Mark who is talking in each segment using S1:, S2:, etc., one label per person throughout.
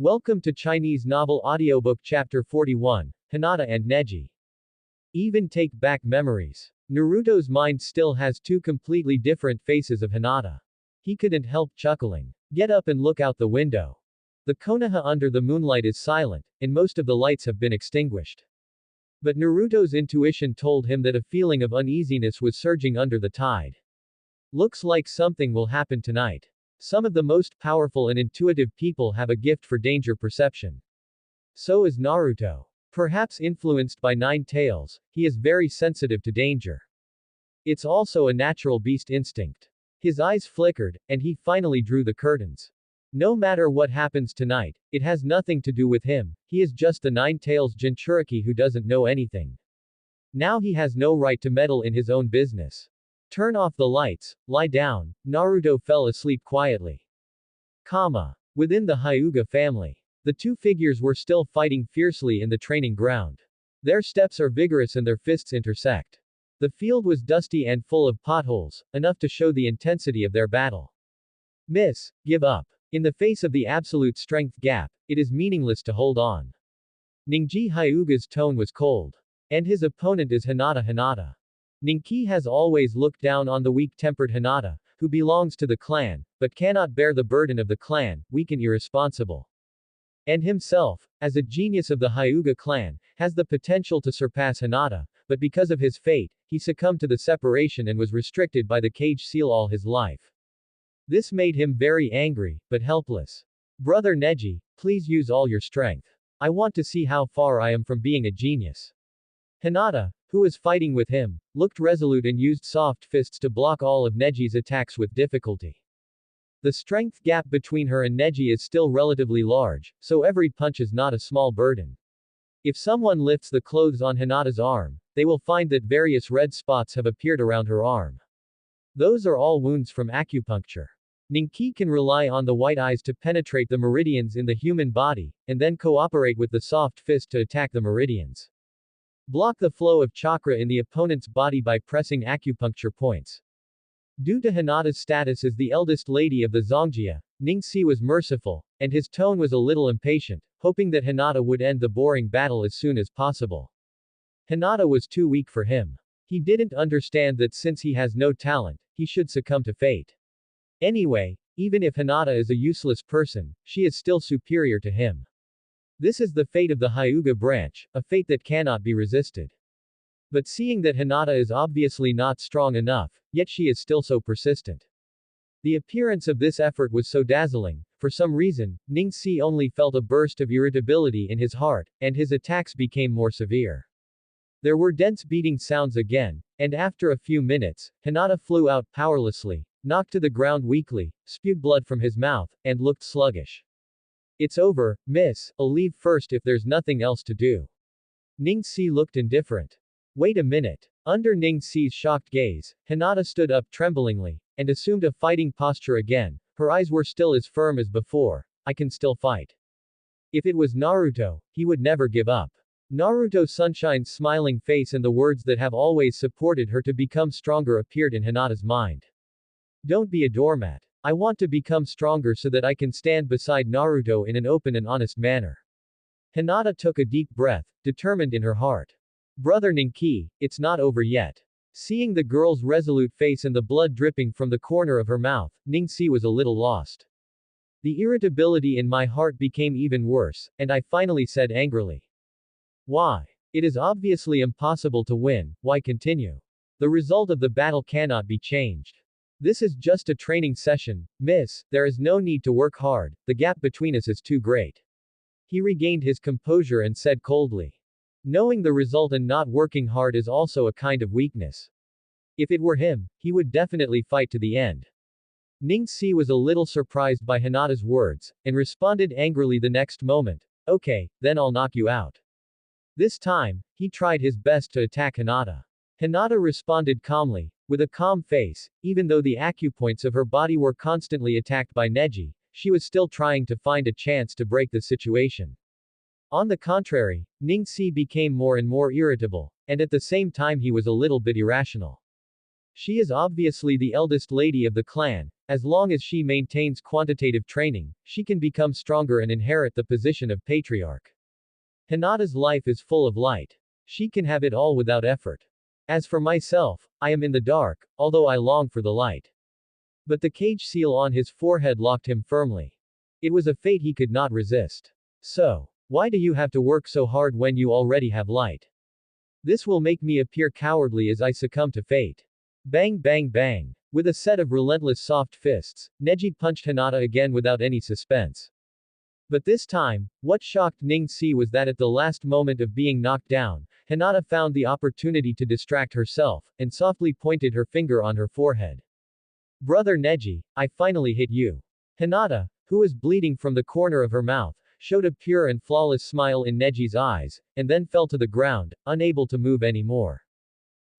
S1: Welcome to Chinese Novel Audiobook Chapter 41, Hinata and Neji. Even take back memories. Naruto's mind still has two completely different faces of Hinata. He couldn't help chuckling. Get up and look out the window. The Konoha under the moonlight is silent, and most of the lights have been extinguished. But Naruto's intuition told him that a feeling of uneasiness was surging under the tide. Looks like something will happen tonight. Some of the most powerful and intuitive people have a gift for danger perception. So is Naruto. Perhaps influenced by Nine Tails, he is very sensitive to danger. It's also a natural beast instinct. His eyes flickered, and he finally drew the curtains. No matter what happens tonight, it has nothing to do with him, he is just the Nine Tails Jinchuriki who doesn't know anything. Now he has no right to meddle in his own business. Turn off the lights, lie down. Naruto fell asleep quietly. Within the Hyuga family. The two figures were still fighting fiercely in the training ground. Their steps are vigorous and their fists intersect. The field was dusty and full of potholes, enough to show the intensity of their battle. Miss, give up. In the face of the absolute strength gap, it is meaningless to hold on. Ningji Hyuga's tone was cold. And his opponent is Hinata. Ninki has always looked down on the weak-tempered Hinata, who belongs to the clan, but cannot bear the burden of the clan, weak and irresponsible. And himself, as a genius of the Hyuga clan, has the potential to surpass Hinata, but because of his fate, he succumbed to the separation and was restricted by the cage seal all his life. This made him very angry, but helpless. Brother Neji, please use all your strength. I want to see how far I am from being a genius. Hinata, who was fighting with him, looked resolute and used soft fists to block all of Neji's attacks with difficulty. The strength gap between her and Neji is still relatively large, so every punch is not a small burden. If someone lifts the clothes on Hinata's arm, they will find that various red spots have appeared around her arm. Those are all wounds from acupuncture. Ninki can rely on the white eyes to penetrate the meridians in the human body, and then cooperate with the soft fist to attack the meridians. Block the flow of chakra in the opponent's body by pressing acupuncture points. Due to Hinata's status as the eldest lady of the Zongjia, Ningxi was merciful, and his tone was a little impatient, hoping that Hinata would end the boring battle as soon as possible. Hinata was too weak for him. He didn't understand that since he has no talent, he should succumb to fate. Anyway, even if Hinata is a useless person, she is still superior to him. This is the fate of the Hyuga branch, a fate that cannot be resisted. But seeing that Hinata is obviously not strong enough, yet she is still so persistent. The appearance of this effort was so dazzling, for some reason, Ningxi only felt a burst of irritability in his heart, and his attacks became more severe. There were dense beating sounds again, and after a few minutes, Hinata flew out powerlessly, knocked to the ground weakly, spewed blood from his mouth, and looked sluggish. It's over, miss, I'll leave first if there's nothing else to do. Ningxi looked indifferent. Wait a minute. Under Ningxi's shocked gaze, Hinata stood up tremblingly, and assumed a fighting posture again. Her eyes were still as firm as before. I can still fight. If it was Naruto, he would never give up. Naruto Sunshine's smiling face and the words that have always supported her to become stronger appeared in Hinata's mind. Don't be a doormat. I want to become stronger so that I can stand beside Naruto in an open and honest manner. Hinata took a deep breath, determined in her heart. Brother Ninki, it's not over yet. Seeing the girl's resolute face and the blood dripping from the corner of her mouth, Ningxi was a little lost. The irritability in my heart became even worse, and I finally said angrily. Why? It is obviously impossible to win, why continue? The result of the battle cannot be changed. This is just a training session, miss, there is no need to work hard, the gap between us is too great. He regained his composure and said coldly. Knowing the result and not working hard is also a kind of weakness. If it were him, he would definitely fight to the end. Ningxi was a little surprised by Hinata's words, and responded angrily the next moment. Okay, then I'll knock you out. This time, he tried his best to attack Hinata. Hinata responded calmly, with a calm face, even though the acupoints of her body were constantly attacked by Neji, she was still trying to find a chance to break the situation. On the contrary, Ningxi became more and more irritable, and at the same time he was a little bit irrational. She is obviously the eldest lady of the clan, As long as she maintains quantitative training, she can become stronger and inherit the position of patriarch. Hinata's life is full of light. She can have it all without effort. As for myself, I am in the dark, although I long for the light. But the cage seal on his forehead locked him firmly. It was a fate he could not resist. So, why do you have to work so hard when you already have light? This will make me appear cowardly as I succumb to fate. Bang bang bang. With a set of relentless soft fists, Neji punched Hinata again without any suspense. But this time, what shocked Ning-Si was that at the last moment of being knocked down, Hinata found the opportunity to distract herself, and softly pointed her finger on her forehead. Brother Neji, I finally hit you. Hinata, who was bleeding from the corner of her mouth, showed a pure and flawless smile in Neji's eyes, and then fell to the ground, unable to move anymore.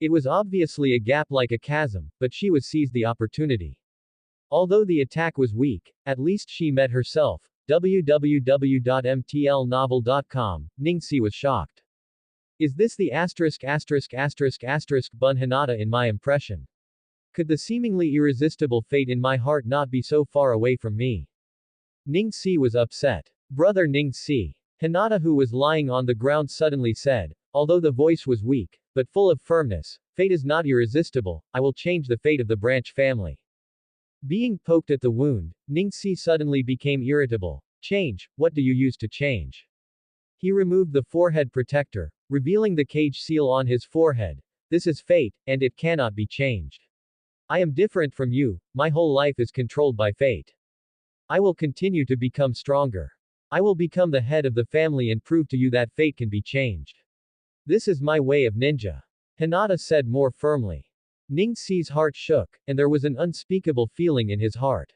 S1: It was obviously a gap like a chasm, but she was seized the opportunity. Although the attack was weak, at least she met herself. www.mtlnovel.com, Ning-Si was shocked. Is this the bun Hinata in my impression? Could the seemingly irresistible fate in my heart not be so far away from me? Ning-Si was upset. Brother Ning-Si. Hinata, who was lying on the ground, suddenly said, although the voice was weak, but full of firmness, fate is not irresistible, I will change the fate of the branch family. Being poked at the wound, Ning-Si suddenly became irritable. Change, what do you use to change? He removed the forehead protector, revealing the cage seal on his forehead. This is fate, and it cannot be changed. I am different from you, my whole life is controlled by fate. I will continue to become stronger. I will become the head of the family and prove to you that fate can be changed. This is my way of ninja. Hinata said more firmly. Ning-Si's heart shook, and there was an unspeakable feeling in his heart.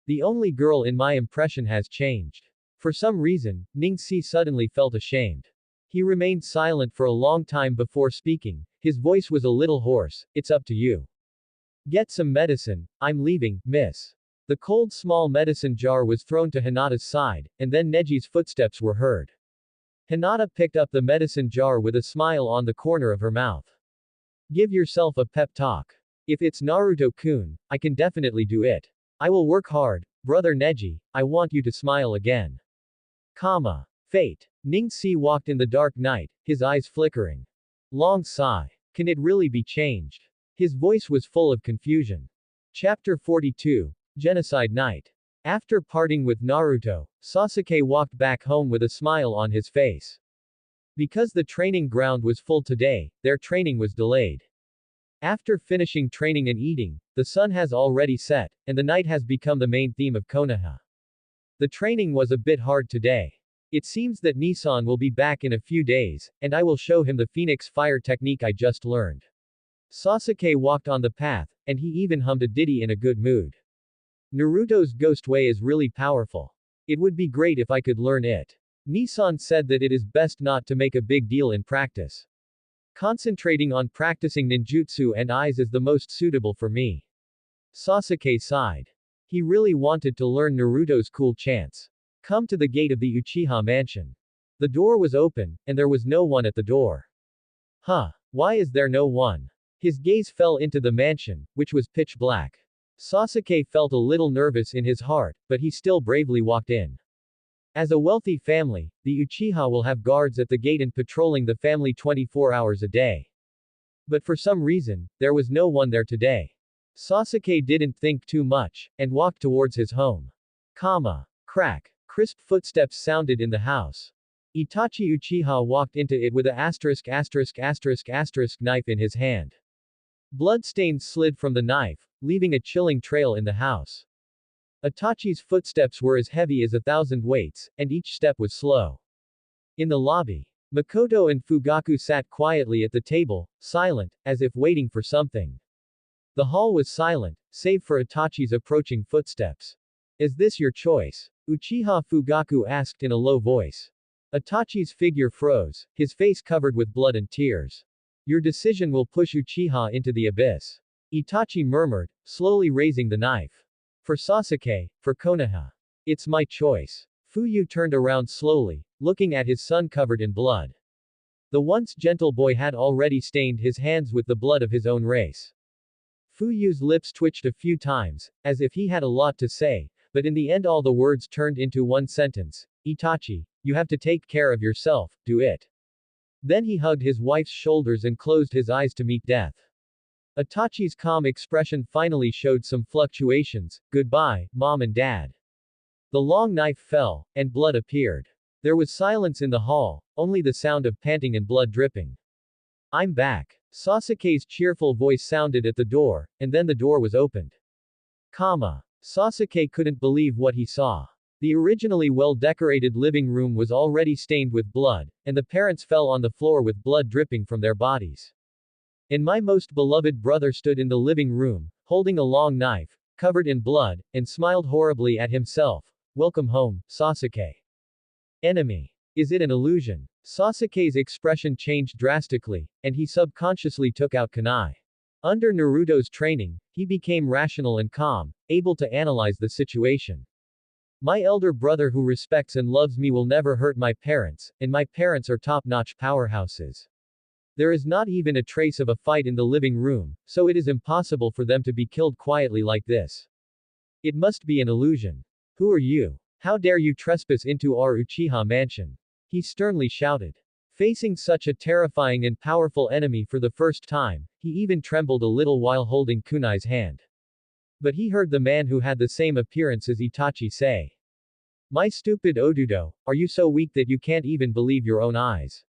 S1: The only girl in my impression has changed. For some reason, Ning-Si suddenly felt ashamed. He remained silent for a long time before speaking. His voice was a little hoarse. It's up to you. Get some medicine, I'm leaving, miss. The cold small medicine jar was thrown to Hinata's side, and then Neji's footsteps were heard. Hinata picked up the medicine jar with a smile on the corner of her mouth. Give yourself a pep talk. If it's Naruto-kun, I can definitely do it. I will work hard, brother Neji, I want you to smile again. Fate. Ning-Si walked in the dark night, his eyes flickering. Long sigh. Can it really be changed? His voice was full of confusion. Chapter 42. Genocide Night. After parting with Naruto, Sasuke walked back home with a smile on his face. Because the training ground was full today, their training was delayed. After finishing training and eating, the sun has already set, and the night has become the main theme of Konoha. The training was a bit hard today. It seems that Nissan will be back in a few days, and I will show him the Phoenix Fire technique I just learned. Sasuke walked on the path, and he even hummed a ditty in a good mood. Naruto's ghost way is really powerful. It would be great if I could learn it. Nissan said that it is best not to make a big deal in practice. Concentrating on practicing ninjutsu and eyes is the most suitable for me. Sasuke sighed. He really wanted to learn Naruto's cool chants. Come to the gate of the Uchiha mansion. The door was open, and there was no one at the door. Why is there no one? His gaze fell into the mansion, which was pitch black. Sasuke felt a little nervous in his heart, but he still bravely walked in. As a wealthy family, the Uchiha will have guards at the gate and patrolling the family 24 hours a day. But for some reason, there was no one there today. Sasuke didn't think too much, and walked towards his home. Crack. Crisp footsteps sounded in the house. Itachi Uchiha walked into it with a **** knife in his hand. Bloodstains slid from the knife, leaving a chilling trail in the house. Itachi's footsteps were as heavy as 1,000 weights, and each step was slow. In the lobby, Makoto and Fugaku sat quietly at the table, silent, as if waiting for something. The hall was silent, save for Itachi's approaching footsteps. Is this your choice? Uchiha Fugaku asked in a low voice. Itachi's figure froze, his face covered with blood and tears. Your decision will push Uchiha into the abyss. Itachi murmured, slowly raising the knife. For Sasuke, for Konoha. It's my choice. Fuyu turned around slowly, looking at his son covered in blood. The once gentle boy had already stained his hands with the blood of his own race. Fuyu's lips twitched a few times, as if he had a lot to say, but in the end all the words turned into one sentence. Itachi, you have to take care of yourself, do it. Then he hugged his wife's shoulders and closed his eyes to meet death. Itachi's calm expression finally showed some fluctuations. Goodbye, Mom and Dad. The long knife fell, and blood appeared. There was silence in the hall, only the sound of panting and blood dripping. I'm back. Sasuke's cheerful voice sounded at the door, and then the door was opened. Sasuke couldn't believe what he saw. The originally well-decorated living room was already stained with blood, and the parents fell on the floor with blood dripping from their bodies. And my most beloved brother stood in the living room, holding a long knife, covered in blood, and smiled horribly at himself. Welcome home, Sasuke. Enemy. Is it an illusion? Sasuke's expression changed drastically, and he subconsciously took out kunai. Under Naruto's training, he became rational and calm, able to analyze the situation. My elder brother who respects and loves me will never hurt my parents, and my parents are top-notch powerhouses. There is not even a trace of a fight in the living room, so it is impossible for them to be killed quietly like this. It must be an illusion. Who are you? How dare you trespass into our Uchiha mansion? He sternly shouted. Facing such a terrifying and powerful enemy for the first time, he even trembled a little while holding kunai's hand. But he heard the man who had the same appearance as Itachi say. My stupid Odudo, are you so weak that you can't even believe your own eyes?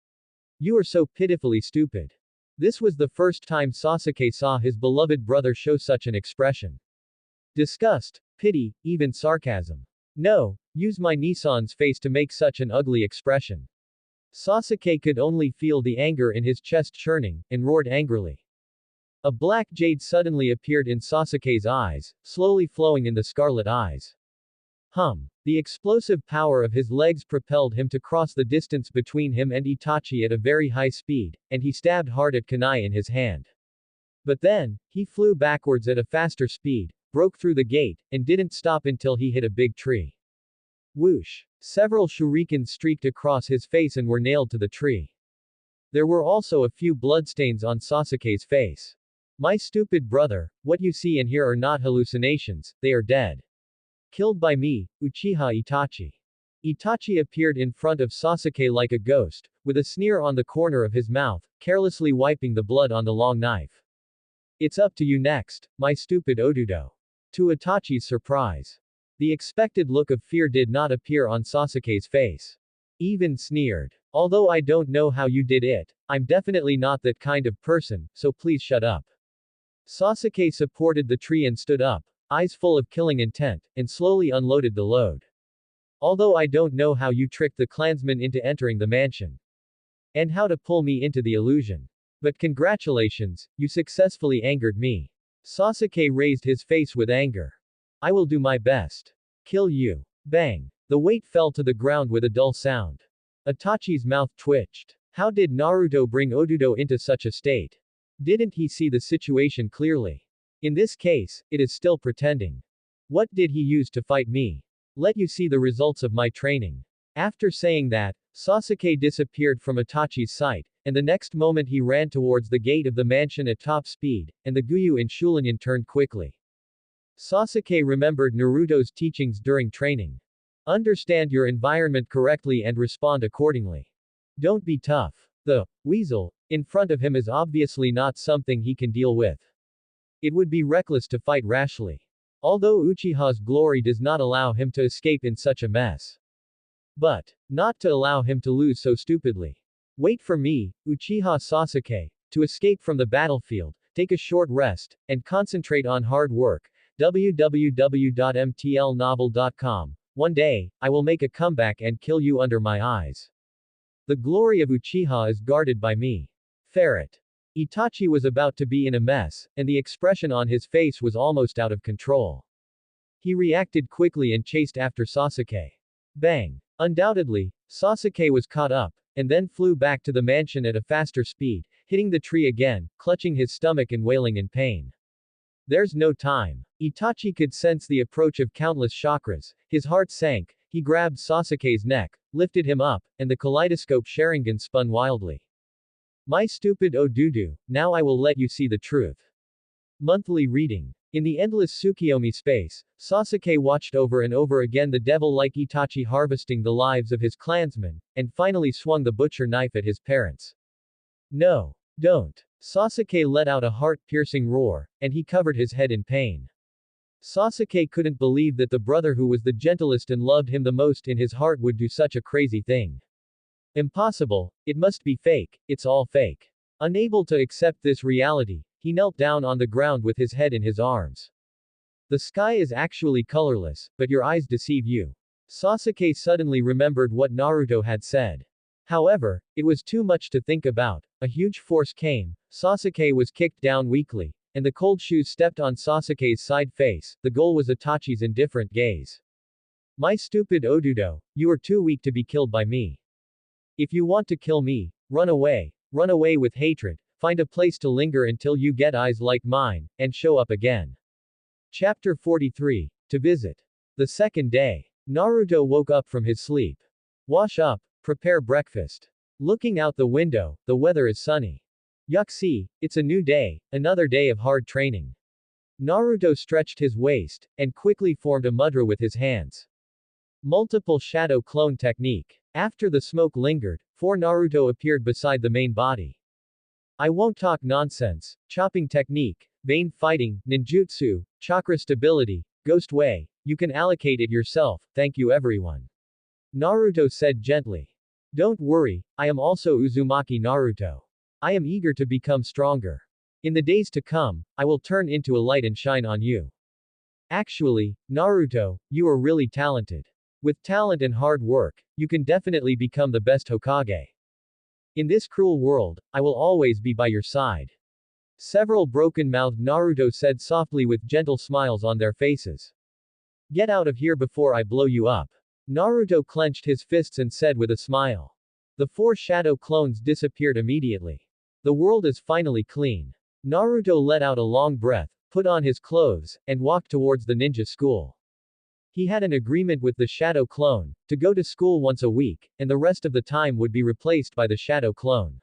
S1: You are so pitifully stupid. This was the first time Sasuke saw his beloved brother show such an expression. Disgust, pity, even sarcasm. No, use my Nissan's face to make such an ugly expression. Sasuke could only feel the anger in his chest churning, and roared angrily. A black jade suddenly appeared in Sasuke's eyes, slowly flowing in the scarlet eyes. The explosive power of his legs propelled him to cross the distance between him and Itachi at a very high speed, and he stabbed hard at kunai in his hand. But then, he flew backwards at a faster speed, broke through the gate, and didn't stop until he hit a big tree. Whoosh! Several shurikens streaked across his face and were nailed to the tree. There were also a few bloodstains on Sasuke's face. My stupid brother, what you see and hear are not hallucinations, they are dead. Killed by me, Uchiha Itachi. Itachi appeared in front of Sasuke like a ghost, with a sneer on the corner of his mouth, carelessly wiping the blood on the long knife. It's up to you next, my stupid Odudo. To Itachi's surprise. The expected look of fear did not appear on Sasuke's face. Even sneered. Although I don't know how you did it, I'm definitely not that kind of person, so please shut up. Sasuke supported the tree and stood up, eyes full of killing intent, and slowly unloaded the load. Although I don't know how you tricked the clansmen into entering the mansion. And how to pull me into the illusion. But congratulations, you successfully angered me. Sasuke raised his face with anger. I will do my best. Kill you. Bang. The weight fell to the ground with a dull sound. Itachi's mouth twitched. How did Naruto bring Odudo into such a state? Didn't he see the situation clearly? In this case, it is still pretending. What did he use to fight me? Let you see the results of my training. After saying that, Sasuke disappeared from Itachi's sight, and the next moment he ran towards the gate of the mansion at top speed, and the Guyu in Shulinyan turned quickly. Sasuke remembered Naruto's teachings during training. Understand your environment correctly and respond accordingly. Don't be tough. The weasel in front of him is obviously not something he can deal with. It would be reckless to fight rashly. Although Uchiha's glory does not allow him to escape in such a mess. But, not to allow him to lose so stupidly. Wait for me, Uchiha Sasuke, to escape from the battlefield, take a short rest, and concentrate on hard work. www.mtlnovel.com. One day, I will make a comeback and kill you under my eyes. The glory of Uchiha is guarded by me. Ferret. Itachi was about to be in a mess, and the expression on his face was almost out of control. He reacted quickly and chased after Sasuke. Bang. Undoubtedly, Sasuke was caught up, and then flew back to the mansion at a faster speed, hitting the tree again, clutching his stomach and wailing in pain. There's no time. Itachi could sense the approach of countless chakras, his heart sank, he grabbed Sasuke's neck, lifted him up, and the kaleidoscope Sharingan spun wildly. My stupid Odudu, now I will let you see the truth. Monthly reading. In the endless Tsukiyomi space, Sasuke watched over and over again the devil-like Itachi harvesting the lives of his clansmen, and finally swung the butcher knife at his parents. No. Don't. Sasuke let out a heart-piercing roar, and he covered his head in pain. Sasuke couldn't believe that the brother who was the gentlest and loved him the most in his heart would do such a crazy thing. Impossible. It must be fake. It's all fake. Unable to accept this reality, he knelt down on the ground with his head in his arms. The sky is actually colorless, but your eyes deceive you. Sasuke suddenly remembered what Naruto had said. However, it was too much to think about. A huge force came, Sasuke was kicked down weakly, and the cold shoes stepped on Sasuke's side face. The goal was Itachi's indifferent gaze. My stupid Odudo, you are too weak to be killed by me. If you want to kill me, run away with hatred, find a place to linger until you get eyes like mine, and show up again. Chapter 43. To visit. The second day. Naruto woke up from his sleep. Wash up, prepare breakfast. Looking out the window, the weather is sunny. Yuck, it's a new day, another day of hard training. Naruto stretched his waist, and quickly formed a mudra with his hands. Multiple shadow clone technique. After the smoke lingered, 4 Naruto appeared beside the main body. I won't talk nonsense. Chopping technique, vein fighting, ninjutsu, chakra stability, ghost way, you can allocate it yourself, thank you everyone. Naruto said gently. Don't worry, I am also Uzumaki Naruto. I am eager to become stronger. In the days to come, I will turn into a light and shine on you. Actually, Naruto, you are really talented. With talent and hard work, you can definitely become the best Hokage. In this cruel world, I will always be by your side. Several broken-mouthed Naruto said softly with gentle smiles on their faces. Get out of here before I blow you up. Naruto clenched his fists and said with a smile. The 4 shadow clones disappeared immediately. The world is finally clean. Naruto let out a long breath, put on his clothes, and walked towards the ninja school. He had an agreement with the shadow clone, to go to school once a week, and the rest of the time would be replaced by the shadow clone.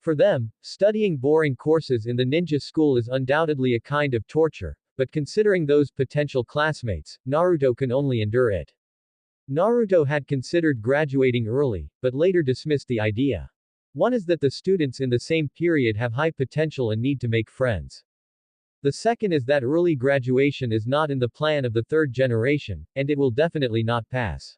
S1: For them, studying boring courses in the ninja school is undoubtedly a kind of torture, but considering those potential classmates, Naruto can only endure it. Naruto had considered graduating early, but later dismissed the idea. One is that the students in the same period have high potential and need to make friends. The second is that early graduation is not in the plan of the 3rd generation, and it will definitely not pass.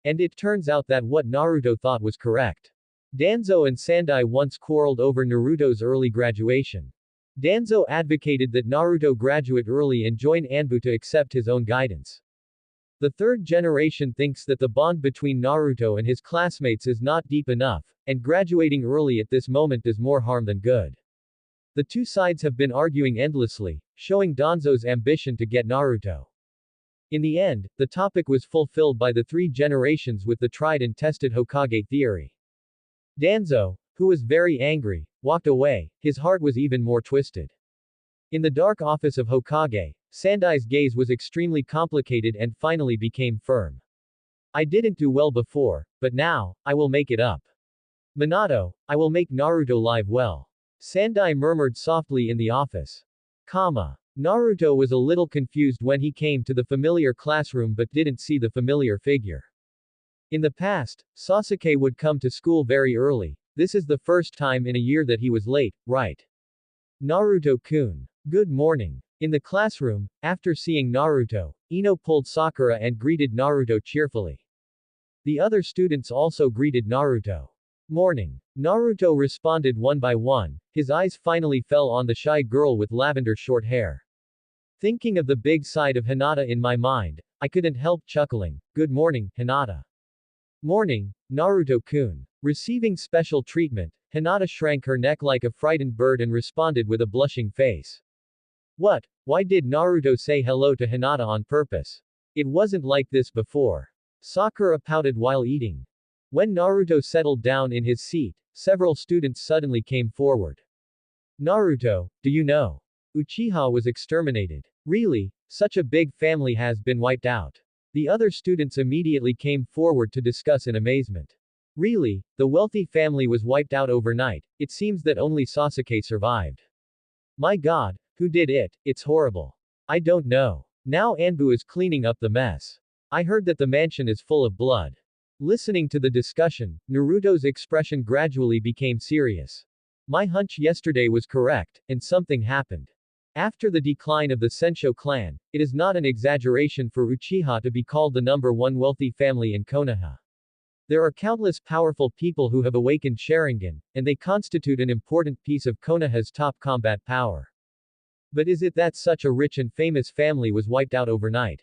S1: And it turns out that what Naruto thought was correct. Danzo and Sandai once quarreled over Naruto's early graduation. Danzo advocated that Naruto graduate early and join Anbu to accept his own guidance. The 3rd generation thinks that the bond between Naruto and his classmates is not deep enough, and graduating early at this moment does more harm than good. The two sides have been arguing endlessly, showing Danzo's ambition to get Naruto. In the end, the topic was fulfilled by the 3 generations with the tried and tested Hokage theory. Danzo, who was very angry, walked away, his heart was even more twisted. In the dark office of Hokage, Sandai's gaze was extremely complicated and finally became firm. I didn't do well before, but now, I will make it up. Minato, I will make Naruto live well. Sandai murmured softly in the office. Naruto was a little confused when he came to the familiar classroom but didn't see the familiar figure. In the past, Sasuke would come to school very early. This is the first time in a year that he was late, right? Naruto-kun. Good morning. In the classroom, after seeing Naruto, Ino pulled Sakura and greeted Naruto cheerfully. The other students also greeted Naruto. Morning. Naruto responded one by one, his eyes finally fell on the shy girl with lavender short hair. Thinking of the big side of Hinata in my mind, I couldn't help chuckling. Good morning, Hinata. Morning, Naruto-kun. Receiving special treatment, Hinata shrank her neck like a frightened bird and responded with a blushing face. What? Why did Naruto say hello to Hinata on purpose? It wasn't like this before. Sakura pouted while eating. When Naruto settled down in his seat, several students suddenly came forward. Naruto, do you know? Uchiha was exterminated. Really? Such a big family has been wiped out. The other students immediately came forward to discuss in amazement. Really? The wealthy family was wiped out overnight, it seems that only Sasuke survived. My god, Who did it? It's horrible. I don't know. Now Anbu is cleaning up the mess. I heard that the mansion is full of blood. Listening to the discussion, Naruto's expression gradually became serious. My hunch yesterday was correct, and something happened. After the decline of the Sensho clan, it is not an exaggeration for Uchiha to be called the number one wealthy family in Konoha. There are countless powerful people who have awakened Sharingan, and they constitute an important piece of Konoha's top combat power. But is it that such a rich and famous family was wiped out overnight?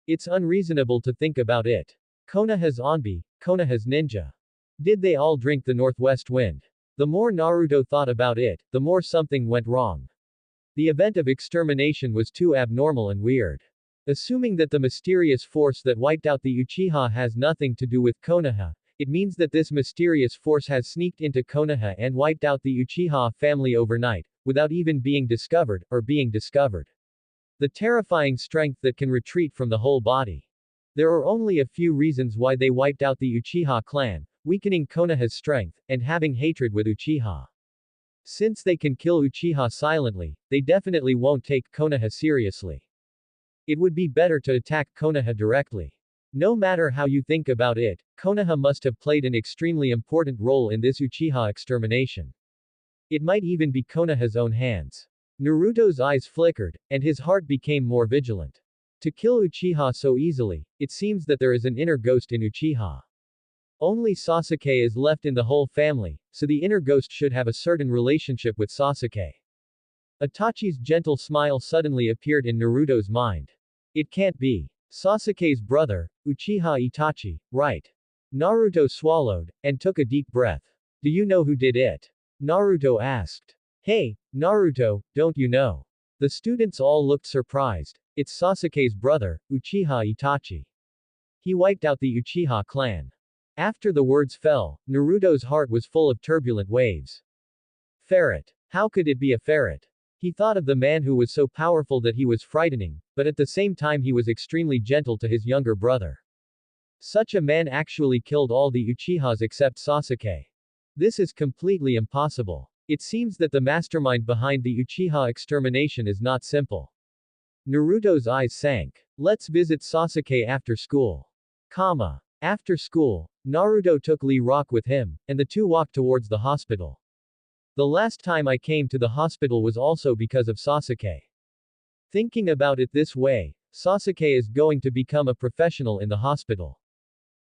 S1: It's unreasonable to think about it. Konoha's Onbi, Konoha's ninja. Did they all drink the northwest wind? The more Naruto thought about it, the more something went wrong. The event of extermination was too abnormal and weird. Assuming that the mysterious force that wiped out the Uchiha has nothing to do with Konoha, it means that this mysterious force has sneaked into Konoha and wiped out the Uchiha family overnight, without even being discovered, or being discovered. The terrifying strength that can retreat from the whole body. There are only a few reasons why they wiped out the Uchiha clan, weakening Konoha's strength, and having hatred with Uchiha. Since they can kill Uchiha silently, they definitely won't take Konoha seriously. It would be better to attack Konoha directly. No matter how you think about it, Konoha must have played an extremely important role in this Uchiha extermination. It might even be Konoha's own hands. Naruto's eyes flickered, and his heart became more vigilant. To kill Uchiha so easily, it seems that there is an inner ghost in Uchiha. Only Sasuke is left in the whole family, so the inner ghost should have a certain relationship with Sasuke. Itachi's gentle smile suddenly appeared in Naruto's mind. It can't be. Sasuke's brother, Uchiha Itachi, right? Naruto swallowed, and took a deep breath. Do you know who did it? Naruto asked. Hey, Naruto, don't you know? The students all looked surprised. It's Sasuke's brother, Uchiha Itachi. He wiped out the Uchiha clan. After the words fell, Naruto's heart was full of turbulent waves. Ferret. How could it be a ferret? He thought of the man who was so powerful that he was frightening, but at the same time he was extremely gentle to his younger brother. Such a man actually killed all the Uchihas except Sasuke. This is completely impossible. It seems that the mastermind behind the Uchiha extermination is not simple. Naruto's eyes sank. Let's visit Sasuke after school. After school, Naruto took Lee Rock with him, and the two walked towards the hospital. The last time I came to the hospital was also because of Sasuke. Thinking about it this way, Sasuke is going to become a professional in the hospital.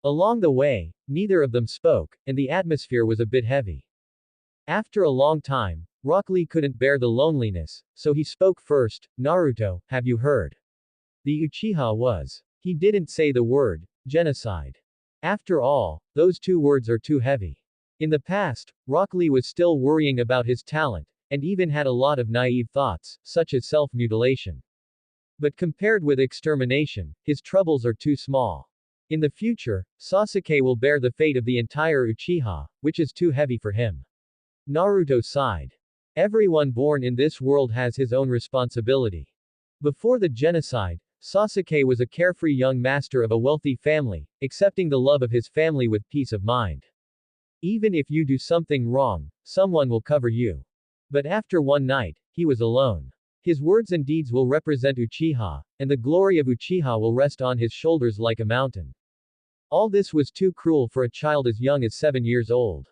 S1: Along the way, neither of them spoke, and the atmosphere was a bit heavy. After a long time, Rock Lee couldn't bear the loneliness, so he spoke first. Naruto, have you heard? The Uchiha was. He didn't say the word, genocide. After all, those two words are too heavy. In the past, Rock Lee was still worrying about his talent, and even had a lot of naive thoughts, such as self-mutilation. But compared with extermination, his troubles are too small. In the future, Sasuke will bear the fate of the entire Uchiha, which is too heavy for him. Naruto sighed. Everyone born in this world has his own responsibility. Before the genocide, Sasuke was a carefree young master of a wealthy family, accepting the love of his family with peace of mind. Even if you do something wrong, someone will cover you. But after one night, he was alone. His words and deeds will represent Uchiha, and the glory of Uchiha will rest on his shoulders like a mountain. All this was too cruel for a child as young as 7 years old.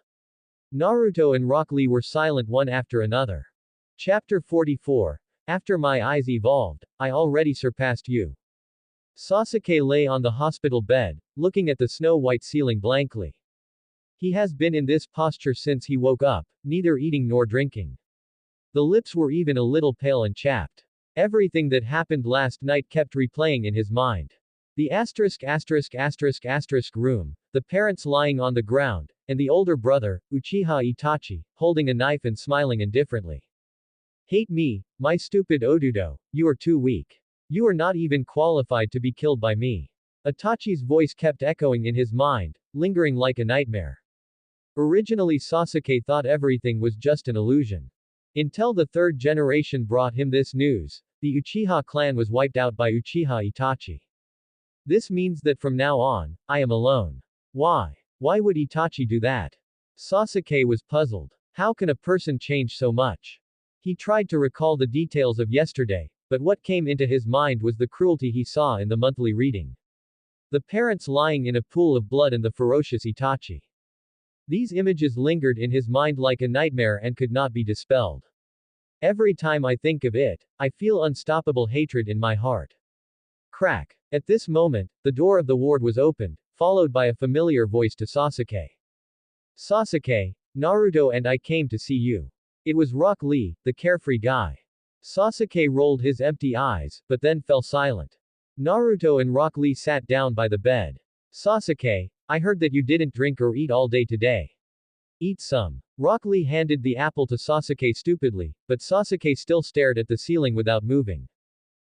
S1: Naruto and Rock Lee were silent one after another. Chapter 44. After my eyes evolved, I already surpassed you. Sasuke lay on the hospital bed, looking at the snow-white ceiling blankly. He has been in this posture since he woke up, neither eating nor drinking. The lips were even a little pale and chapped. Everything that happened last night kept replaying in his mind. The room, the parents lying on the ground, and the older brother, Uchiha Itachi, holding a knife and smiling indifferently. Hate me, my stupid Odudo, you are too weak. You are not even qualified to be killed by me. Itachi's voice kept echoing in his mind, lingering like a nightmare. Originally Sasuke thought everything was just an illusion. Until the third generation brought him this news, the Uchiha clan was wiped out by Uchiha Itachi. This means that from now on, I am alone. Why? Why would Itachi do that? Sasuke was puzzled. How can a person change so much? He tried to recall the details of yesterday, but what came into his mind was the cruelty he saw in the monthly reading. The parents lying in a pool of blood and the ferocious Itachi. These images lingered in his mind like a nightmare and could not be dispelled. Every time I think of it, I feel unstoppable hatred in my heart. Crack. At this moment, the door of the ward was opened, followed by a familiar voice to Sasuke. Sasuke, Naruto and I came to see you. It was Rock Lee, the carefree guy. Sasuke rolled his empty eyes, but then fell silent. Naruto and Rock Lee sat down by the bed. Sasuke, I heard that you didn't drink or eat all day today. Eat some. Rock Lee handed the apple to Sasuke stupidly, but Sasuke still stared at the ceiling without moving.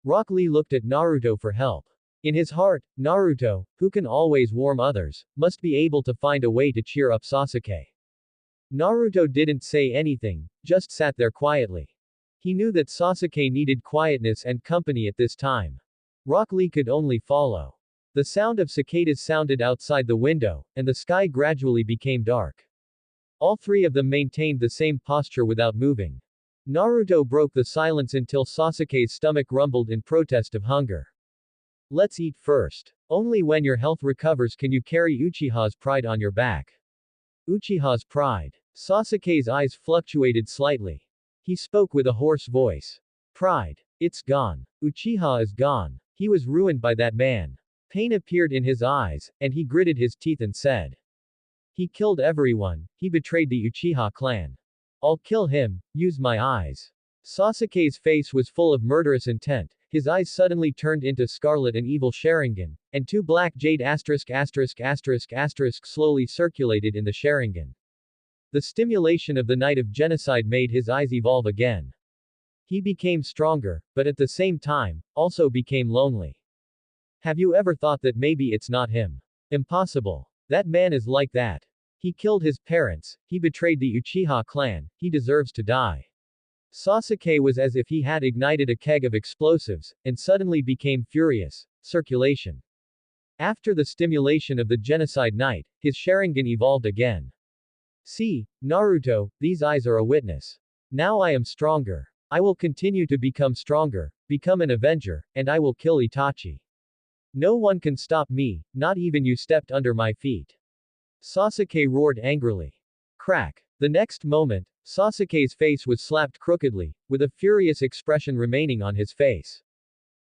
S1: Rock Lee looked at Naruto for help. In his heart, Naruto, who can always warm others, must be able to find a way to cheer up Sasuke. Naruto didn't say anything, just sat there quietly. He knew that Sasuke needed quietness and company at this time. Rock Lee could only follow. The sound of cicadas sounded outside the window, and the sky gradually became dark. All three of them maintained the same posture without moving. Naruto broke the silence until Sasuke's stomach rumbled in protest of hunger. Let's eat first. Only when your health recovers can you carry Uchiha's pride on your back. Uchiha's pride. Sasuke's eyes fluctuated slightly. He spoke with a hoarse voice. Pride. It's gone. Uchiha is gone. He was ruined by that man. Pain appeared in his eyes, and he gritted his teeth and said. He killed everyone, he betrayed the Uchiha clan. I'll kill him, use my eyes. Sasuke's face was full of murderous intent, his eyes suddenly turned into scarlet and evil Sharingan, and two black jade ***** slowly circulated in the Sharingan. The stimulation of the night of genocide made his eyes evolve again. He became stronger, but at the same time, also became lonely. Have you ever thought that maybe it's not him? Impossible. That man is like that. He killed his parents, he betrayed the Uchiha clan, he deserves to die. Sasuke was as if he had ignited a keg of explosives, and suddenly became furious. Circulation. After the stimulation of the genocide night, his Sharingan evolved again. See, Naruto, these eyes are a witness. Now I am stronger. I will continue to become stronger, become an avenger, and I will kill Itachi. No one can stop me, not even you stepped under my feet. Sasuke roared angrily. Crack. The next moment, Sasuke's face was slapped crookedly, with a furious expression remaining on his face.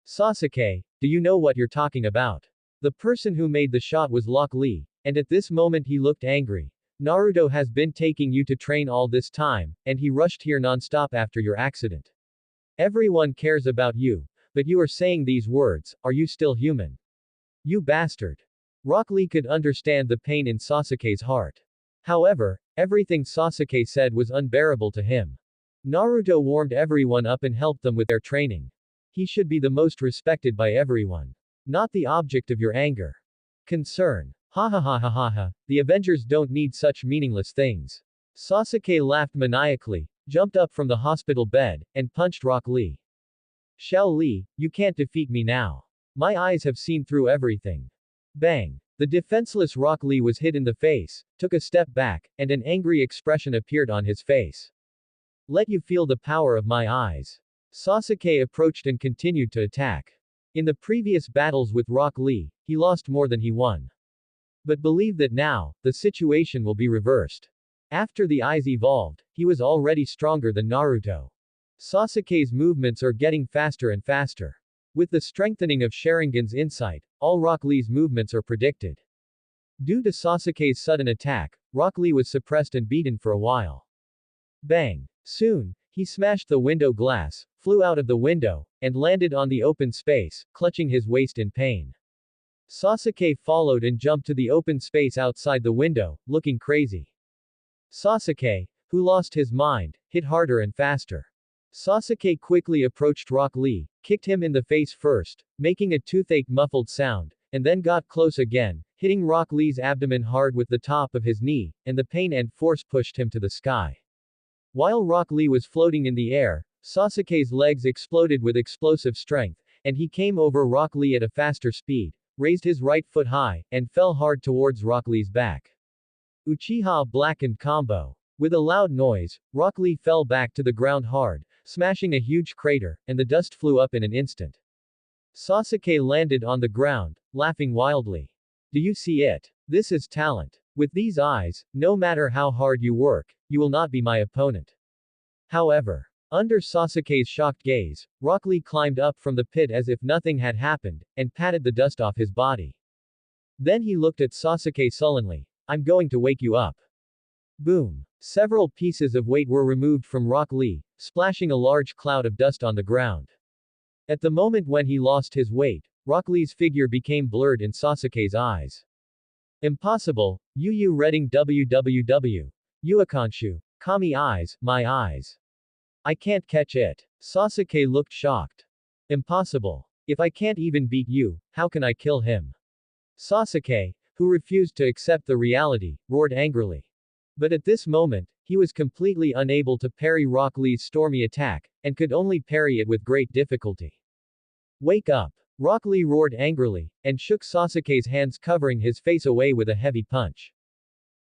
S1: Sasuke, do you know what you're talking about? The person who made the shot was Rock Lee, and at this moment he looked angry. Naruto has been taking you to train all this time, and he rushed here non-stop after your accident. Everyone cares about you, but you are saying these words, are you still human? You bastard. Rock Lee could understand the pain in Sasuke's heart. However, everything Sasuke said was unbearable to him. Naruto warmed everyone up and helped them with their training. He should be the most respected by everyone. Not the object of your anger. Concern. Ha ha ha ha ha ha, the Avengers don't need such meaningless things. Sasuke laughed maniacally, jumped up from the hospital bed, and punched Rock Lee. Xiao Li, you can't defeat me now. My eyes have seen through everything. Bang. The defenseless Rock Lee was hit in the face, took a step back, and an angry expression appeared on his face. Let you feel the power of my eyes. Sasuke approached and continued to attack. In the previous battles with Rock Lee, he lost more than he won. But believe that now, the situation will be reversed. After the eyes evolved, he was already stronger than Naruto. Sasuke's movements are getting faster and faster. With the strengthening of Sharingan's insight, all Rock Lee's movements are predicted. Due to Sasuke's sudden attack, Rock Lee was suppressed and beaten for a while. Bang! Soon, he smashed the window glass, flew out of the window, and landed on the open space, clutching his waist in pain. Sasuke followed and jumped to the open space outside the window, looking crazy. Sasuke, who lost his mind, hit harder and faster. Sasuke quickly approached Rock Lee, kicked him in the face first, making a toothache muffled sound, and then got close again, hitting Rock Lee's abdomen hard with the top of his knee, and the pain and force pushed him to the sky. While Rock Lee was floating in the air, Sasuke's legs exploded with explosive strength, and he came over Rock Lee at a faster speed, raised his right foot high, and fell hard towards Rock Lee's back. Uchiha blackened combo. With a loud noise, Rock Lee fell back to the ground hard, smashing a huge crater, and the dust flew up in an instant. Sasuke landed on the ground, laughing wildly. Do you see it? This is talent. With these eyes, no matter how hard you work, you will not be my opponent. However, under Sasuke's shocked gaze, Rock Lee climbed up from the pit as if nothing had happened, and patted the dust off his body. Then he looked at Sasuke sullenly. I'm going to wake you up. Boom. Several pieces of weight were removed from Rock Lee, splashing a large cloud of dust on the ground. At the moment when he lost his weight, Rock Lee's figure became blurred in Sasuke's eyes. Impossible, Yu Reading www. Uakanshu. Kami eyes, my eyes. I can't catch it. Sasuke looked shocked. Impossible. If I can't even beat you, how can I kill him? Sasuke, who refused to accept the reality, roared angrily. But at this moment, he was completely unable to parry Rock Lee's stormy attack, and could only parry it with great difficulty. Wake up! Rock Lee roared angrily, and shook Sasuke's hands, covering his face away with a heavy punch.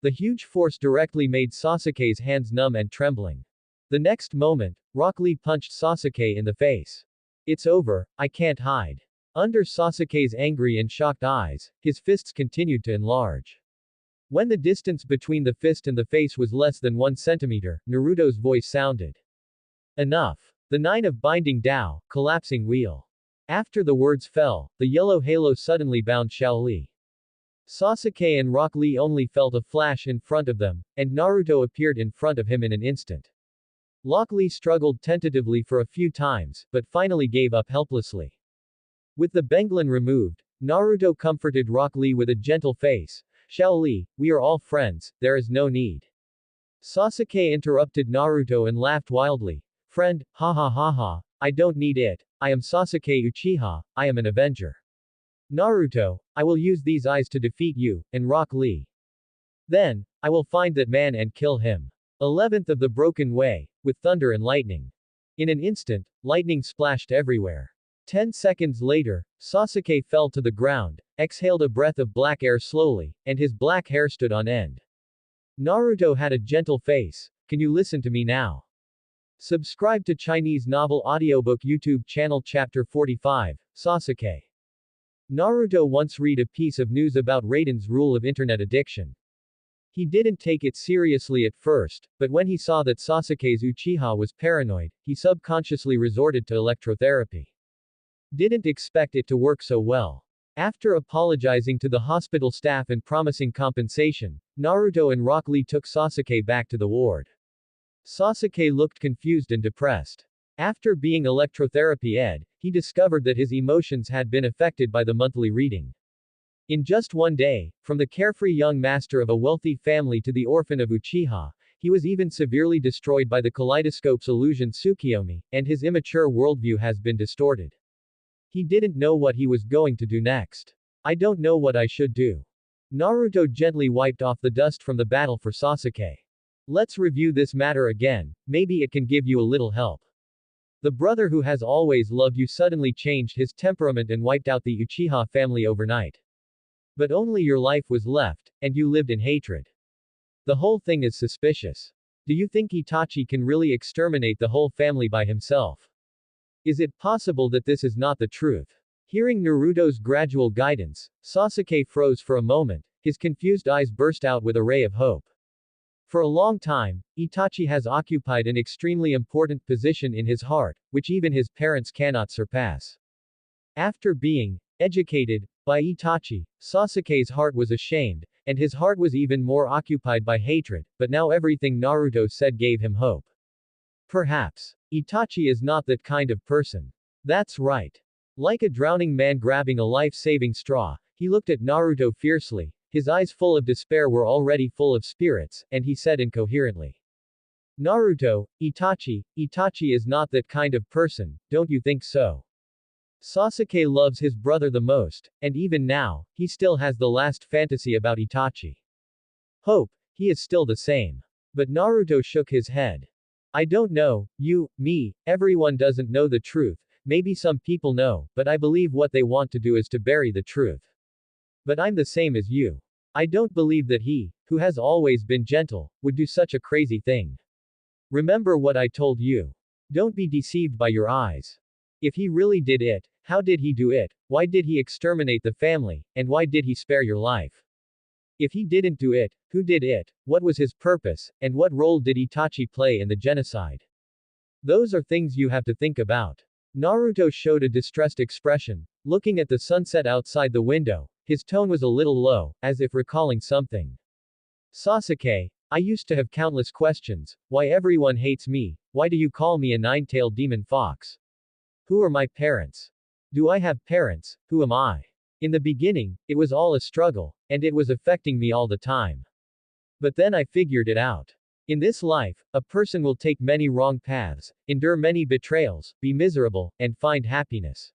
S1: The huge force directly made Sasuke's hands numb and trembling. The next moment, Rock Lee punched Sasuke in the face. It's over, I can't hide. Under Sasuke's angry and shocked eyes, his fists continued to enlarge. When the distance between the fist and the face was less than 1 centimeter, Naruto's voice sounded. Enough. The 9 of Binding Dao, collapsing wheel. After the words fell, the yellow halo suddenly bound Shaoli. Sasuke and Rock Lee only felt a flash in front of them, and Naruto appeared in front of him in an instant. Rock Lee struggled tentatively for a few times, but finally gave up helplessly. With the Benglin removed, Naruto comforted Rock Lee with a gentle face. Shaoli, we are all friends, there is no need. Sasuke interrupted Naruto and laughed wildly. Friend, ha ha ha ha, I don't need it, I am Sasuke Uchiha, I am an avenger. Naruto, I will use these eyes to defeat you, and Rock Lee. Then, I will find that man and kill him. 11th of the Broken Way, with thunder and lightning. In an instant, lightning splashed everywhere. 10 seconds later, Sasuke fell to the ground, exhaled a breath of black air slowly, and his black hair stood on end. Naruto had a gentle face. Can you listen to me now? Subscribe to Chinese Novel Audiobook YouTube channel Chapter 45, Sasuke. Naruto once read a piece of news about Raiden's rule of internet addiction. He didn't take it seriously at first, but when he saw that Sasuke's Uchiha was paranoid, he subconsciously resorted to electrotherapy. Didn't expect it to work so well. After apologizing to the hospital staff and promising compensation, Naruto and Rock Lee took Sasuke back to the ward. Sasuke looked confused and depressed. After being electrotherapy-ed, he discovered that his emotions had been affected by the monthly reading. In just one day, from the carefree young master of a wealthy family to the orphan of Uchiha, he was even severely destroyed by the kaleidoscope's illusion Tsukiyomi, and his immature worldview has been distorted. He didn't know what he was going to do next. I don't know what I should do. Naruto gently wiped off the dust from the battle for Sasuke. Let's review this matter again, maybe it can give you a little help. The brother who has always loved you suddenly changed his temperament and wiped out the Uchiha family overnight. But only your life was left, and you lived in hatred. The whole thing is suspicious. Do you think Itachi can really exterminate the whole family by himself? Is it possible that this is not the truth? Hearing Naruto's gradual guidance, Sasuke froze for a moment, his confused eyes burst out with a ray of hope. For a long time, Itachi has occupied an extremely important position in his heart, which even his parents cannot surpass. After being educated by Itachi, Sasuke's heart was ashamed, and his heart was even more occupied by hatred, but now everything Naruto said gave him hope. Perhaps Itachi is not that kind of person. That's right. Like a drowning man grabbing a life-saving straw, he looked at Naruto fiercely. His eyes full of despair were already full of spirits, and he said incoherently. Naruto, Itachi is not that kind of person, don't you think so? Sasuke loves his brother the most, and even now, he still has the last fantasy about Itachi. Hope, he is still the same. But Naruto shook his head. I don't know, you, me, everyone doesn't know the truth, maybe some people know, but I believe what they want to do is to bury the truth. But I'm the same as you. I don't believe that he, who has always been gentle, would do such a crazy thing. Remember what I told you. Don't be deceived by your eyes. If he really did it, how did he do it? Why did he exterminate the family, and why did he spare your life? If he didn't do it, who did it? What was his purpose, and what role did Itachi play in the genocide? Those are things you have to think about. Naruto showed a distressed expression, looking at the sunset outside the window. His tone was a little low, as if recalling something. Sasuke, I used to have countless questions. Why everyone hates me? Why do you call me a nine-tailed demon fox? Who are my parents? Do I have parents? Who am I? In the beginning, it was all a struggle, and it was affecting me all the time. But then I figured it out. In this life, a person will take many wrong paths, endure many betrayals, be miserable, and find happiness.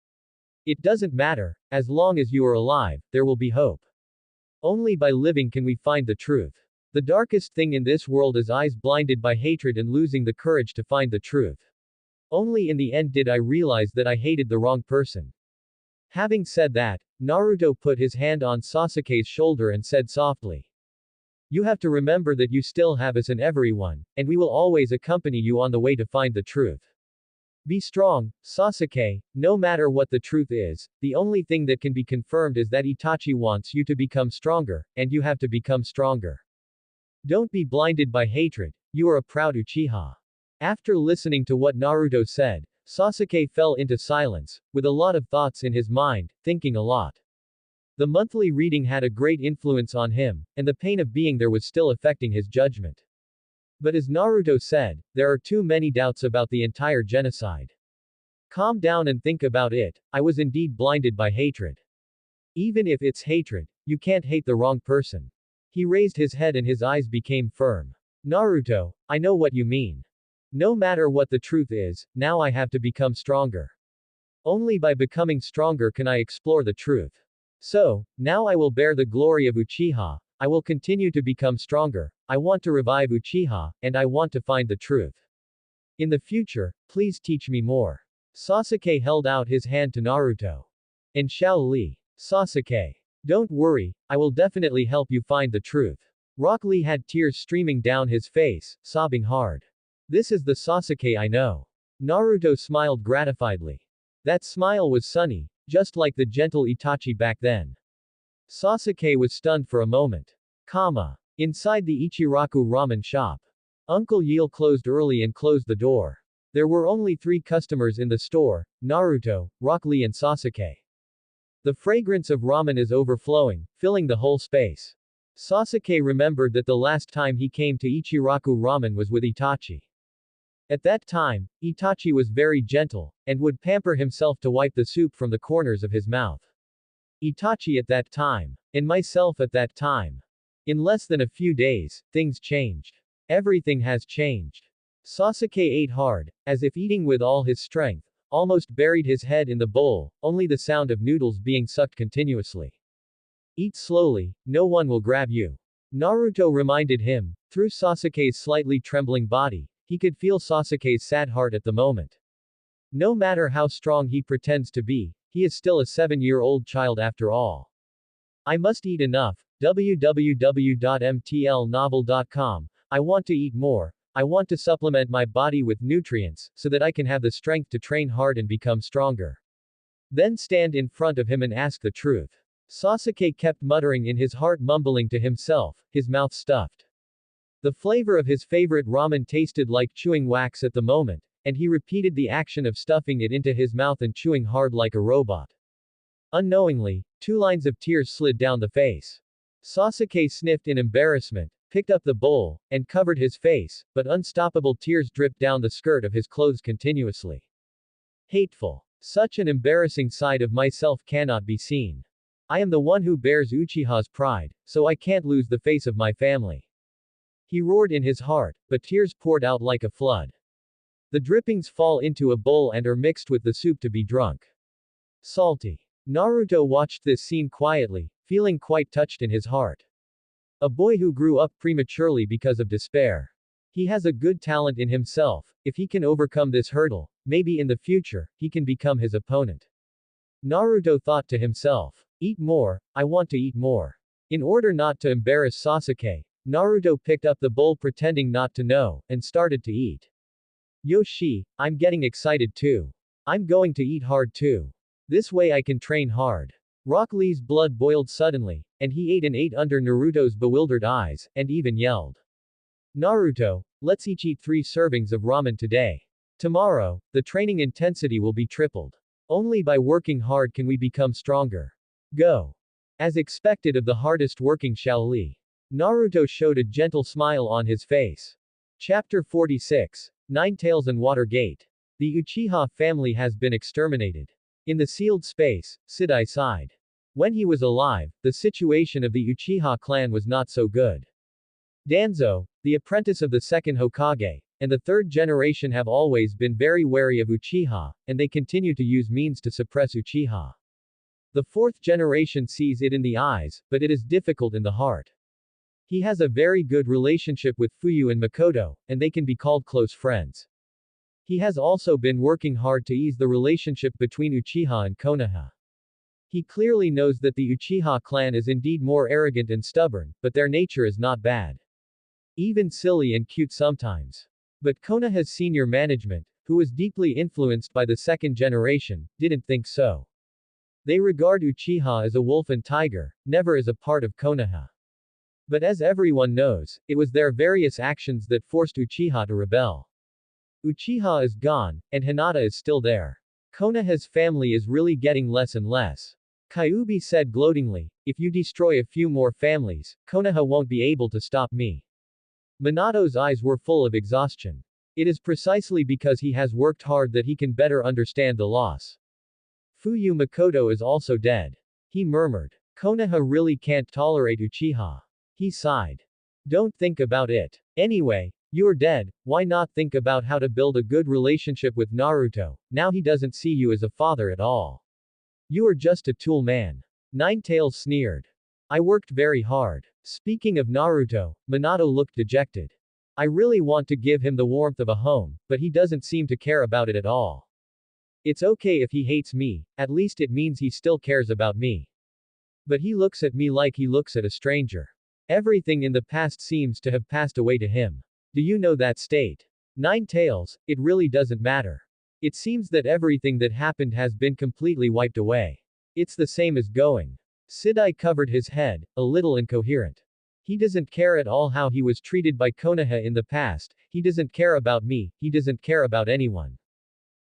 S1: It doesn't matter, as long as you are alive, there will be hope. Only by living can we find the truth. The darkest thing in this world is eyes blinded by hatred and losing the courage to find the truth. Only in the end did I realize that I hated the wrong person. Having said that, Naruto put his hand on Sasuke's shoulder and said softly, you have to remember that you still have us and everyone, and we will always accompany you on the way to find the truth. Be strong, Sasuke, no matter what the truth is, the only thing that can be confirmed is that Itachi wants you to become stronger, and you have to become stronger. Don't be blinded by hatred, you are a proud Uchiha. After listening to what Naruto said, Sasuke fell into silence, with a lot of thoughts in his mind, thinking a lot. The monthly reading had a great influence on him, and the pain of being there was still affecting his judgment. But as Naruto said, there are too many doubts about the entire genocide. Calm down and think about it, I was indeed blinded by hatred. Even if it's hatred, you can't hate the wrong person. He raised his head and his eyes became firm. Naruto, I know what you mean. No matter what the truth is, now I have to become stronger. Only by becoming stronger can I explore the truth. So, now I will bear the glory of Uchiha, I will continue to become stronger, I want to revive Uchiha, and I want to find the truth. In the future, please teach me more. Sasuke held out his hand to Naruto. And Xiao Li. Sasuke. Don't worry, I will definitely help you find the truth. Rock Lee had tears streaming down his face, sobbing hard. This is the Sasuke I know. Naruto smiled gratifiedly. That smile was sunny, just like the gentle Itachi back then. Sasuke was stunned for a moment. Inside the Ichiraku ramen shop. Uncle Yil closed early and closed the door. There were only 3 customers in the store, Naruto, Rock Lee and Sasuke. The fragrance of ramen is overflowing, filling the whole space. Sasuke remembered that the last time he came to Ichiraku ramen was with Itachi. At that time, Itachi was very gentle, and would pamper himself to wipe the soup from the corners of his mouth. Itachi at that time. And myself at that time. In less than a few days, things changed. Everything has changed. Sasuke ate hard, as if eating with all his strength, almost buried his head in the bowl, only the sound of noodles being sucked continuously. Eat slowly, no one will grab you. Naruto reminded him, through Sasuke's slightly trembling body. He could feel Sasuke's sad heart at the moment. No matter how strong he pretends to be, he is still a 7-year-old child after all. I must eat enough. www.mtlnovel.com. I want to eat more. I want to supplement my body with nutrients, so that I can have the strength to train hard and become stronger. Then stand in front of him and ask the truth. Sasuke kept muttering in his heart, mumbling to himself, his mouth stuffed. The flavor of his favorite ramen tasted like chewing wax at the moment, and he repeated the action of stuffing it into his mouth and chewing hard like a robot. Unknowingly, 2 lines of tears slid down the face. Sasuke sniffed in embarrassment, picked up the bowl, and covered his face, but unstoppable tears dripped down the skirt of his clothes continuously. Hateful. Such an embarrassing side of myself cannot be seen. I am the one who bears Uchiha's pride, so I can't lose the face of my family. He roared in his heart, but tears poured out like a flood. The drippings fall into a bowl and are mixed with the soup to be drunk. Salty. Naruto watched this scene quietly, feeling quite touched in his heart. A boy who grew up prematurely because of despair. He has a good talent in himself. If he can overcome this hurdle, maybe in the future, he can become his opponent. Naruto thought to himself. Eat more, I want to eat more. In order not to embarrass Sasuke, Naruto picked up the bowl pretending not to know, and started to eat. Yoshi, I'm getting excited too. I'm going to eat hard too. This way I can train hard. Rock Lee's blood boiled suddenly, and he ate under Naruto's bewildered eyes, and even yelled. Naruto, let's each eat 3 servings of ramen today. Tomorrow, the training intensity will be tripled. Only by working hard can we become stronger. Go. As expected of the hardest working Shaoli. Naruto showed a gentle smile on his face. Chapter 46. Nine Tails and Water Gate. The Uchiha family has been exterminated. In the sealed space, Sidai sighed. When he was alive, the situation of the Uchiha clan was not so good. Danzo, the apprentice of the second Hokage, and the third generation have always been very wary of Uchiha, and they continue to use means to suppress Uchiha. The fourth generation sees it in the eyes, but it is difficult in the heart. He has a very good relationship with Fuyu and Makoto, and they can be called close friends. He has also been working hard to ease the relationship between Uchiha and Konoha. He clearly knows that the Uchiha clan is indeed more arrogant and stubborn, but their nature is not bad. Even silly and cute sometimes. But Konoha's senior management, who was deeply influenced by the second generation, didn't think so. They regard Uchiha as a wolf and tiger, never as a part of Konoha. But as everyone knows, it was their various actions that forced Uchiha to rebel. Uchiha is gone, and Hinata is still there. Konoha's family is really getting less and less. Kyuubi said gloatingly, if you destroy a few more families, Konoha won't be able to stop me. Minato's eyes were full of exhaustion. It is precisely because he has worked hard that he can better understand the loss. Fuyu Makoto is also dead. He murmured. Konoha really can't tolerate Uchiha. He sighed. Don't think about it. Anyway, you're dead, why not think about how to build a good relationship with Naruto, now he doesn't see you as a father at all. You are just a tool man. Nine Tails sneered. I worked very hard. Speaking of Naruto, Minato looked dejected. I really want to give him the warmth of a home, but he doesn't seem to care about it at all. It's okay if he hates me, at least it means he still cares about me. But he looks at me like he looks at a stranger. Everything in the past seems to have passed away to him. Do you know that state? Nine Tails, it really doesn't matter. It seems that everything that happened has been completely wiped away. It's the same as going. Sidai covered his head, a little incoherent. He doesn't care at all how he was treated by Konoha in the past, he doesn't care about me, he doesn't care about anyone.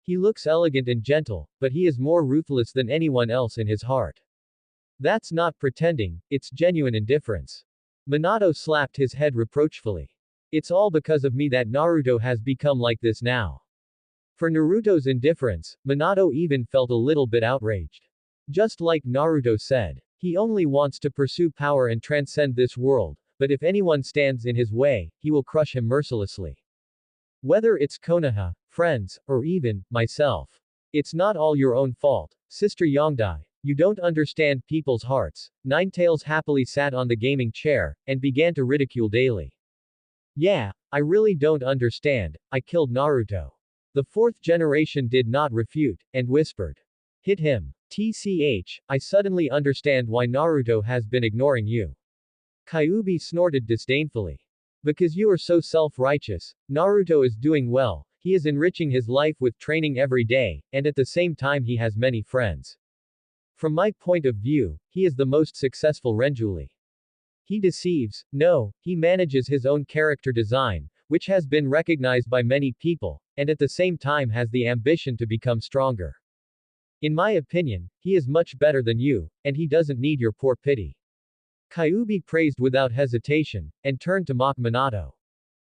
S1: He looks elegant and gentle, but he is more ruthless than anyone else in his heart. That's not pretending, it's genuine indifference. Minato slapped his head reproachfully. It's all because of me that Naruto has become like this now. For Naruto's indifference, Minato even felt a little bit outraged. Just like Naruto said, he only wants to pursue power and transcend this world, but if anyone stands in his way, he will crush him mercilessly. Whether it's Konoha, friends, or even myself. It's not all your own fault, Sister Yongdai. You don't understand people's hearts. Nine Tails happily sat on the gaming chair, and began to ridicule daily. Yeah, I really don't understand, I killed Naruto. The fourth generation did not refute, and whispered. Hit him. TCH, I suddenly understand why Naruto has been ignoring you. Kyuubi snorted disdainfully. Because you are so self-righteous, Naruto is doing well, he is enriching his life with training every day, and at the same time he has many friends. From my point of view, he is the most successful Renjuli. He deceives, no, he manages his own character design, which has been recognized by many people, and at the same time has the ambition to become stronger. In my opinion, he is much better than you, and he doesn't need your poor pity. Kyuubi praised without hesitation, and turned to mock Minato.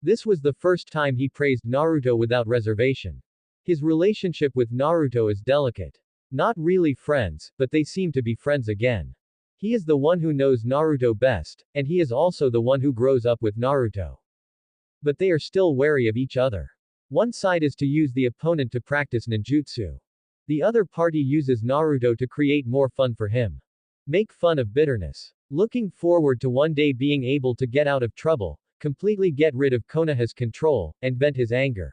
S1: This was the first time he praised Naruto without reservation. His relationship with Naruto is delicate. Not really friends, but they seem to be friends again. He is the one who knows Naruto best, and he is also the one who grows up with Naruto. But they are still wary of each other. One side is to use the opponent to practice ninjutsu. The other party uses Naruto to create more fun for him. Make fun of bitterness. Looking forward to one day being able to get out of trouble, completely get rid of Konoha's control, and vent his anger.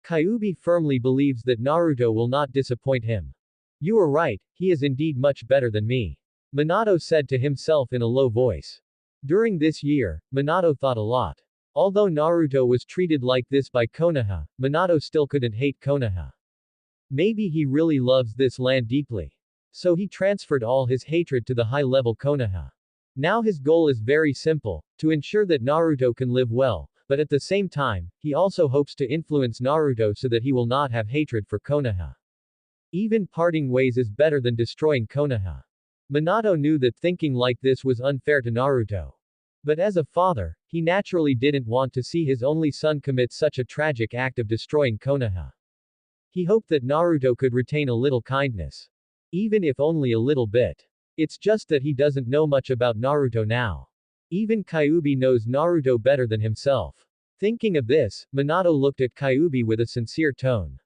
S1: Kyuubi firmly believes that Naruto will not disappoint him. You are right, he is indeed much better than me. Minato said to himself in a low voice. During this year, Minato thought a lot. Although Naruto was treated like this by Konoha, Minato still couldn't hate Konoha. Maybe he really loves this land deeply. So he transferred all his hatred to the high-level Konoha. Now his goal is very simple, to ensure that Naruto can live well, but at the same time, he also hopes to influence Naruto so that he will not have hatred for Konoha. Even parting ways is better than destroying Konoha. Minato knew that thinking like this was unfair to Naruto. But as a father, he naturally didn't want to see his only son commit such a tragic act of destroying Konoha. He hoped that Naruto could retain a little kindness. Even if only a little bit. It's just that he doesn't know much about Naruto now. Even Kyuubi knows Naruto better than himself. Thinking of this, Minato looked at Kyuubi with a sincere tone.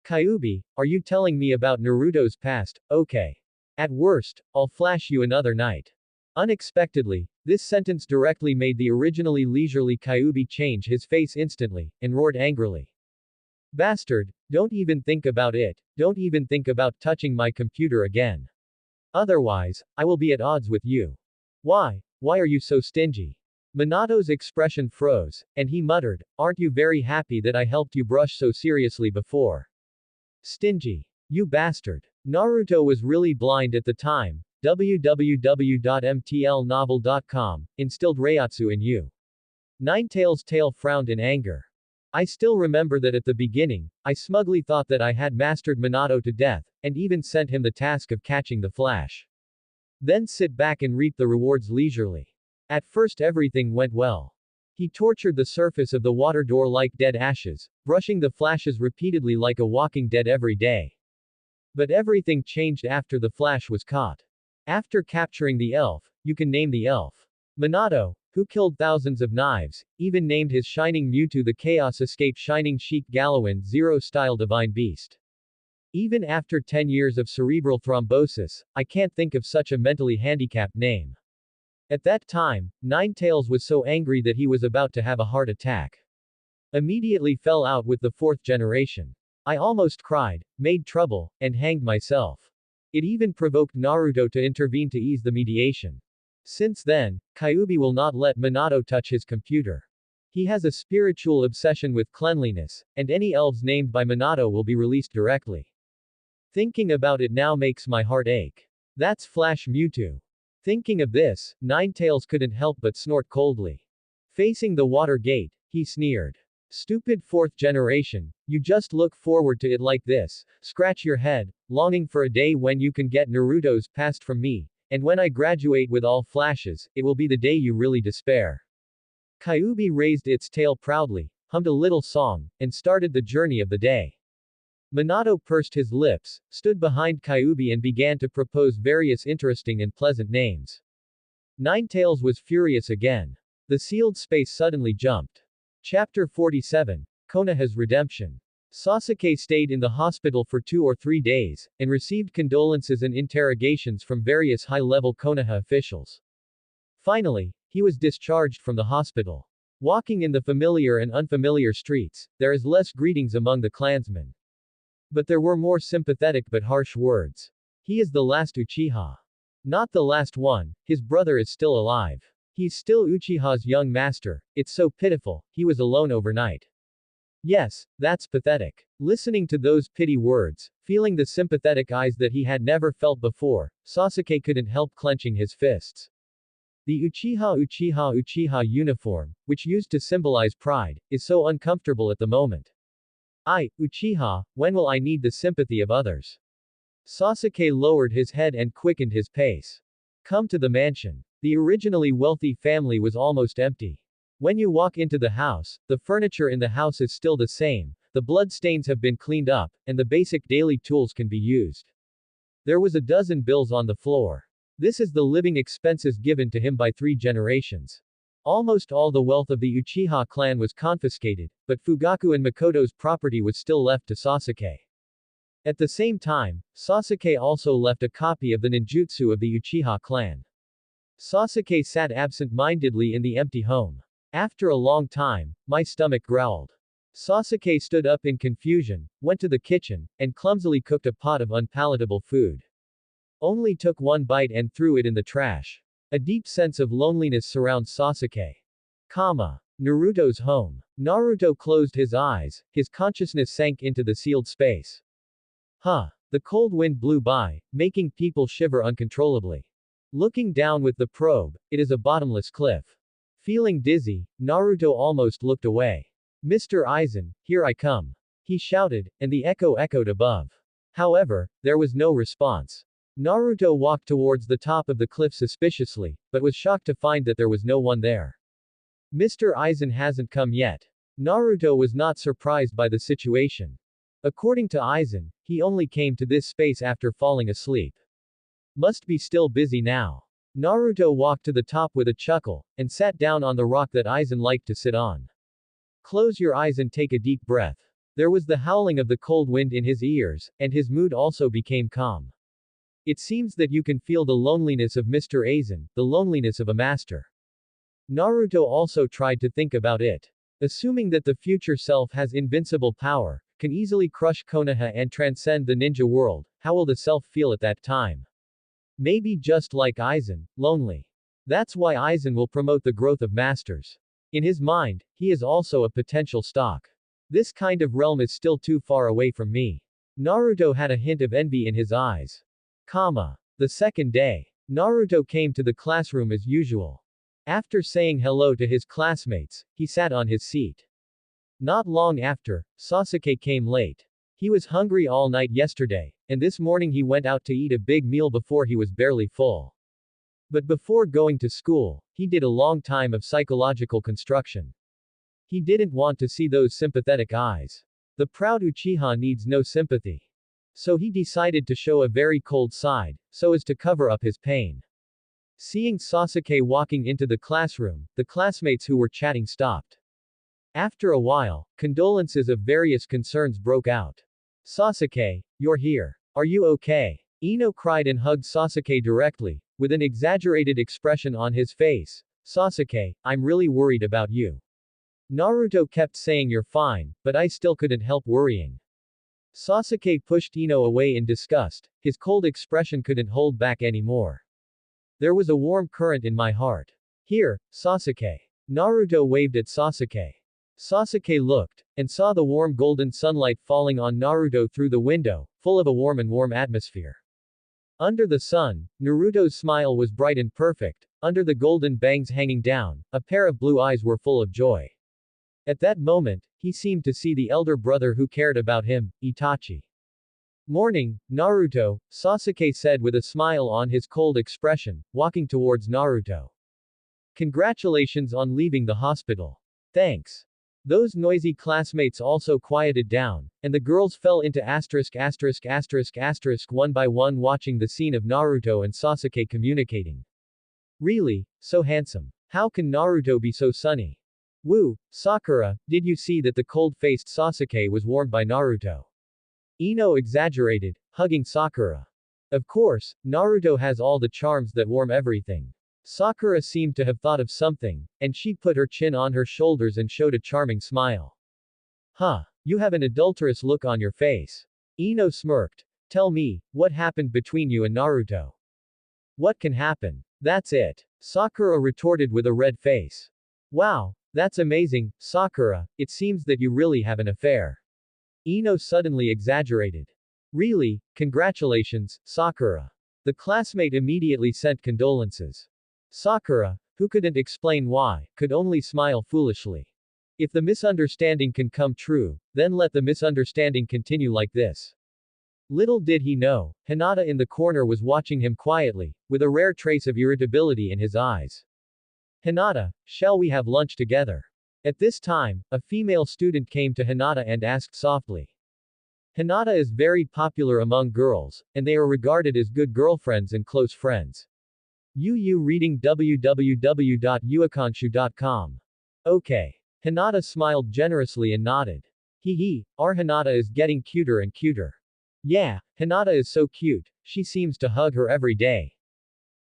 S1: Kyuubi, are you telling me about Naruto's past? Okay. At worst, I'll flash you another night. Unexpectedly, this sentence directly made the originally leisurely Kyuubi change his face instantly, and roared angrily. Bastard, don't even think about it, don't even think about touching my computer again. Otherwise, I will be at odds with you. Why are you so stingy? Minato's expression froze, and he muttered, aren't you very happy that I helped you brush so seriously before? Stingy. You bastard. Naruto was really blind at the time. www.mtlnovel.com, instilled Reiatsu in you. Ninetales' tail frowned in anger. I still remember that at the beginning, I smugly thought that I had mastered Minato to death, and even sent him the task of catching the Flash. Then sit back and reap the rewards leisurely. At first everything went well. He tortured the surface of the water door like dead ashes, brushing the Flashes repeatedly like a walking dead every day. But everything changed after the Flash was caught. After capturing the elf, you can name the elf. Minato, who killed thousands of knives, even named his Shining Mewtwo the Chaos Escape Shining Sheik Gallowin Zero-style Divine Beast. Even after 10 years of cerebral thrombosis, I can't think of such a mentally handicapped name. At that time, Ninetales was so angry that he was about to have a heart attack. Immediately fell out with the 4th generation. I almost cried, made trouble, and hanged myself. It even provoked Naruto to intervene to ease the mediation. Since then, Kyuubi will not let Minato touch his computer. He has a spiritual obsession with cleanliness, and any elves named by Minato will be released directly. Thinking about it now makes my heart ache. That's Flash Mewtwo. Thinking of this, Ninetales couldn't help but snort coldly. Facing the water gate, he sneered. Stupid 4th generation, you just look forward to it like this, scratch your head, longing for a day when you can get Naruto's past from me, and when I graduate with all Flashes, it will be the day you really despair. Kyuubi raised its tail proudly, hummed a little song, and started the journey of the day. Minato pursed his lips, stood behind Kyuubi and began to propose various interesting and pleasant names. Ninetales was furious again. The sealed space suddenly jumped. Chapter 47. Konoha's Redemption. Sasuke stayed in the hospital for 2 or 3 days, and received condolences and interrogations from various high-level Konoha officials. Finally, he was discharged from the hospital. Walking in the familiar and unfamiliar streets, there is less greetings among the clansmen. But there were more sympathetic but harsh words. He is the last Uchiha. Not the last one, his brother is still alive. He's still Uchiha's young master, it's so pitiful, he was alone overnight. Yes, that's pathetic. Listening to those pity words, feeling the sympathetic eyes that he had never felt before, Sasuke couldn't help clenching his fists. The Uchiha uniform, which used to symbolize pride, is so uncomfortable at the moment. Uchiha, when will I need the sympathy of others? Sasuke lowered his head and quickened his pace. Come to the mansion. The originally wealthy family was almost empty. When you walk into the house, the furniture in the house is still the same, the bloodstains have been cleaned up, and the basic daily tools can be used. There was a dozen bills on the floor. This is the living expenses given to him by 3 generations. Almost all the wealth of the Uchiha clan was confiscated, but Fugaku and Makoto's property was still left to Sasuke. At the same time, Sasuke also left a copy of the ninjutsu of the Uchiha clan. Sasuke sat absent-mindedly in the empty home. After a long time, my stomach growled. Sasuke stood up in confusion, went to the kitchen, and clumsily cooked a pot of unpalatable food. Only took 1 bite and threw it in the trash. A deep sense of loneliness surrounds Sasuke. Naruto's home. Naruto closed his eyes, his consciousness sank into the sealed space. The cold wind blew by, making people shiver uncontrollably. Looking down with the probe, it is a bottomless cliff. Feeling dizzy, Naruto almost looked away. Mr. Aizen, here I come. He shouted, and the echo echoed above. However, there was no response. Naruto walked towards the top of the cliff suspiciously, but was shocked to find that there was no one there. Mr. Aizen hasn't come yet. Naruto was not surprised by the situation. According to Aizen, he only came to this space after falling asleep. Must be still busy now. Naruto walked to the top with a chuckle, and sat down on the rock that Aizen liked to sit on. Close your eyes and take a deep breath. There was the howling of the cold wind in his ears, and his mood also became calm. It seems that you can feel the loneliness of Mr. Aizen, the loneliness of a master. Naruto also tried to think about it. Assuming that the future self has invincible power, can easily crush Konoha and transcend the ninja world, how will the self feel at that time? Maybe just like Aizen, lonely. That's why Aizen will promote the growth of masters. In his mind, he is also a potential stock. This kind of realm is still too far away from me. Naruto had a hint of envy in his eyes. The second day. Naruto came to the classroom as usual. After saying hello to his classmates, he sat on his seat. Not long after, Sasuke came late. He was hungry all night yesterday, and this morning he went out to eat a big meal before he was barely full. But before going to school, he did a long time of psychological construction. He didn't want to see those sympathetic eyes. The proud Uchiha needs no sympathy. So he decided to show a very cold side, so as to cover up his pain. Seeing Sasuke walking into the classroom, the classmates who were chatting stopped. After a while, condolences of various concerns broke out. Sasuke, you're here. Are you okay? Ino cried and hugged Sasuke directly, with an exaggerated expression on his face. Sasuke, I'm really worried about you. Naruto kept saying you're fine, but I still couldn't help worrying. Sasuke pushed Ino away in disgust, his cold expression couldn't hold back anymore. There was a warm current in my heart. Here, Sasuke. Naruto waved at Sasuke. Sasuke looked, and saw the warm golden sunlight falling on Naruto through the window, full of a warm atmosphere. Under the sun, Naruto's smile was bright and perfect, under the golden bangs hanging down, a pair of blue eyes were full of joy. At that moment, he seemed to see the elder brother who cared about him, Itachi. Morning, Naruto, Sasuke said with a smile on his cold expression, walking towards Naruto. Congratulations on leaving the hospital. Thanks. Those noisy classmates also quieted down, and the girls fell into one by one watching the scene of Naruto and Sasuke communicating. Really, so handsome. How can Naruto be so sunny? Woo, Sakura, did you see that the cold-faced Sasuke was warmed by Naruto? Ino exaggerated, hugging Sakura. Of course, Naruto has all the charms that warm everything. Sakura seemed to have thought of something, and she put her chin on her shoulders and showed a charming smile. You have an adulterous look on your face. Ino smirked. Tell me, what happened between you and Naruto? What can happen? That's it. Sakura retorted with a red face. Wow, that's amazing, Sakura, it seems that you really have an affair. Ino suddenly exaggerated. Really, congratulations, Sakura. The classmate immediately sent condolences. Sakura, who couldn't explain why, could only smile foolishly. If the misunderstanding can come true, then let the misunderstanding continue like this. Little did he know, Hinata in the corner was watching him quietly, with a rare trace of irritability in his eyes. Hinata, shall we have lunch together? At this time, a female student came to Hinata and asked softly. Hinata is very popular among girls, and they are regarded as good girlfriends and close friends. Reading www.uakanshu.com. Okay. Hinata smiled generously and nodded. Our Hinata is getting cuter and cuter. Yeah, Hinata is so cute, she seems to hug her every day.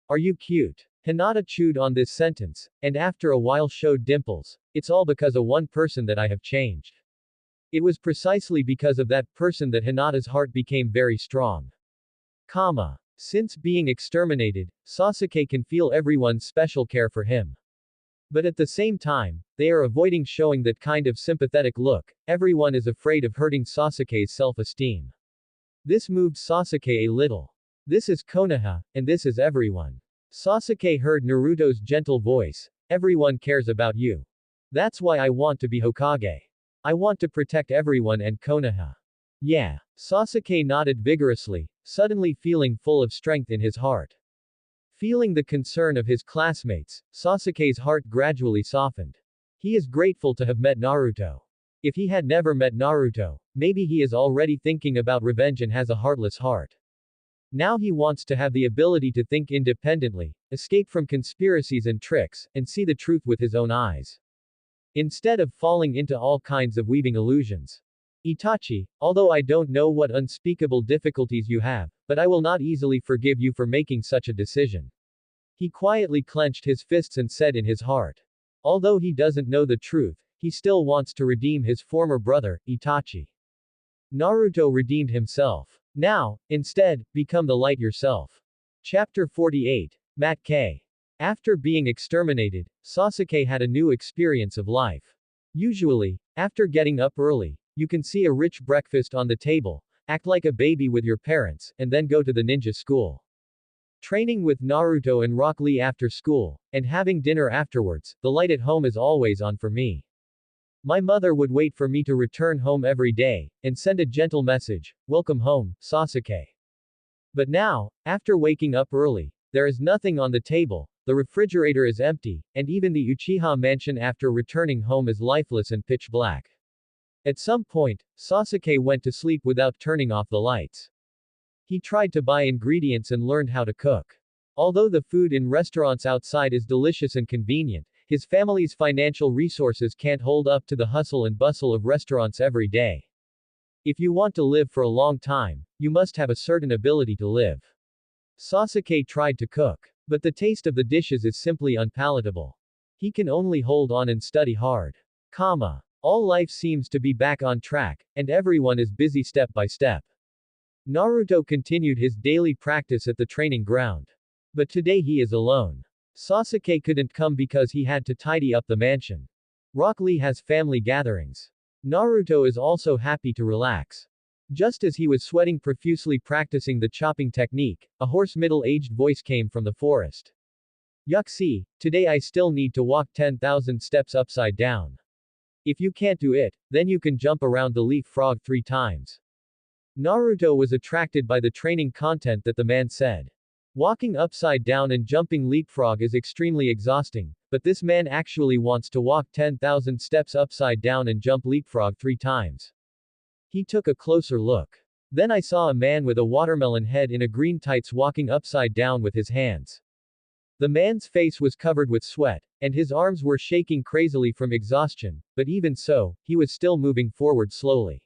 S1: Are you cute? Hinata chewed on this sentence, and after a while showed dimples. It's all because of one person that I have changed. It was precisely because of that person that Hinata's heart became very strong. Since being exterminated, Sasuke can feel everyone's special care for him. But at the same time, they are avoiding showing that kind of sympathetic look. Everyone is afraid of hurting Sasuke's self-esteem. This moved Sasuke a little. This is Konoha, and this is everyone. Sasuke heard Naruto's gentle voice. Everyone cares about you. That's why I want to be Hokage. I want to protect everyone and Konoha. Yeah. Sasuke nodded vigorously, suddenly feeling full of strength in his heart. Feeling the concern of his classmates, Sasuke's heart gradually softened. He is grateful to have met Naruto. If he had never met Naruto, maybe he is already thinking about revenge and has a heartless heart. Now he wants to have the ability to think independently, escape from conspiracies and tricks, and see the truth with his own eyes. Instead of falling into all kinds of weaving illusions. Itachi, although I don't know what unspeakable difficulties you have, but I will not easily forgive you for making such a decision. He quietly clenched his fists and said in his heart. Although he doesn't know the truth, he still wants to redeem his former brother, Itachi. Naruto redeemed himself. Now, instead, become the light yourself. Chapter 48. Mat K. After being exterminated, Sasuke had a new experience of life. Usually, after getting up early, you can see a rich breakfast on the table, act like a baby with your parents, and then go to the ninja school. Training with Naruto and Rock Lee after school, and having dinner afterwards, the light at home is always on for me. My mother would wait for me to return home every day, and send a gentle message, "Welcome home, Sasuke." But now, after waking up early, there is nothing on the table, the refrigerator is empty, and even the Uchiha mansion after returning home is lifeless and pitch black. At some point, Sasuke went to sleep without turning off the lights. He tried to buy ingredients and learned how to cook. Although the food in restaurants outside is delicious and convenient, his family's financial resources can't hold up to the hustle and bustle of restaurants every day. If you want to live for a long time, you must have a certain ability to live. Sasuke tried to cook, but the taste of the dishes is simply unpalatable. He can only hold on and study hard. All life seems to be back on track, and everyone is busy step by step. Naruto continued his daily practice at the training ground. But today he is alone. Sasuke couldn't come because he had to tidy up the mansion. Rock Lee has family gatherings. Naruto is also happy to relax. Just as he was sweating profusely practicing the chopping technique, a hoarse middle-aged voice came from the forest. Yuxi, today I still need to walk 10,000 steps upside down. If you can't do it, then you can jump around the leaf frog 3 times. Naruto was attracted by the training content that the man said. Walking upside down and jumping leapfrog is extremely exhausting, but this man actually wants to walk 10,000 steps upside down and jump leapfrog 3 times. He took a closer look. Then I saw a man with a watermelon head in a green tights walking upside down with his hands. The man's face was covered with sweat, and his arms were shaking crazily from exhaustion, but even so, he was still moving forward slowly.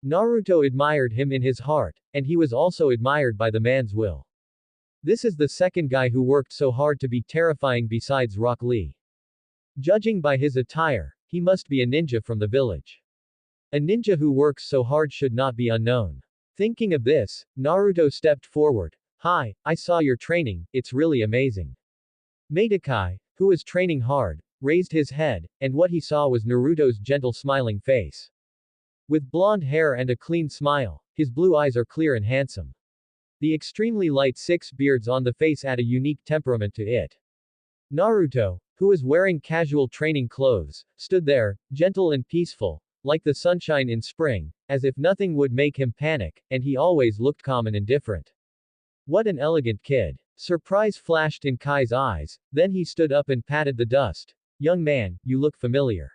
S1: Naruto admired him in his heart, and he was also admired by the man's will. This is the second guy who worked so hard to be terrifying besides Rock Lee. Judging by his attire, he must be a ninja from the village. A ninja who works so hard should not be unknown. Thinking of this, Naruto stepped forward. Hi, I saw your training, it's really amazing. Madokai, who was training hard, raised his head, and what he saw was Naruto's gentle smiling face. With blonde hair and a clean smile, his blue eyes are clear and handsome. The extremely light 6 beards on the face add a unique temperament to it. Naruto, who was wearing casual training clothes, stood there, gentle and peaceful, like the sunshine in spring, as if nothing would make him panic, and he always looked calm and indifferent. What an elegant kid. Surprise flashed in Kai's eyes, then he stood up and patted the dust. Young man, you look familiar.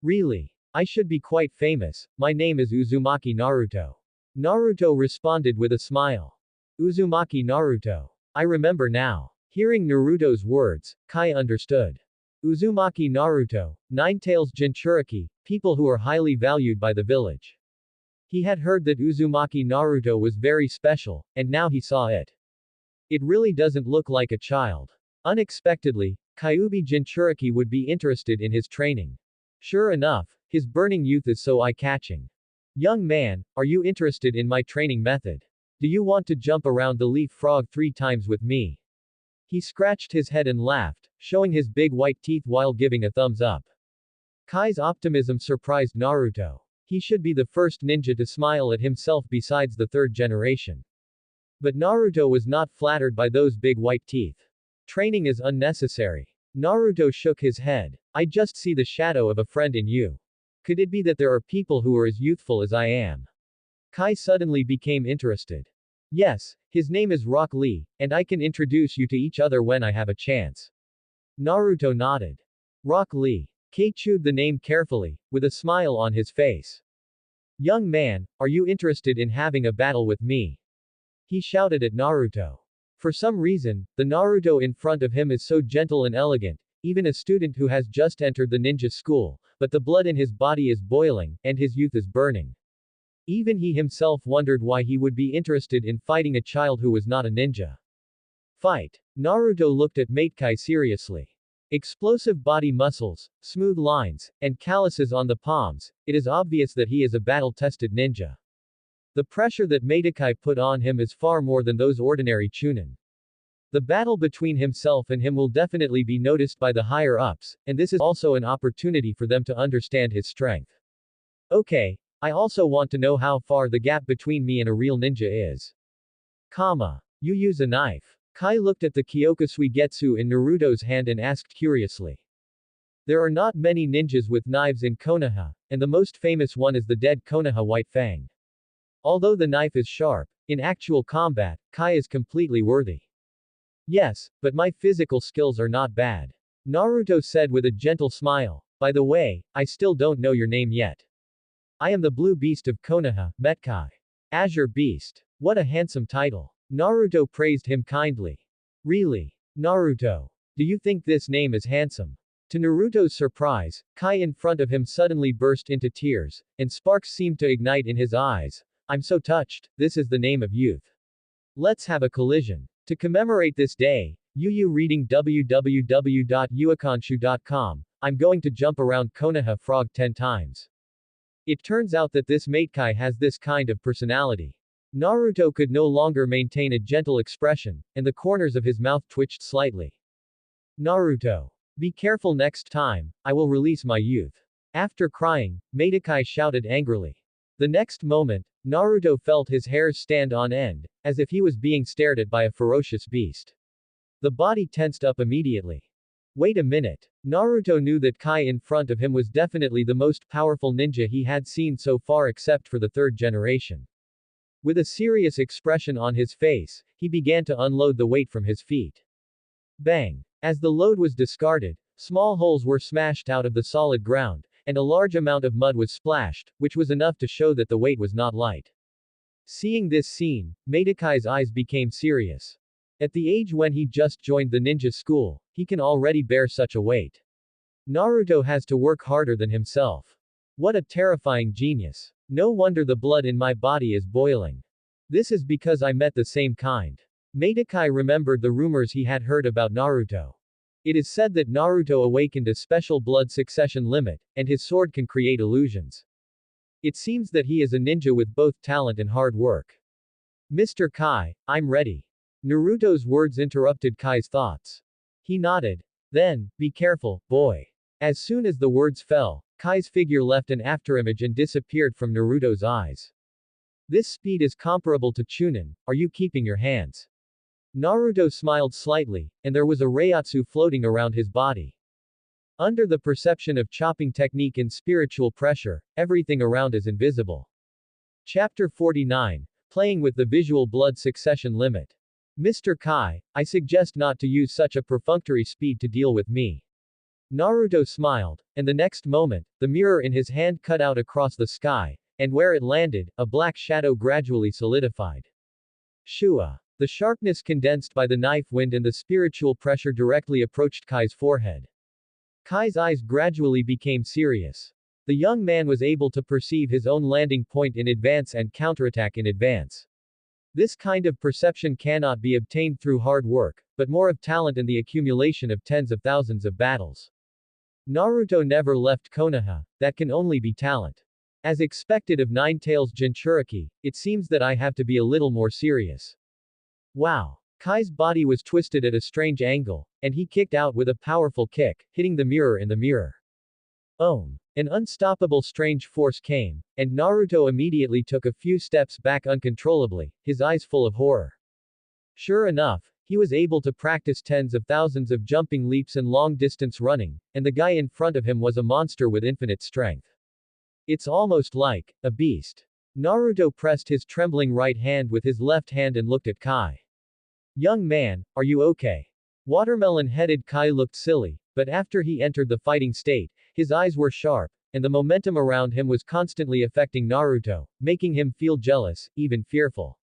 S1: Really? I should be quite famous, my name is Uzumaki Naruto. Naruto responded with a smile. Uzumaki Naruto. I remember now. Hearing Naruto's words, Kai understood. Uzumaki Naruto, Nine-Tails Jinchuriki, people who are highly valued by the village. He had heard that Uzumaki Naruto was very special, and now he saw it. It really doesn't look like a child. Unexpectedly, Kyuubi Jinchuriki would be interested in his training. Sure enough, his burning youth is so eye-catching. Young man, are you interested in my training method? Do you want to jump around the leaf frog 3 times with me? He scratched his head and laughed, showing his big white teeth while giving a thumbs up. Kai's optimism surprised Naruto. He should be the first ninja to smile at himself besides the third generation. But Naruto was not flattered by those big white teeth. Training is unnecessary. Naruto shook his head. I just see the shadow of a friend in you. Could it be that there are people who are as youthful as I am? Kai suddenly became interested. Yes, his name is Rock Lee, and I can introduce you to each other when I have a chance. Naruto nodded. Rock Lee. Kai chewed the name carefully, with a smile on his face. Young man, are you interested in having a battle with me? He shouted at Naruto. For some reason, the Naruto in front of him is so gentle and elegant, even a student who has just entered the ninja school, but the blood in his body is boiling, and his youth is burning. Even he himself wondered why he would be interested in fighting a child who was not a ninja. Fight. Naruto looked at Kai seriously. Explosive body muscles, smooth lines, and calluses on the palms, it is obvious that he is a battle-tested ninja. The pressure that Kai put on him is far more than those ordinary chunin. The battle between himself and him will definitely be noticed by the higher-ups, and this is also an opportunity for them to understand his strength. Okay, I also want to know how far the gap between me and a real ninja is. You use a knife. Kai looked at the Kyokusui in Naruto's hand and asked curiously. There are not many ninjas with knives in Konoha, and the most famous one is the dead Konoha White Fang. Although the knife is sharp, in actual combat, Kai is completely worthy. Yes, but my physical skills are not bad. Naruto said with a gentle smile. By the way, I still don't know your name yet. I am the Blue Beast of Konoha, Metkai. Azure Beast. What a handsome title. Naruto praised him kindly. Really? Naruto. Do you think this name is handsome? To Naruto's surprise, Kai in front of him suddenly burst into tears, and sparks seemed to ignite in his eyes. I'm so touched, this is the name of youth. Let's have a collision. To commemorate this day, reading www.uakanshu.com, I'm going to jump around Konoha Frog 10 times. It turns out that this Kai has this kind of personality. Naruto could no longer maintain a gentle expression, and the corners of his mouth twitched slightly. Naruto. Be careful next time, I will release my youth. After crying, Kai shouted angrily. The next moment, Naruto felt his hairs stand on end, as if he was being stared at by a ferocious beast. The body tensed up immediately. Wait a minute. Naruto knew that Kai in front of him was definitely the most powerful ninja he had seen so far except for the third generation. With a serious expression on his face, he began to unload the weight from his feet. Bang! As the load was discarded, small holes were smashed out of the solid ground, and a large amount of mud was splashed, which was enough to show that the weight was not light. Seeing this scene, Kai's eyes became serious. At the age when he just joined the ninja school, he can already bear such a weight. Naruto has to work harder than himself. What a terrifying genius. No wonder the blood in my body is boiling. This is because I met the same kind. Kai remembered the rumors he had heard about Naruto. It is said that Naruto awakened a special blood succession limit, and his sword can create illusions. It seems that he is a ninja with both talent and hard work. Mr. Kai, I'm ready. Naruto's words interrupted Kai's thoughts. He nodded. Then, be careful, boy. As soon as the words fell, Kai's figure left an afterimage and disappeared from Naruto's eyes. This speed is comparable to Chunin, are you keeping your hands? Naruto smiled slightly, and there was a reiatsu floating around his body. Under the perception of chopping technique and spiritual pressure, everything around is invisible. Chapter 49, Playing with the Visual Blood Succession Limit. Mr. Kai, I suggest not to use such a perfunctory speed to deal with me. Naruto smiled, and the next moment, the mirror in his hand cut out across the sky, and where it landed, a black shadow gradually solidified. Shua. The sharpness condensed by the knife wind and the spiritual pressure directly approached Kai's forehead. Kai's eyes gradually became serious. The young man was able to perceive his own landing point in advance and counterattack in advance. This kind of perception cannot be obtained through hard work, but more of talent and the accumulation of tens of thousands of battles. Naruto never left Konoha, that can only be talent. As expected of Nine-Tails Jinchuriki, it seems that I have to be a little more serious. Wow. Kai's body was twisted at a strange angle, and he kicked out with a powerful kick, hitting the mirror in the mirror. An unstoppable strange force came, and Naruto immediately took a few steps back uncontrollably, his eyes full of horror. Sure enough, he was able to practice tens of thousands of jumping leaps and long-distance running, and the guy in front of him was a monster with infinite strength. It's almost like a beast. Naruto pressed his trembling right hand with his left hand and looked at Kai. Young man, are you okay? Watermelon-headed Kai looked silly, but after he entered the fighting state, his eyes were sharp, and the momentum around him was constantly affecting Naruto, making him feel jealous, even fearful.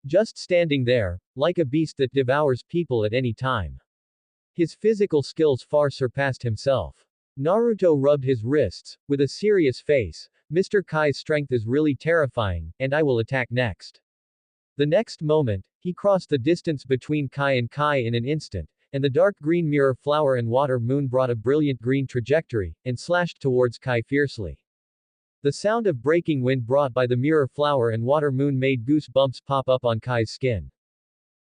S1: Just standing there, like a beast that devours people at any time. His physical skills far surpassed himself. Naruto rubbed his wrists, with a serious face. Mr. Kai's strength is really terrifying, and I will attack next. The next moment, he crossed the distance between Kai in an instant, and the dark green mirror flower and water moon brought a brilliant green trajectory, and slashed towards Kai fiercely. The sound of breaking wind brought by the mirror flower and water moon made goosebumps pop up on Kai's skin.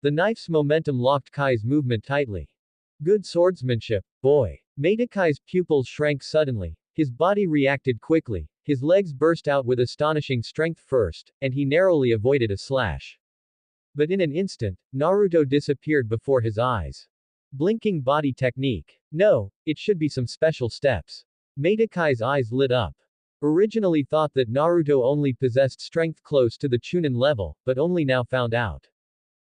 S1: The knife's momentum locked Kai's movement tightly. Good swordsmanship, boy. Kai's pupils shrank suddenly, his body reacted quickly, his legs burst out with astonishing strength first, and he narrowly avoided a slash. But in an instant, Naruto disappeared before his eyes. Blinking body technique. No, it should be some special steps. Kai's eyes lit up. Originally thought that Naruto only possessed strength close to the Chunin level, but only now found out.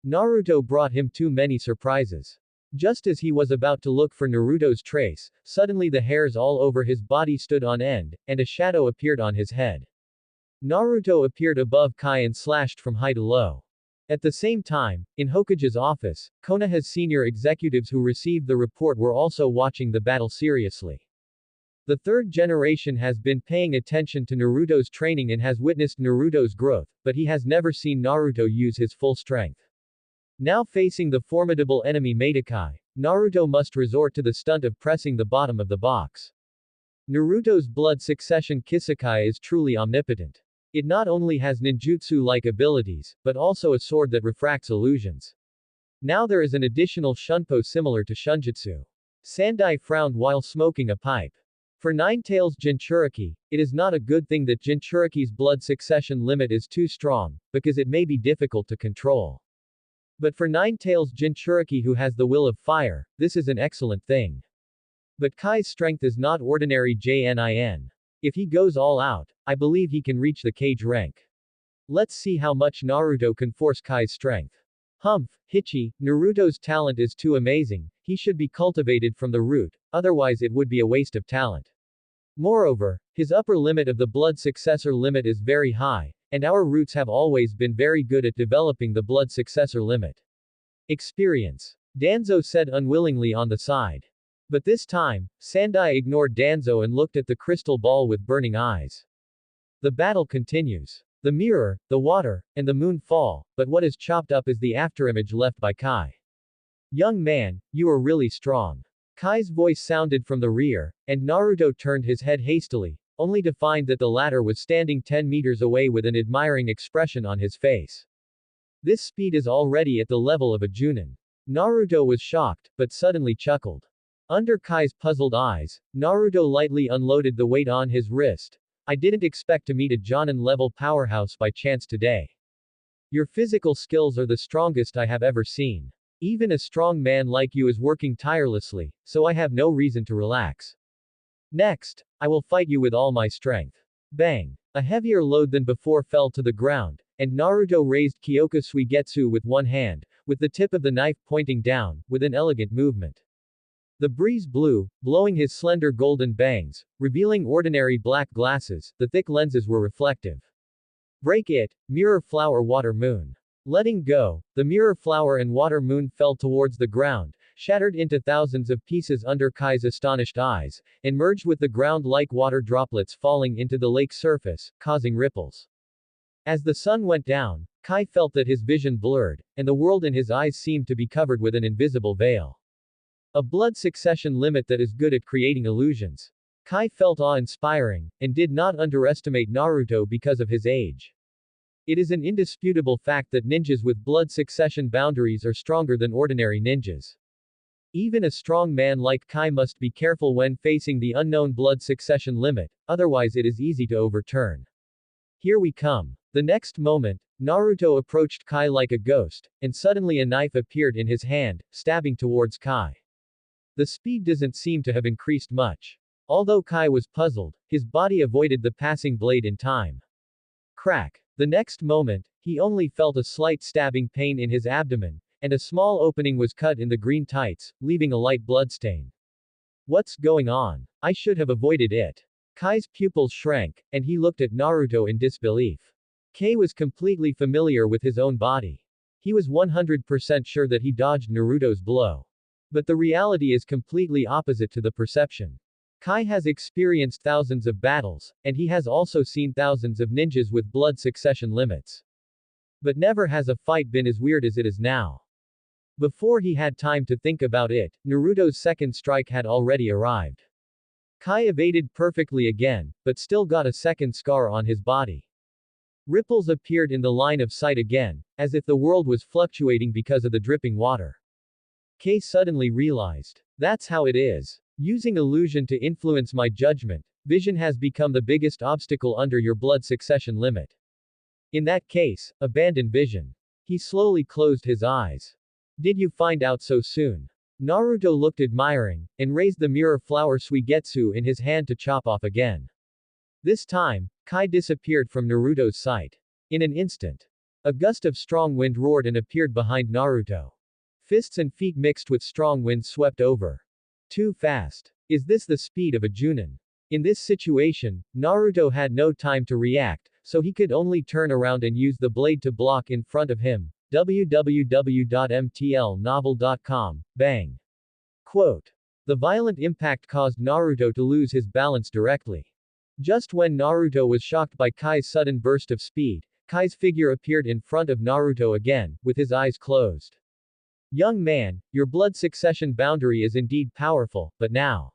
S1: Naruto brought him too many surprises. Just as he was about to look for Naruto's trace, suddenly the hairs all over his body stood on end, and a shadow appeared on his head. Naruto appeared above Kai and slashed from high to low. At the same time, in Hokage's office, Konoha's senior executives who received the report were also watching the battle seriously. The third generation has been paying attention to Naruto's training and has witnessed Naruto's growth, but he has never seen Naruto use his full strength. Now facing the formidable enemy Kai, Naruto must resort to the stunt of pressing the bottom of the box. Naruto's blood succession Kisakai is truly omnipotent. It not only has ninjutsu-like abilities, but also a sword that refracts illusions. Now there is an additional shunpo similar to shunjutsu. Sandai frowned while smoking a pipe. For Nine-Tails Jinchuriki, it is not a good thing that Jinchuriki's blood succession limit is too strong, because it may be difficult to control. But for Nine-Tails Jinchuriki who has the will of fire, this is an excellent thing. But Kai's strength is not ordinary Jnin. If he goes all out, I believe he can reach the Kage rank. Let's see how much Naruto can force Kai's strength. Humph, Hichi, Naruto's talent is too amazing, he should be cultivated from the root, otherwise it would be a waste of talent. Moreover, his upper limit of the blood successor limit is very high, and our roots have always been very good at developing the blood successor limit. Experience. Danzo said unwillingly on the side. But this time, Sandai ignored Danzo and looked at the crystal ball with burning eyes. The battle continues. The mirror, the water, and the moon fall, but what is chopped up is the afterimage left by Kai. Young man, you are really strong. Kai's voice sounded from the rear, and Naruto turned his head hastily, only to find that the latter was standing 10 meters away with an admiring expression on his face. This speed is already at the level of a Junin. Naruto was shocked, but suddenly chuckled. Under Kai's puzzled eyes, Naruto lightly unloaded the weight on his wrist. I didn't expect to meet a Jonin-level powerhouse by chance today. Your physical skills are the strongest I have ever seen. Even a strong man like you is working tirelessly, so I have no reason to relax. Next, I will fight you with all my strength. Bang! A heavier load than before fell to the ground, and Naruto raised Kyoka Suigetsu with one hand, with the tip of the knife pointing down, with an elegant movement. The breeze blew, blowing his slender golden bangs, revealing ordinary black glasses, the thick lenses were reflective. Break it, mirror flower water moon. Letting go, the mirror flower and water moon fell towards the ground, shattered into thousands of pieces under Kai's astonished eyes, and merged with the ground like water droplets falling into the lake surface, causing ripples. As the sun went down, Kai felt that his vision blurred, and the world in his eyes seemed to be covered with an invisible veil. A blood succession limit that is good at creating illusions. Kai felt awe-inspiring, and did not underestimate Naruto because of his age. It is an indisputable fact that ninjas with blood succession boundaries are stronger than ordinary ninjas. Even a strong man like Kai must be careful when facing the unknown blood succession limit, otherwise it is easy to overturn. Here we come. The next moment, Naruto approached Kai like a ghost, and suddenly a knife appeared in his hand, stabbing towards Kai. The speed doesn't seem to have increased much. Although Kai was puzzled, his body avoided the passing blade in time. Crack. The next moment, he only felt a slight stabbing pain in his abdomen, and a small opening was cut in the green tights, leaving a light bloodstain. What's going on? I should have avoided it. Kai's pupils shrank, and he looked at Naruto in disbelief. Kai was completely familiar with his own body. He was 100% sure that he dodged Naruto's blow. But the reality is completely opposite to the perception. Kai has experienced thousands of battles, and he has also seen thousands of ninjas with blood succession limits. But never has a fight been as weird as it is now. Before he had time to think about it, Naruto's second strike had already arrived. Kai evaded perfectly again, but still got a second scar on his body. Ripples appeared in the line of sight again, as if the world was fluctuating because of the dripping water. Kai suddenly realized. That's how it is. Using illusion to influence my judgment, vision has become the biggest obstacle under your blood succession limit. In that case, abandon vision. He slowly closed his eyes. Did you find out so soon? Naruto looked admiring, and raised the mirror flower Suigetsu in his hand to chop off again. This time, Kai disappeared from Naruto's sight. In an instant, a gust of strong wind roared and appeared behind Naruto. Fists and feet mixed with strong wind swept over. Too fast. Is this the speed of a Junin? In this situation, Naruto had no time to react, so he could only turn around and use the blade to block in front of him. www.mtlnovel.com. Bang. Quote. The violent impact caused Naruto to lose his balance directly. Just when Naruto was shocked by Kai's sudden burst of speed, Kai's figure appeared in front of Naruto again, with his eyes closed. Young man, your blood succession boundary is indeed powerful, but now.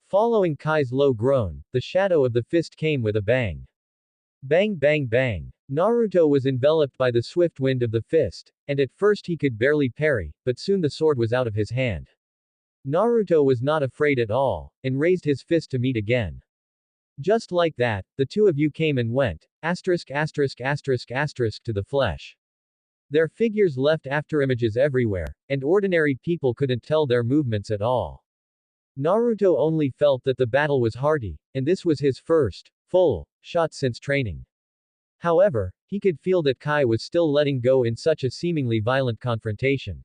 S1: Following Kai's low groan, the shadow of the fist came with a bang. Bang bang bang. Naruto was enveloped by the swift wind of the fist, and at first he could barely parry, but soon the sword was out of his hand. Naruto was not afraid at all, and raised his fist to meet again. Just like that, the two of you came and went, ******* to the flesh. Their figures left afterimages everywhere, and ordinary people couldn't tell their movements at all. Naruto only felt that the battle was hearty, and this was his first, full, shot since training. However, he could feel that Kai was still letting go in such a seemingly violent confrontation.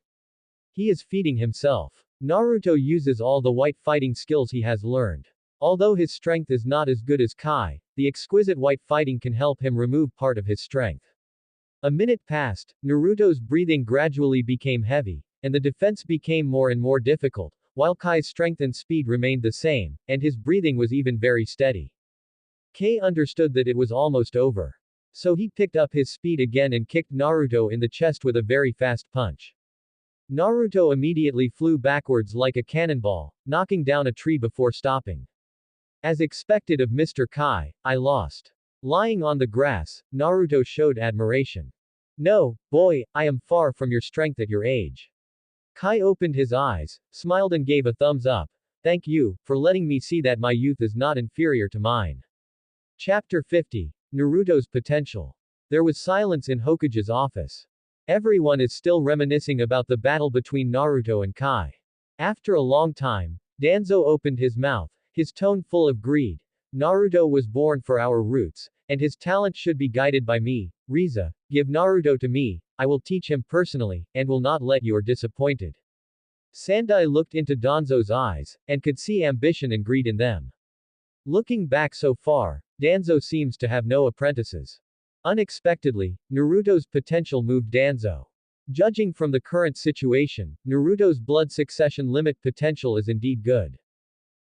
S1: He is feeding himself. Naruto uses all the white fighting skills he has learned. Although his strength is not as good as Kai, the exquisite white fighting can help him remove part of his strength. A minute passed, Naruto's breathing gradually became heavy, and the defense became more and more difficult, while Kai's strength and speed remained the same, and his breathing was even very steady. Kai understood that it was almost over. So he picked up his speed again and kicked Naruto in the chest with a very fast punch. Naruto immediately flew backwards like a cannonball, knocking down a tree before stopping. As expected of Mr. Kai, I lost. Lying on the grass, Naruto showed admiration. No, boy, I am far from your strength at your age. Kai opened his eyes, smiled and gave a thumbs up. Thank you, for letting me see that my youth is not inferior to mine. Chapter 50. Naruto's potential. There was silence in Hokage's office. Everyone is still reminiscing about the battle between Naruto and Kai. After a long time, Danzo opened his mouth, his tone full of greed. Naruto was born for our roots, and his talent should be guided by me. Riza, give Naruto to me, I will teach him personally, and will not let you are disappointed. Sandai looked into Danzo's eyes, and could see ambition and greed in them. Looking back so far, Danzo seems to have no apprentices. Unexpectedly, Naruto's potential moved Danzo. Judging from the current situation, Naruto's blood succession limit potential is indeed good.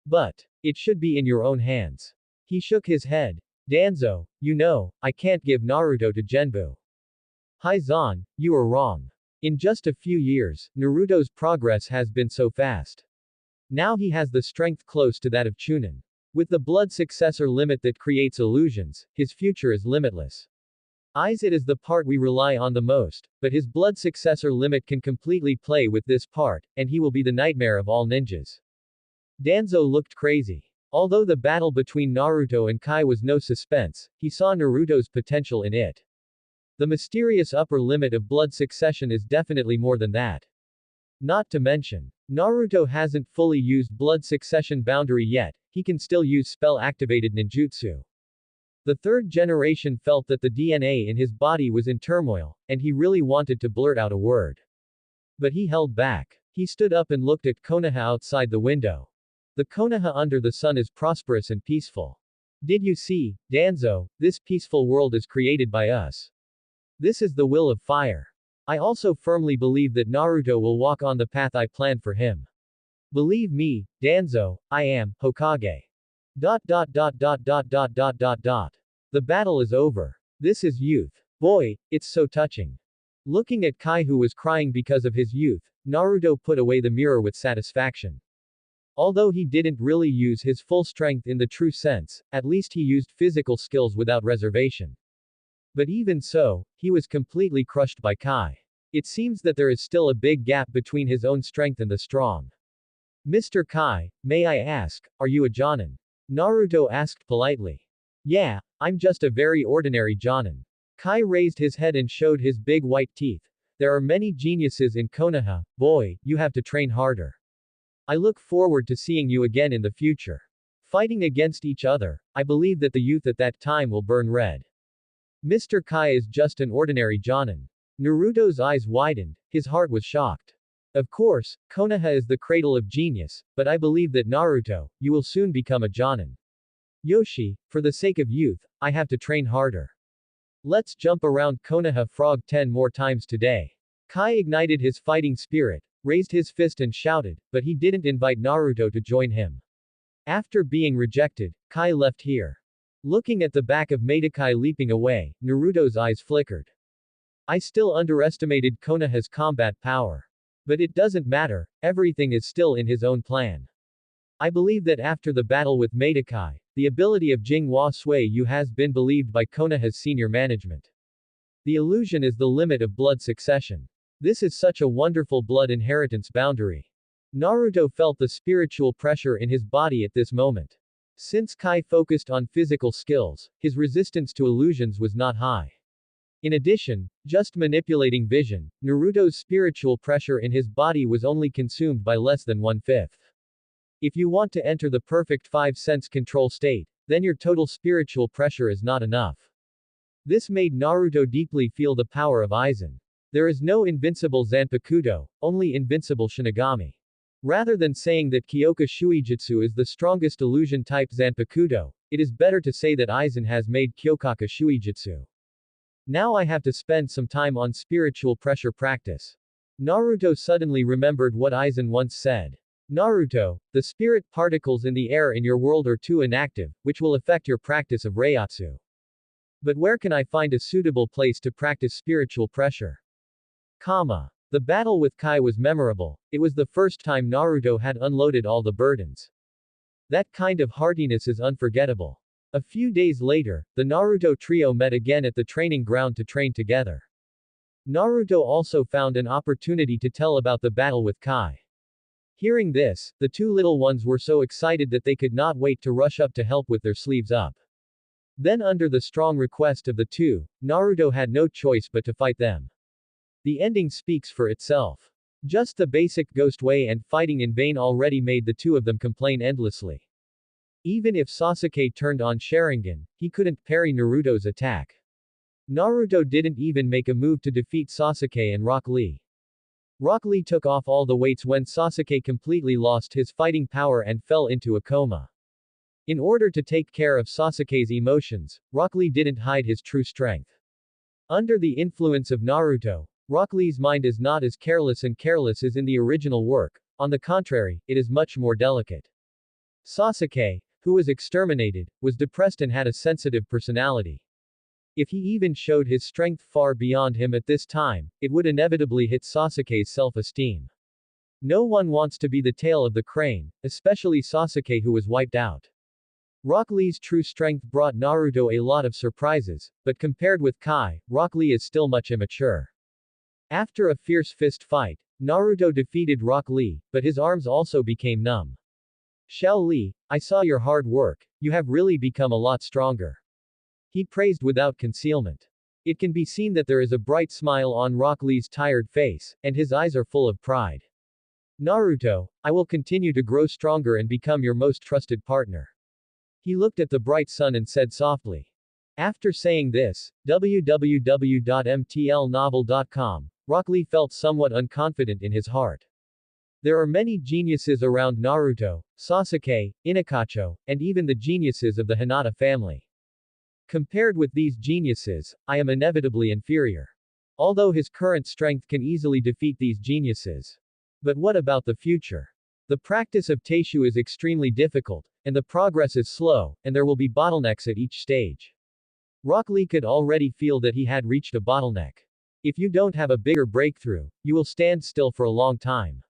S1: But, it should be in your own hands. He shook his head. Danzo, you know, I can't give Naruto to Genbu. Haizan, you are wrong. In just a few years, Naruto's progress has been so fast. Now he has the strength close to that of Chunin. With the blood successor limit that creates illusions, his future is limitless. Aizen is the part we rely on the most, but his blood successor limit can completely play with this part, and he will be the nightmare of all ninjas. Danzo looked crazy. Although the battle between Naruto and Kai was no suspense, he saw Naruto's potential in it. The mysterious upper limit of blood succession is definitely more than that. Not to mention, Naruto hasn't fully used blood succession boundary yet, he can still use spell-activated ninjutsu. The third generation felt that the DNA in his body was in turmoil, and he really wanted to blurt out a word. But he held back. He stood up and looked at Konoha outside the window. The Konoha under the sun is prosperous and peaceful. Did you see, Danzo, this peaceful world is created by us. This is the will of fire. I also firmly believe that Naruto will walk on the path I planned for him. Believe me, Danzo, I am Hokage. The battle is over. This is youth. Boy, it's so touching. Looking at Kai who was crying because of his youth, Naruto put away the mirror with satisfaction. Although he didn't really use his full strength in the true sense, at least he used physical skills without reservation. But even so, he was completely crushed by Kai. It seems that there is still a big gap between his own strength and the strong. Mr. Kai, may I ask, are you a Jonin? Naruto asked politely. Yeah, I'm just a very ordinary Jonin. Kai raised his head and showed his big white teeth. There are many geniuses in Konoha, boy, you have to train harder. I look forward to seeing you again in the future. Fighting against each other, I believe that the youth at that time will burn red. Mr. Kai is just an ordinary Jonin. Naruto's eyes widened, his heart was shocked. Of course, Konoha is the cradle of genius, but I believe that Naruto, you will soon become a Jonin. Yoshi, for the sake of youth, I have to train harder. Let's jump around Konoha Frog 10 more times today. Kai ignited his fighting spirit, raised his fist and shouted, but he didn't invite Naruto to join him. After being rejected, Kai left here. Looking at the back of Madokai leaping away, Naruto's eyes flickered. I still underestimated Konoha's combat power. But it doesn't matter, everything is still in his own plan. I believe that after the battle with Madokai, the ability of Jinghua Suiyu has been believed by Konoha's senior management. The illusion is the limit of blood succession. This is such a wonderful blood inheritance boundary. Naruto felt the spiritual pressure in his body at this moment. Since Kai focused on physical skills, his resistance to illusions was not high. In addition, just manipulating vision, Naruto's spiritual pressure in his body was only consumed by less than 1/5. If you want to enter the perfect 5-sense control state, then your total spiritual pressure is not enough. This made Naruto deeply feel the power of Aizen. There is no invincible Zanpakuto, only invincible Shinigami. Rather than saying that Kyoka Shuijutsu is the strongest illusion type Zanpakuto, it is better to say that Aizen has made Kyokaka Shuijutsu. Now I have to spend some time on spiritual pressure practice. Naruto suddenly remembered what Aizen once said. Naruto, the spirit particles in the air in your world are too inactive, which will affect your practice of Reiatsu. But where can I find a suitable place to practice spiritual pressure? The battle with Kai was memorable. It was the first time Naruto had unloaded all the burdens. That kind of heartiness is unforgettable. A few days later, the Naruto trio met again at the training ground to train together. Naruto also found an opportunity to tell about the battle with Kai. Hearing this, the two little ones were so excited that they could not wait to rush up to help with their sleeves up. Then under the strong request of the two, Naruto had no choice but to fight them. The ending speaks for itself. Just the basic ghost way and fighting in vain already made the two of them complain endlessly. Even if Sasuke turned on Sharingan, he couldn't parry Naruto's attack. Naruto didn't even make a move to defeat Sasuke and Rock Lee. Rock Lee took off all the weights when Sasuke completely lost his fighting power and fell into a coma. In order to take care of Sasuke's emotions, Rock Lee didn't hide his true strength. Under the influence of Naruto, Rock Lee's mind is not as careless as in the original work, on the contrary, it is much more delicate. Sasuke, who was exterminated, was depressed and had a sensitive personality. If he even showed his strength far beyond him at this time, it would inevitably hit Sasuke's self-esteem. No one wants to be the tail of the crane, especially Sasuke who was wiped out. Rock Lee's true strength brought Naruto a lot of surprises, but compared with Kai, Rock Lee is still much immature. After a fierce fist fight, Naruto defeated Rock Lee, but his arms also became numb. Xiao Li, I saw your hard work, you have really become a lot stronger. He praised without concealment. It can be seen that there is a bright smile on Rock Lee's tired face, and his eyes are full of pride. Naruto, I will continue to grow stronger and become your most trusted partner. He looked at the bright sun and said softly. After saying this, www.mtlnovel.com, Rock Lee felt somewhat unconfident in his heart. There are many geniuses around Naruto, Sasuke, Inokacho, and even the geniuses of the Hinata family. Compared with these geniuses, I am inevitably inferior. Although his current strength can easily defeat these geniuses. But what about the future? The practice of Teishu is extremely difficult, and the progress is slow, and there will be bottlenecks at each stage. Rock Lee could already feel that he had reached a bottleneck. If you don't have a bigger breakthrough, you will stand still for a long time.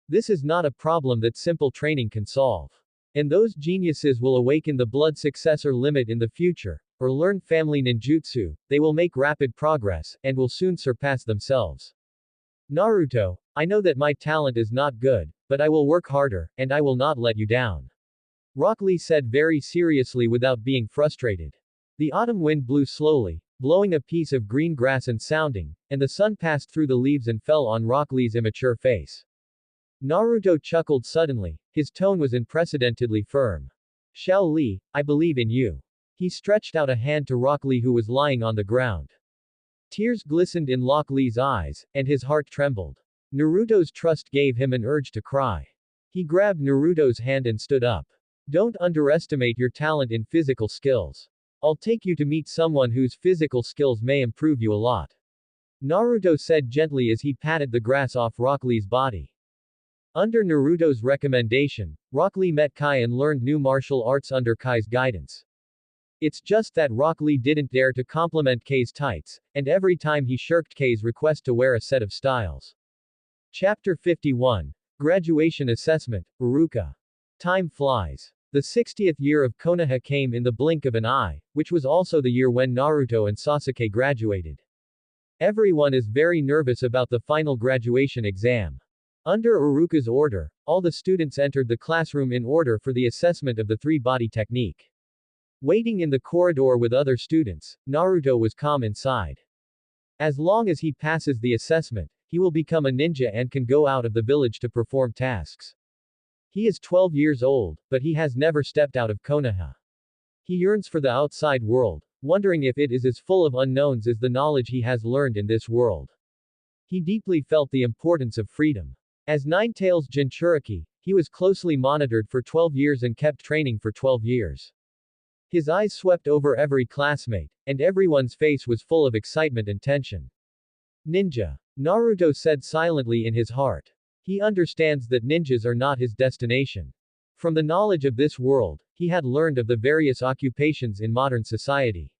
S1: This is not a problem that simple training can solve. And those geniuses will awaken the blood successor limit in the future, or learn family ninjutsu, they will make rapid progress, and will soon surpass themselves. Naruto, I know that my talent is not good, but I will work harder, and I will not let you down. Rock Lee said very seriously without being frustrated. The autumn wind blew slowly, blowing a piece of green grass and sounding, and the sun passed through the leaves and fell on Rock Lee's immature face. Naruto chuckled suddenly, his tone was unprecedentedly firm. Xiao Li, I believe in you. He stretched out a hand to Rock Lee who was lying on the ground. Tears glistened in Rock Lee's eyes, and his heart trembled. Naruto's trust gave him an urge to cry. He grabbed Naruto's hand and stood up. Don't underestimate your talent in physical skills. I'll take you to meet someone whose physical skills may improve you a lot. Naruto said gently as he patted the grass off Rock Lee's body. Under Naruto's recommendation, Rock Lee met Kai and learned new martial arts under Kai's guidance. It's just that Rock Lee didn't dare to compliment Kai's tights, and every time he shirked Kai's request to wear a set of styles. Chapter 51. Graduation Assessment, Iruka. Time flies. The 60th year of Konoha came in the blink of an eye, which was also the year when Naruto and Sasuke graduated. Everyone is very nervous about the final graduation exam. Under Iruka's order, all the students entered the classroom in order for the assessment of the three-body technique. Waiting in the corridor with other students, Naruto was calm inside. As long as he passes the assessment, he will become a ninja and can go out of the village to perform tasks. He is 12 years old, but he has never stepped out of Konoha. He yearns for the outside world, wondering if it is as full of unknowns as the knowledge he has learned in this world. He deeply felt the importance of freedom. As Nine-Tails Jinchuriki, he was closely monitored for 12 years and kept training for 12 years. His eyes swept over every classmate, and everyone's face was full of excitement and tension. Ninja. Naruto said silently in his heart. He understands that ninjas are not his destination. From the knowledge of this world, he had learned of the various occupations in modern society.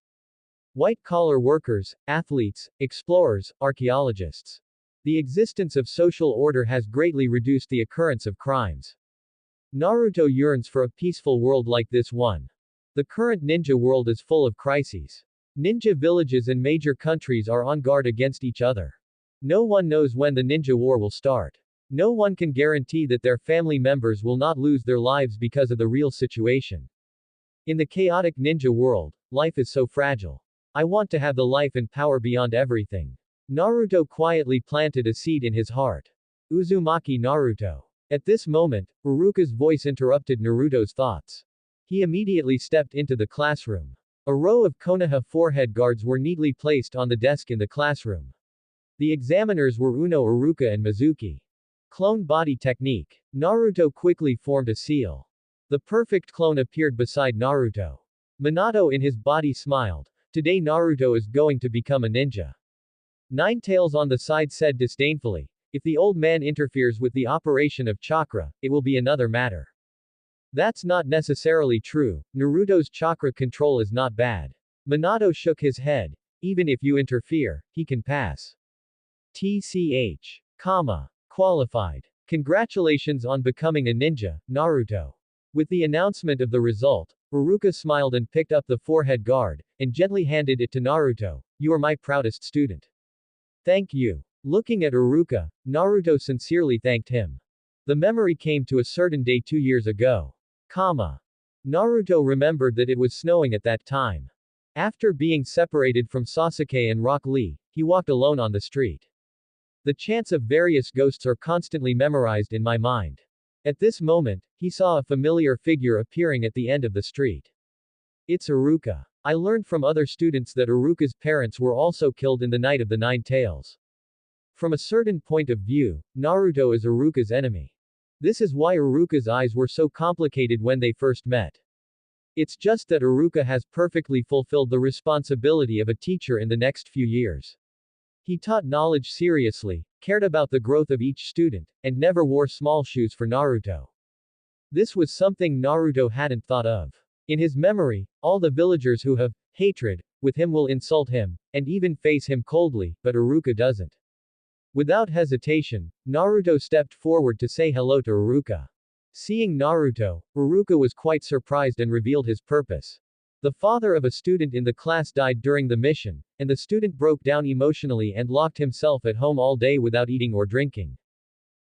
S1: White-collar workers, athletes, explorers, archaeologists. The existence of social order has greatly reduced the occurrence of crimes. Naruto yearns for a peaceful world like this one. The current ninja world is full of crises. Ninja villages in major countries are on guard against each other. No one knows when the ninja war will start. No one can guarantee that their family members will not lose their lives because of the real situation. In the chaotic ninja world, life is so fragile. I want to have the life and power beyond everything. Naruto quietly planted a seed in his heart. Uzumaki Naruto. At this moment, Iruka's voice interrupted Naruto's thoughts. He immediately stepped into the classroom. A row of Konoha forehead guards were neatly placed on the desk in the classroom. The examiners were Uno Iruka and Mizuki. Clone body technique. Naruto quickly formed a seal. The perfect clone appeared beside Naruto. Minato in his body smiled. Today Naruto is going to become a ninja. Nine-Tails on the side said disdainfully, if the old man interferes with the operation of chakra, it will be another matter. That's not necessarily true. Naruto's chakra control is not bad. Minato shook his head. Even if you interfere, he can pass. TCH. Qualified. Congratulations on becoming a ninja, Naruto. With the announcement of the result, Iruka smiled and picked up the forehead guard, and gently handed it to Naruto. You are my proudest student. Thank you. Looking at Iruka, Naruto sincerely thanked him. The memory came to a certain day 2 years ago. Naruto remembered that it was snowing at that time. After being separated from Sasuke and Rock Lee, he walked alone on the street. The chants of various ghosts are constantly memorized in my mind. At this moment, he saw a familiar figure appearing at the end of the street. It's Iruka. I learned from other students that Iruka's parents were also killed in the Night of the Nine Tails. From a certain point of view, Naruto is Iruka's enemy. This is why Iruka's eyes were so complicated when they first met. It's just that Iruka has perfectly fulfilled the responsibility of a teacher in the next few years. He taught knowledge seriously, cared about the growth of each student, and never wore small shoes for Naruto. This was something Naruto hadn't thought of. In his memory, all the villagers who have hatred with him will insult him, and even face him coldly, but Iruka doesn't. Without hesitation, Naruto stepped forward to say hello to Iruka. Seeing Naruto, Iruka was quite surprised and revealed his purpose. The father of a student in the class died during the mission, and the student broke down emotionally and locked himself at home all day without eating or drinking.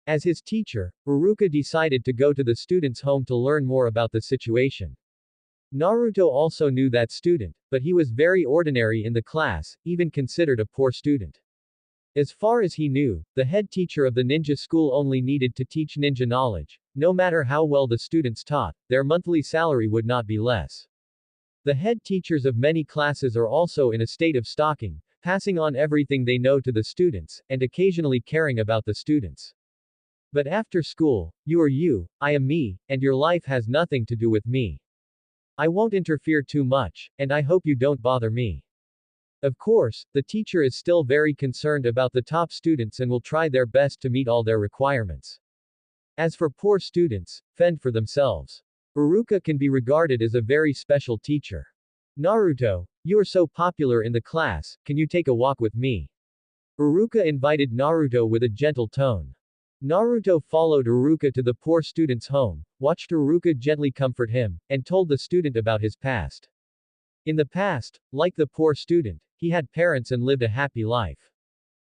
S1: As his teacher, Iruka decided to go to the student's home to learn more about the situation. Naruto also knew that student, but he was very ordinary in the class, even considered a poor student. As far as he knew, the head teacher of the ninja school only needed to teach ninja knowledge. No matter how well the students taught, their monthly salary would not be less. The head teachers of many classes are also in a state of stalking, passing on everything they know to the students, and occasionally caring about the students. But after school, you are you, I am me, and your life has nothing to do with me. I won't interfere too much, and I hope you don't bother me. Of course, the teacher is still very concerned about the top students and will try their best to meet all their requirements. As for poor students, fend for themselves. Iruka can be regarded as a very special teacher. Naruto, you are so popular in the class, can you take a walk with me? Iruka invited Naruto with a gentle tone. Naruto followed Iruka to the poor student's home, watched Iruka gently comfort him, and told the student about his past. In the past, like the poor student, he had parents and lived a happy life.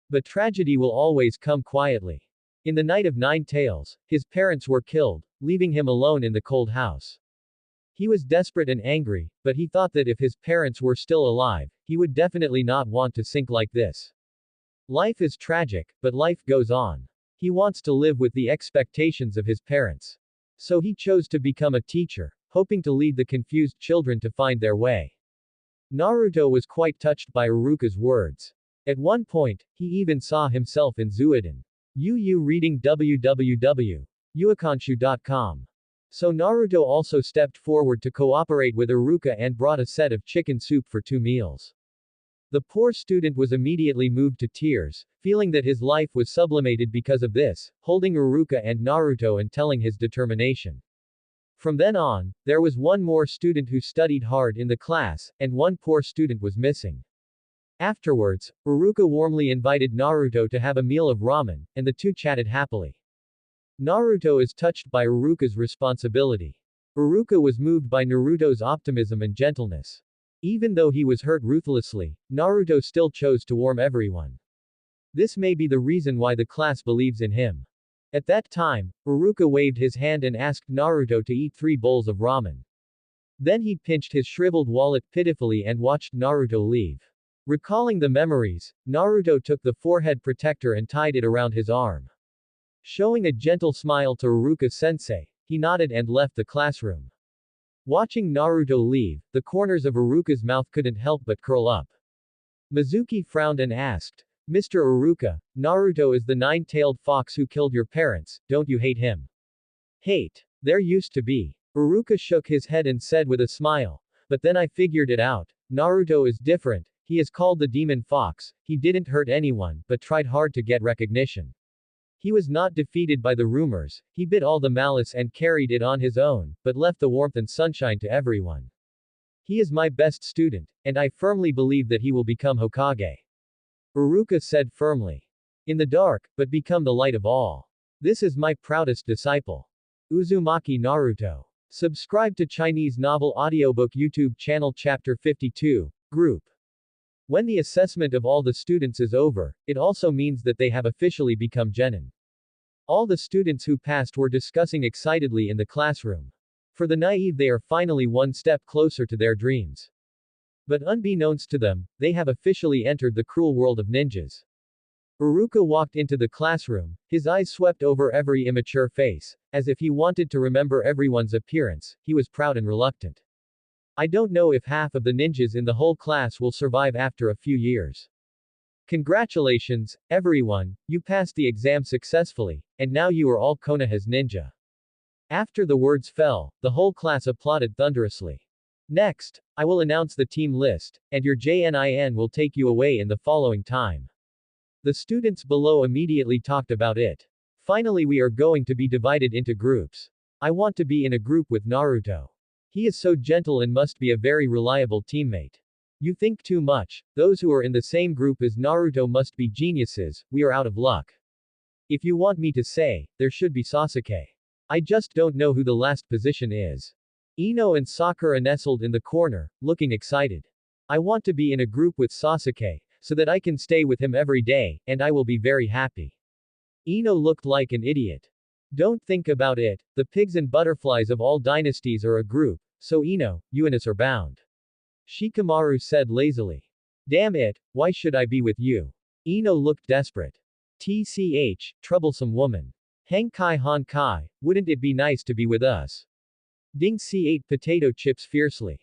S1: But tragedy will always come quietly. In the Night of Nine Tails, his parents were killed, leaving him alone in the cold house. He was desperate and angry, but he thought that if his parents were still alive, he would definitely not want to sink like this. Life is tragic, but life goes on. He wants to live with the expectations of his parents. So he chose to become a teacher, hoping to lead the confused children to find their way. Naruto was quite touched by Iruka's words. At one point, he even saw himself in Zuiden. Reading www.uakanshu.com. So Naruto also stepped forward to cooperate with Iruka and brought a set of chicken soup for 2 meals. The poor student was immediately moved to tears, feeling that his life was sublimated because of this, holding Iruka and Naruto and telling his determination. From then on, there was one more student who studied hard in the class, and one poor student was missing. Afterwards, Iruka warmly invited Naruto to have a meal of ramen, and the two chatted happily. Naruto is touched by Iruka's responsibility. Iruka was moved by Naruto's optimism and gentleness. Even though he was hurt ruthlessly, Naruto still chose to warm everyone. This may be the reason why the class believes in him. At that time, Iruka waved his hand and asked Naruto to eat 3 bowls of ramen. Then he pinched his shriveled wallet pitifully and watched Naruto leave. Recalling the memories, Naruto took the forehead protector and tied it around his arm. Showing a gentle smile to Iruka-sensei, he nodded and left the classroom. Watching Naruto leave, the corners of Iruka's mouth couldn't help but curl up. Mizuki frowned and asked, Mr. Iruka, Naruto is the 9-tailed fox who killed your parents, don't you hate him? Hate. There used to be. Iruka shook his head and said with a smile, but then I figured it out. Naruto is different. He is called the demon fox. He didn't hurt anyone, but tried hard to get recognition. He was not defeated by the rumors, he bit all the malice and carried it on his own, but left the warmth and sunshine to everyone. He is my best student, and I firmly believe that he will become Hokage. Iruka said firmly. In the dark, but become the light of all. This is my proudest disciple. Uzumaki Naruto. Subscribe to Chinese Novel Audiobook YouTube channel Chapter 52, Group. When the assessment of all the students is over, it also means that they have officially become genin. All the students who passed were discussing excitedly in the classroom. For the naive, they are finally one step closer to their dreams. But unbeknownst to them, they have officially entered the cruel world of ninjas. Iruka walked into the classroom, his eyes swept over every immature face, as if he wanted to remember everyone's appearance. He was proud and reluctant. I don't know if half of the ninjas in the whole class will survive after a few years. Congratulations, everyone, you passed the exam successfully, and now you are all Konoha's ninja. After the words fell, the whole class applauded thunderously. Next, I will announce the team list, and your JNIN will take you away in the following time. The students below immediately talked about it. Finally, we are going to be divided into groups. I want to be in a group with Naruto. He is so gentle and must be a very reliable teammate. You think too much. Those who are in the same group as Naruto must be geniuses. We are out of luck. If you want me to say, there should be Sasuke. I just don't know who the last position is. Ino and Sakura nestled in the corner, looking excited. I want to be in a group with Sasuke, so that I can stay with him every day, and I will be very happy. Ino looked like an idiot. Don't think about it, the pigs and butterflies of all dynasties are a group, so Ino, you and us are bound. Shikamaru said lazily. Damn it, why should I be with you? Ino looked desperate. TCH, troublesome woman. Henkai Honkai, wouldn't it be nice to be with us? Ding C ate potato chips fiercely.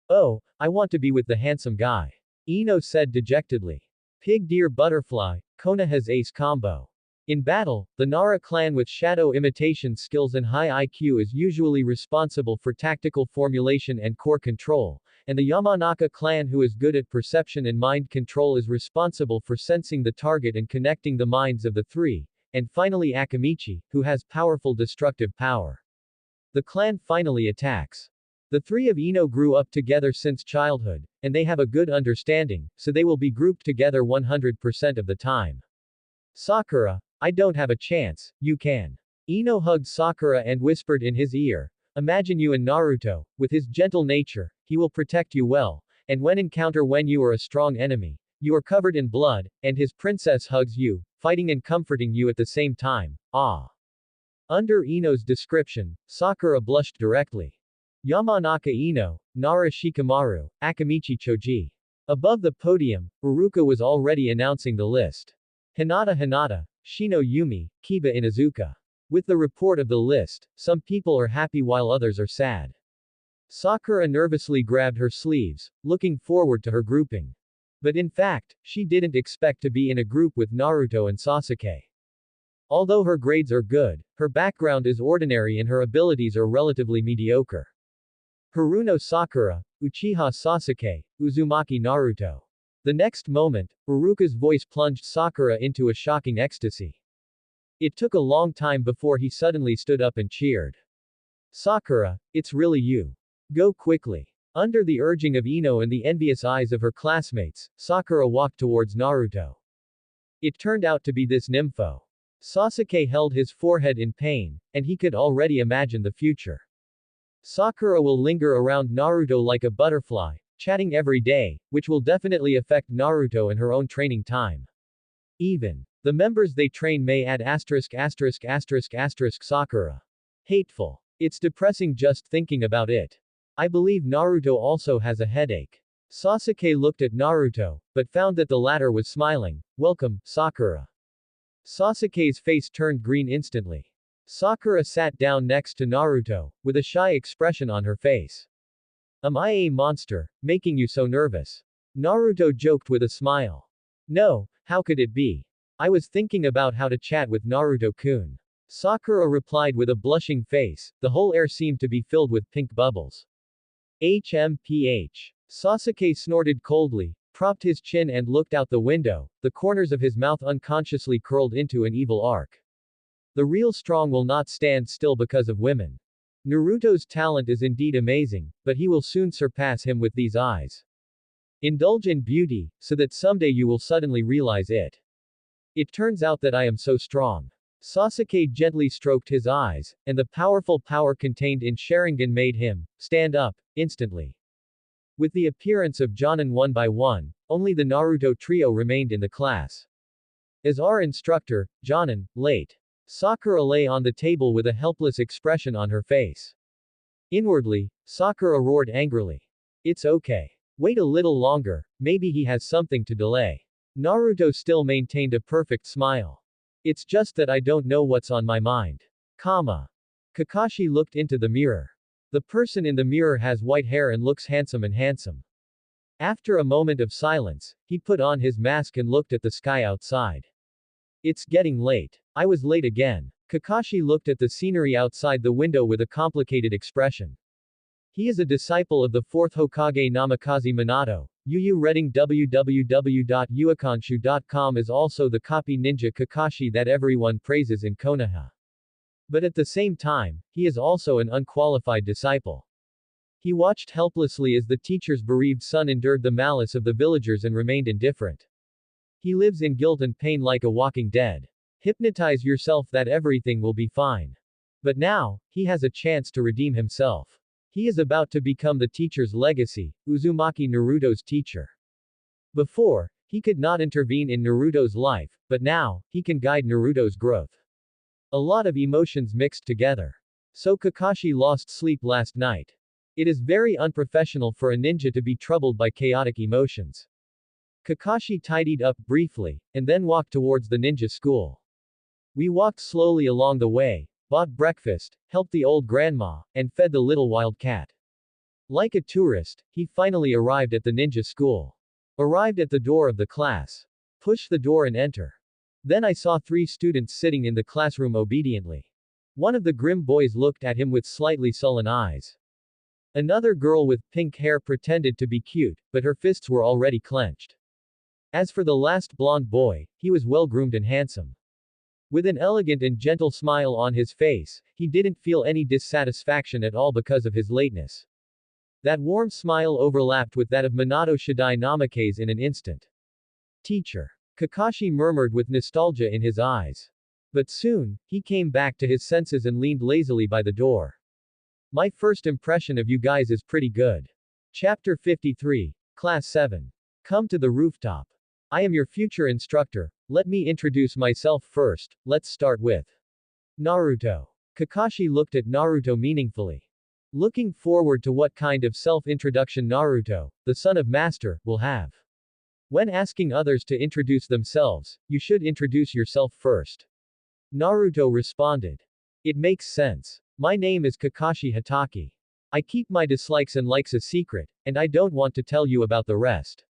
S1: Oh, I want to be with the handsome guy. Ino said dejectedly. Pig deer butterfly, Konoha's ace combo. In battle, the Nara clan with shadow imitation skills and high IQ is usually responsible for tactical formulation and core control, and the Yamanaka clan who is good at perception and mind control is responsible for sensing the target and connecting the minds of the three, and finally Akamichi, who has powerful destructive power. The clan finally attacks. The three of Ino grew up together since childhood, and they have a good understanding, so they will be grouped together 100% of the time. Sakura, I don't have a chance, you can. Ino hugged Sakura and whispered in his ear, imagine you and Naruto, with his gentle nature, he will protect you well, and when you are a strong enemy, you are covered in blood, and his princess hugs you, fighting and comforting you at the same time, ah. Under Ino's description, Sakura blushed directly. Yamanaka Ino, Nara Shikamaru, Akamichi Choji. Above the podium, Iruka was already announcing the list. Hinata, Shino Yumi, Kiba Inuzuka. With the report of the list, some people are happy while others are sad. Sakura nervously grabbed her sleeves, looking forward to her grouping. But in fact, she didn't expect to be in a group with Naruto and Sasuke. Although her grades are good, her background is ordinary and her abilities are relatively mediocre. Haruno Sakura, Uchiha Sasuke, Uzumaki Naruto. The next moment, Iruka's voice plunged Sakura into a shocking ecstasy. It took a long time before he suddenly stood up and cheered. Sakura, it's really you. Go quickly. Under the urging of Ino and the envious eyes of her classmates, Sakura walked towards Naruto. It turned out to be this nympho. Sasuke held his forehead in pain, and he could already imagine the future. Sakura will linger around Naruto like a butterfly, chatting every day, which will definitely affect Naruto and her own training time. Even the members they train may add Sakura. Hateful. It's depressing just thinking about it. I believe Naruto also has a headache. Sasuke looked at Naruto, but found that the latter was smiling. Welcome, Sakura. Sasuke's face turned green instantly. Sakura sat down next to Naruto, with a shy expression on her face. Am I a monster, making you so nervous? Naruto joked with a smile. No, how could it be? I was thinking about how to chat with Naruto-kun. Sakura replied with a blushing face, the whole air seemed to be filled with pink bubbles. HMPH. Sasuke snorted coldly, propped his chin and looked out the window, the corners of his mouth unconsciously curled into an evil arc. The real strong will not stand still because of women. Naruto's talent is indeed amazing, but he will soon surpass him with these eyes. Indulge in beauty, so that someday you will suddenly realize it. It turns out that I am so strong. Sasuke gently stroked his eyes, and the powerful power contained in Sharingan made him stand up instantly. With the appearance of Jonin one by one, only the Naruto trio remained in the class. As our instructor, Jonin, late. Sakura lay on the table with a helpless expression on her face. Inwardly, Sakura roared angrily. It's okay. Wait a little longer, maybe he has something to delay. Naruto still maintained a perfect smile. It's just that I don't know what's on my mind. Kakashi looked into the mirror. The person in the mirror has white hair and looks handsome. After a moment of silence, he put on his mask and looked at the sky outside. It's getting late. I was late again. Kakashi looked at the scenery outside the window with a complicated expression. He is a disciple of the 4th Hokage Namikaze Minato. Reading www.uakanshu.com is also the copy ninja Kakashi that everyone praises in Konoha. But at the same time, he is also an unqualified disciple. He watched helplessly as the teacher's bereaved son endured the malice of the villagers and remained indifferent. He lives in guilt and pain like a walking dead. Hypnotize yourself that everything will be fine. But now, he has a chance to redeem himself. He is about to become the teacher's legacy, Uzumaki Naruto's teacher. Before, he could not intervene in Naruto's life, but now, he can guide Naruto's growth. A lot of emotions mixed together. So Kakashi lost sleep last night. It is very unprofessional for a ninja to be troubled by chaotic emotions. Kakashi tidied up briefly, and then walked towards the ninja school. We walked slowly along the way, bought breakfast, helped the old grandma, and fed the little wild cat. Like a tourist, he finally arrived at the ninja school. Arrived at the door of the class. Push the door and enter. Then I saw 3 students sitting in the classroom obediently. One of the grim boys looked at him with slightly sullen eyes. Another girl with pink hair pretended to be cute, but her fists were already clenched. As for the last blonde boy, he was well-groomed and handsome. With an elegant and gentle smile on his face, he didn't feel any dissatisfaction at all because of his lateness. That warm smile overlapped with that of Minato Shidai Namikaze in an instant. Teacher. Kakashi murmured with nostalgia in his eyes. But soon, he came back to his senses and leaned lazily by the door. My first impression of you guys is pretty good. Chapter 53. Class 7. Come to the rooftop. I am your future instructor. Let me introduce myself first. Let's start with Naruto. Kakashi looked at Naruto meaningfully. Looking forward to what kind of self-introduction Naruto, the son of master, will have. When asking others to introduce themselves, you should introduce yourself first. Naruto responded. It makes sense. My name is Kakashi Hatake. I keep my dislikes and likes a secret, and I don't want to tell you about the rest.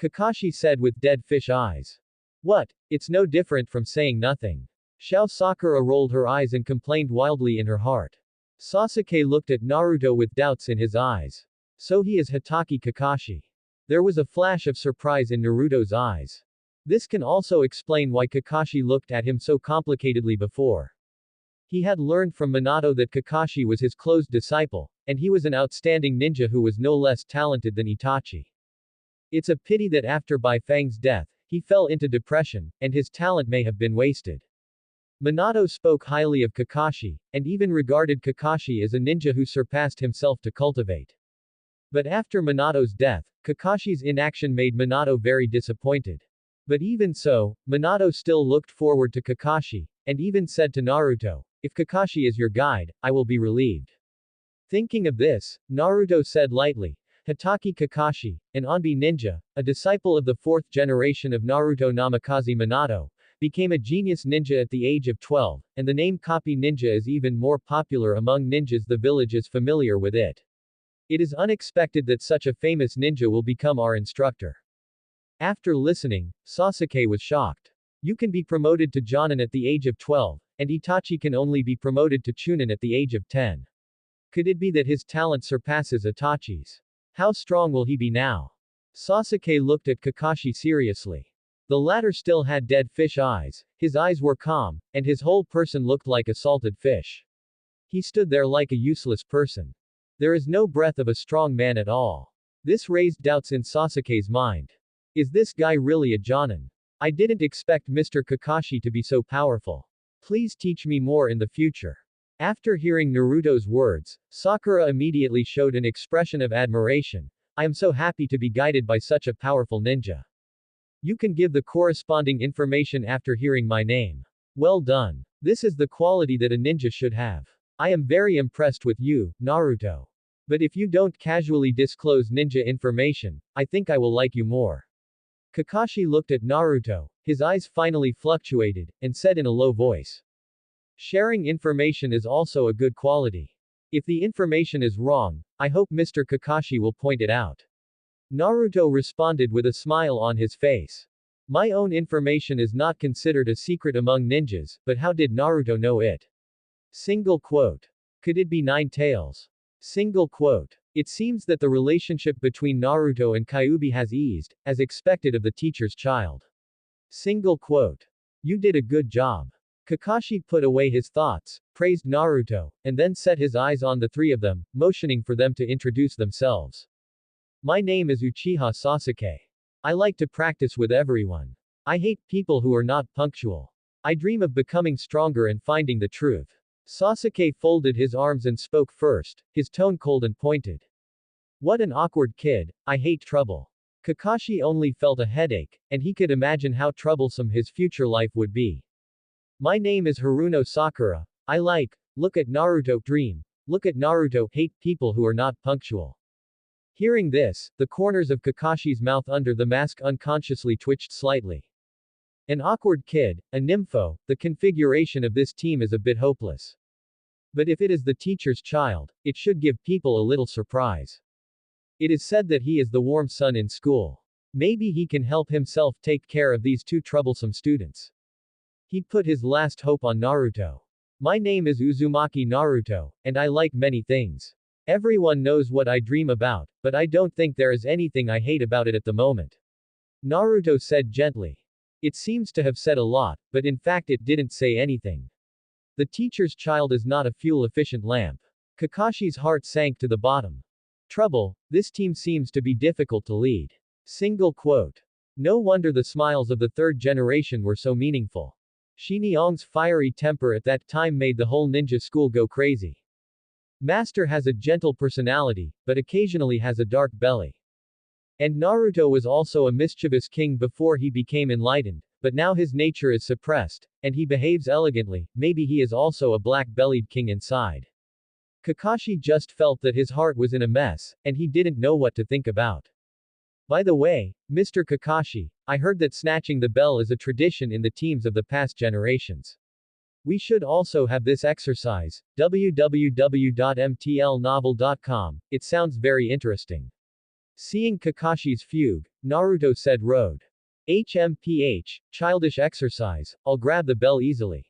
S1: Kakashi said with dead fish eyes. What? It's no different from saying nothing. Xiao Sakura rolled her eyes and complained wildly in her heart. Sasuke looked at Naruto with doubts in his eyes. So he is Hatake Kakashi. There was a flash of surprise in Naruto's eyes. This can also explain why Kakashi looked at him so complicatedly before. He had learned from Minato that Kakashi was his close disciple, and he was an outstanding ninja who was no less talented than Itachi. It's a pity that after Bai Fang's death, he fell into depression, and his talent may have been wasted. Minato spoke highly of Kakashi, and even regarded Kakashi as a ninja who surpassed himself to cultivate. But after Minato's death, Kakashi's inaction made Minato very disappointed. But even so, Minato still looked forward to Kakashi, and even said to Naruto, if Kakashi is your guide, I will be relieved. Thinking of this, Naruto said lightly, Hatake Kakashi, an Onbi ninja, a disciple of the 4th generation of Naruto Namikaze Minato, became a genius ninja at the age of 12, and the name Copy Ninja is even more popular among ninjas. The village is familiar with it. It is unexpected that such a famous ninja will become our instructor. After listening, Sasuke was shocked. You can be promoted to Jonin at the age of 12, and Itachi can only be promoted to Chunin at the age of 10. Could it be that his talent surpasses Itachi's? How strong will he be now? Sasuke looked at Kakashi seriously. The latter still had dead fish eyes, his eyes were calm, and his whole person looked like a salted fish. He stood there like a useless person. There is no breath of a strong man at all. This raised doubts in Sasuke's mind. Is this guy really a Jonin? I didn't expect Mr. Kakashi to be so powerful. Please teach me more in the future. After hearing Naruto's words, Sakura immediately showed an expression of admiration. I am so happy to be guided by such a powerful ninja. You can give the corresponding information after hearing my name. Well done. This is the quality that a ninja should have. I am very impressed with you, Naruto. But if you don't casually disclose ninja information, I think I will like you more. Kakashi looked at Naruto, his eyes finally fluctuated, and said in a low voice. Sharing information is also a good quality. If the information is wrong, I hope Mr. Kakashi will point it out. Naruto responded with a smile on his face. My own information is not considered a secret among ninjas, but how did Naruto know it? Single quote. Could it be Nine Tails? Single quote. It seems that the relationship between Naruto and Kyuubi has eased, as expected of the teacher's child. Single quote. You did a good job. Kakashi put away his thoughts, praised Naruto, and then set his eyes on the three of them, motioning for them to introduce themselves. My name is Uchiha Sasuke. I like to practice with everyone. I hate people who are not punctual. I dream of becoming stronger and finding the truth. Sasuke folded his arms and spoke first, his tone cold and pointed. What an awkward kid, I hate trouble. Kakashi only felt a headache, and he could imagine how troublesome his future life would be. My name is Haruno Sakura. I look at Naruto, dream. Look at Naruto, hate people who are not punctual. Hearing this, the corners of Kakashi's mouth under the mask unconsciously twitched slightly. An awkward kid, a nympho, the configuration of this team is a bit hopeless. But if it is the teacher's child, it should give people a little surprise. It is said that he is the warm sun in school. Maybe he can help himself take care of these two troublesome students. He put his last hope on Naruto. My name is Uzumaki Naruto, and I like many things. Everyone knows what I dream about, but I don't think there is anything I hate about it at the moment. Naruto said gently. It seems to have said a lot, but in fact it didn't say anything. The teacher's child is not a fuel-efficient lamp. Kakashi's heart sank to the bottom. Trouble, this team seems to be difficult to lead. Single quote. No wonder the smiles of the third generation were so meaningful. Shinyeong's fiery temper at that time made the whole ninja school go crazy. Master has a gentle personality, but occasionally has a dark belly. And Naruto was also a mischievous king before he became enlightened, but now his nature is suppressed, and he behaves elegantly, maybe he is also a black-bellied king inside. Kakashi just felt that his heart was in a mess, and he didn't know what to think about. By the way, Mr. Kakashi, I heard that snatching the bell is a tradition in the teams of the past generations. We should also have this exercise, www.mtlnovel.com, it sounds very interesting. Seeing Kakashi's fugue, Naruto said road. HMPH, childish exercise, I'll grab the bell easily.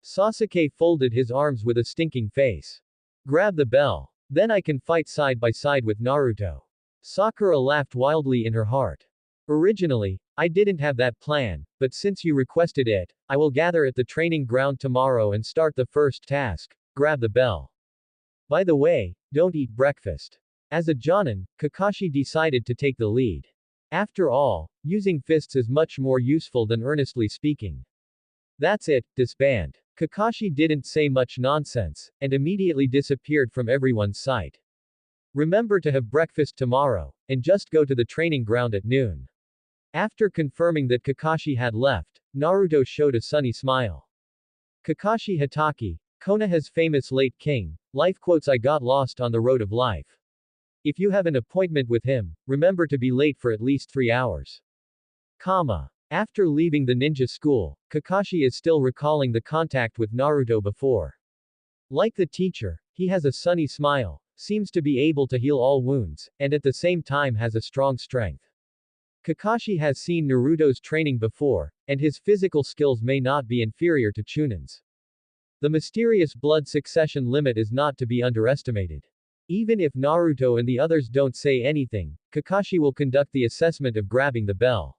S1: Sasuke folded his arms with a stinking face. Grab the bell. Then I can fight side by side with Naruto. Sakura laughed wildly in her heart. Originally, I didn't have that plan, but since you requested it, I will gather at the training ground tomorrow and start the first task, grab the bell. By the way, don't eat breakfast. As a Jonin, Kakashi decided to take the lead. After all, using fists is much more useful than earnestly speaking. That's it, disband. Kakashi didn't say much nonsense, and immediately disappeared from everyone's sight. Remember to have breakfast tomorrow, and just go to the training ground at noon. After confirming that Kakashi had left, Naruto showed a sunny smile. Kakashi Hatake, Konoha's famous late king, life quotes I got lost on the road of life. If you have an appointment with him, remember to be late for at least 3 hours. After leaving the ninja school, Kakashi is still recalling the contact with Naruto before. Like the teacher, he has a sunny smile, seems to be able to heal all wounds, and at the same time has a strong strength. Kakashi has seen Naruto's training before, and his physical skills may not be inferior to Chunin's. The mysterious blood succession limit is not to be underestimated. Even if Naruto and the others don't say anything, Kakashi will conduct the assessment of grabbing the bell.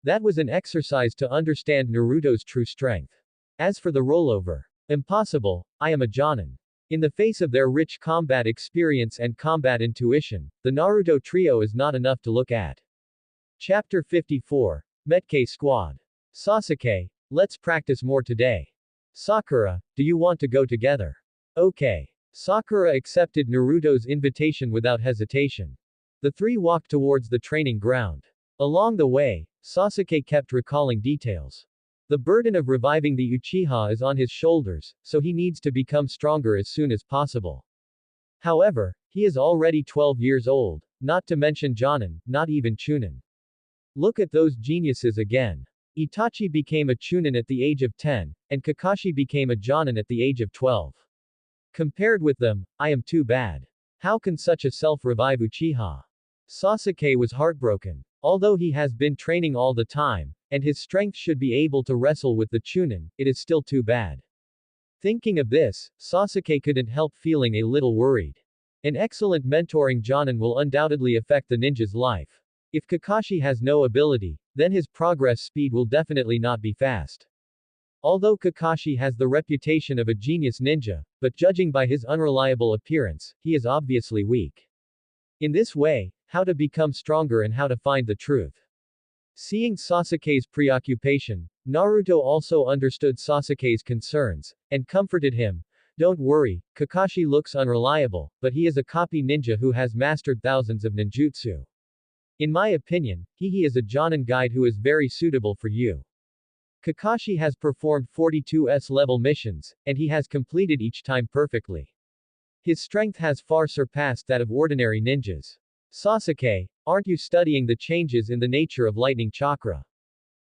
S1: That was an exercise to understand Naruto's true strength. As for the rollover, impossible, I am a Jonin. In the face of their rich combat experience and combat intuition, the Naruto trio is not enough to look at. Chapter 54, Metke Squad. Sasuke, let's practice more today. Sakura, do you want to go together? Okay. Sakura accepted Naruto's invitation without hesitation. The three walked towards the training ground. Along the way, Sasuke kept recalling details. The burden of reviving the Uchiha is on his shoulders, so he needs to become stronger as soon as possible. However, he is already 12 years old, not to mention Jonin, not even Chunin. Look at those geniuses again. Itachi became a Chunin at the age of 10, and Kakashi became a Jonin at the age of 12. Compared with them, I am too bad. How can such a self-revive Uchiha? Sasuke was heartbroken. Although he has been training all the time, and his strength should be able to wrestle with the Chunin, it is still too bad. Thinking of this, Sasuke couldn't help feeling a little worried. An excellent mentoring Jonin will undoubtedly affect the ninja's life. If Kakashi has no ability, then his progress speed will definitely not be fast. Although Kakashi has the reputation of a genius ninja, but judging by his unreliable appearance, he is obviously weak. In this way, how to become stronger and how to find the truth. Seeing Sasuke's preoccupation, Naruto also understood Sasuke's concerns, and comforted him. Don't worry, Kakashi looks unreliable, but he is a copy ninja who has mastered thousands of ninjutsu. In my opinion, he is a Jonin guide who is very suitable for you. Kakashi has performed 42S level missions, and he has completed each time perfectly. His strength has far surpassed that of ordinary ninjas. Sasuke, aren't you studying the changes in the nature of lightning chakra?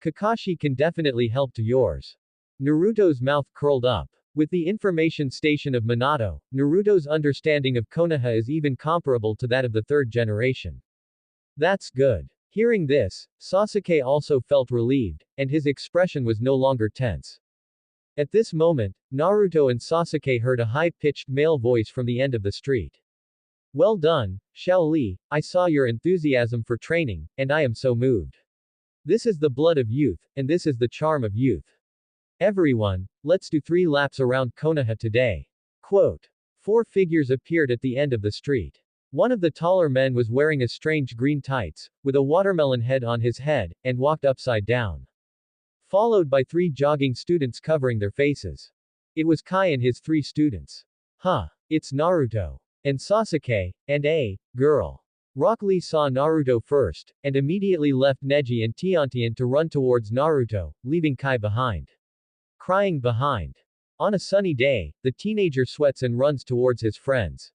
S1: Kakashi can definitely help to yours. Naruto's mouth curled up. With the information station of Minato, Naruto's understanding of Konoha is even comparable to that of the third generation. That's good. Hearing this, Sasuke also felt relieved, and his expression was no longer tense. At this moment, Naruto and Sasuke heard a high-pitched male voice from the end of the street. Well done, Xiao Li, I saw your enthusiasm for training, and I am so moved. This is the blood of youth, and this is the charm of youth. Everyone, let's do 3 laps around Konoha today. Quote. 4 figures appeared at the end of the street. One of the taller men was wearing a strange green tights, with a watermelon head on his head, and walked upside down. Followed by 3 jogging students covering their faces. It was Kai and his 3 students. Huh. It's Naruto. And Sasuke, and a girl. Rock Lee saw Naruto first, and immediately left Neji and Tiantian to run towards Naruto, leaving Kai behind. Crying behind. On a sunny day, the teenager sweats and runs towards his friends.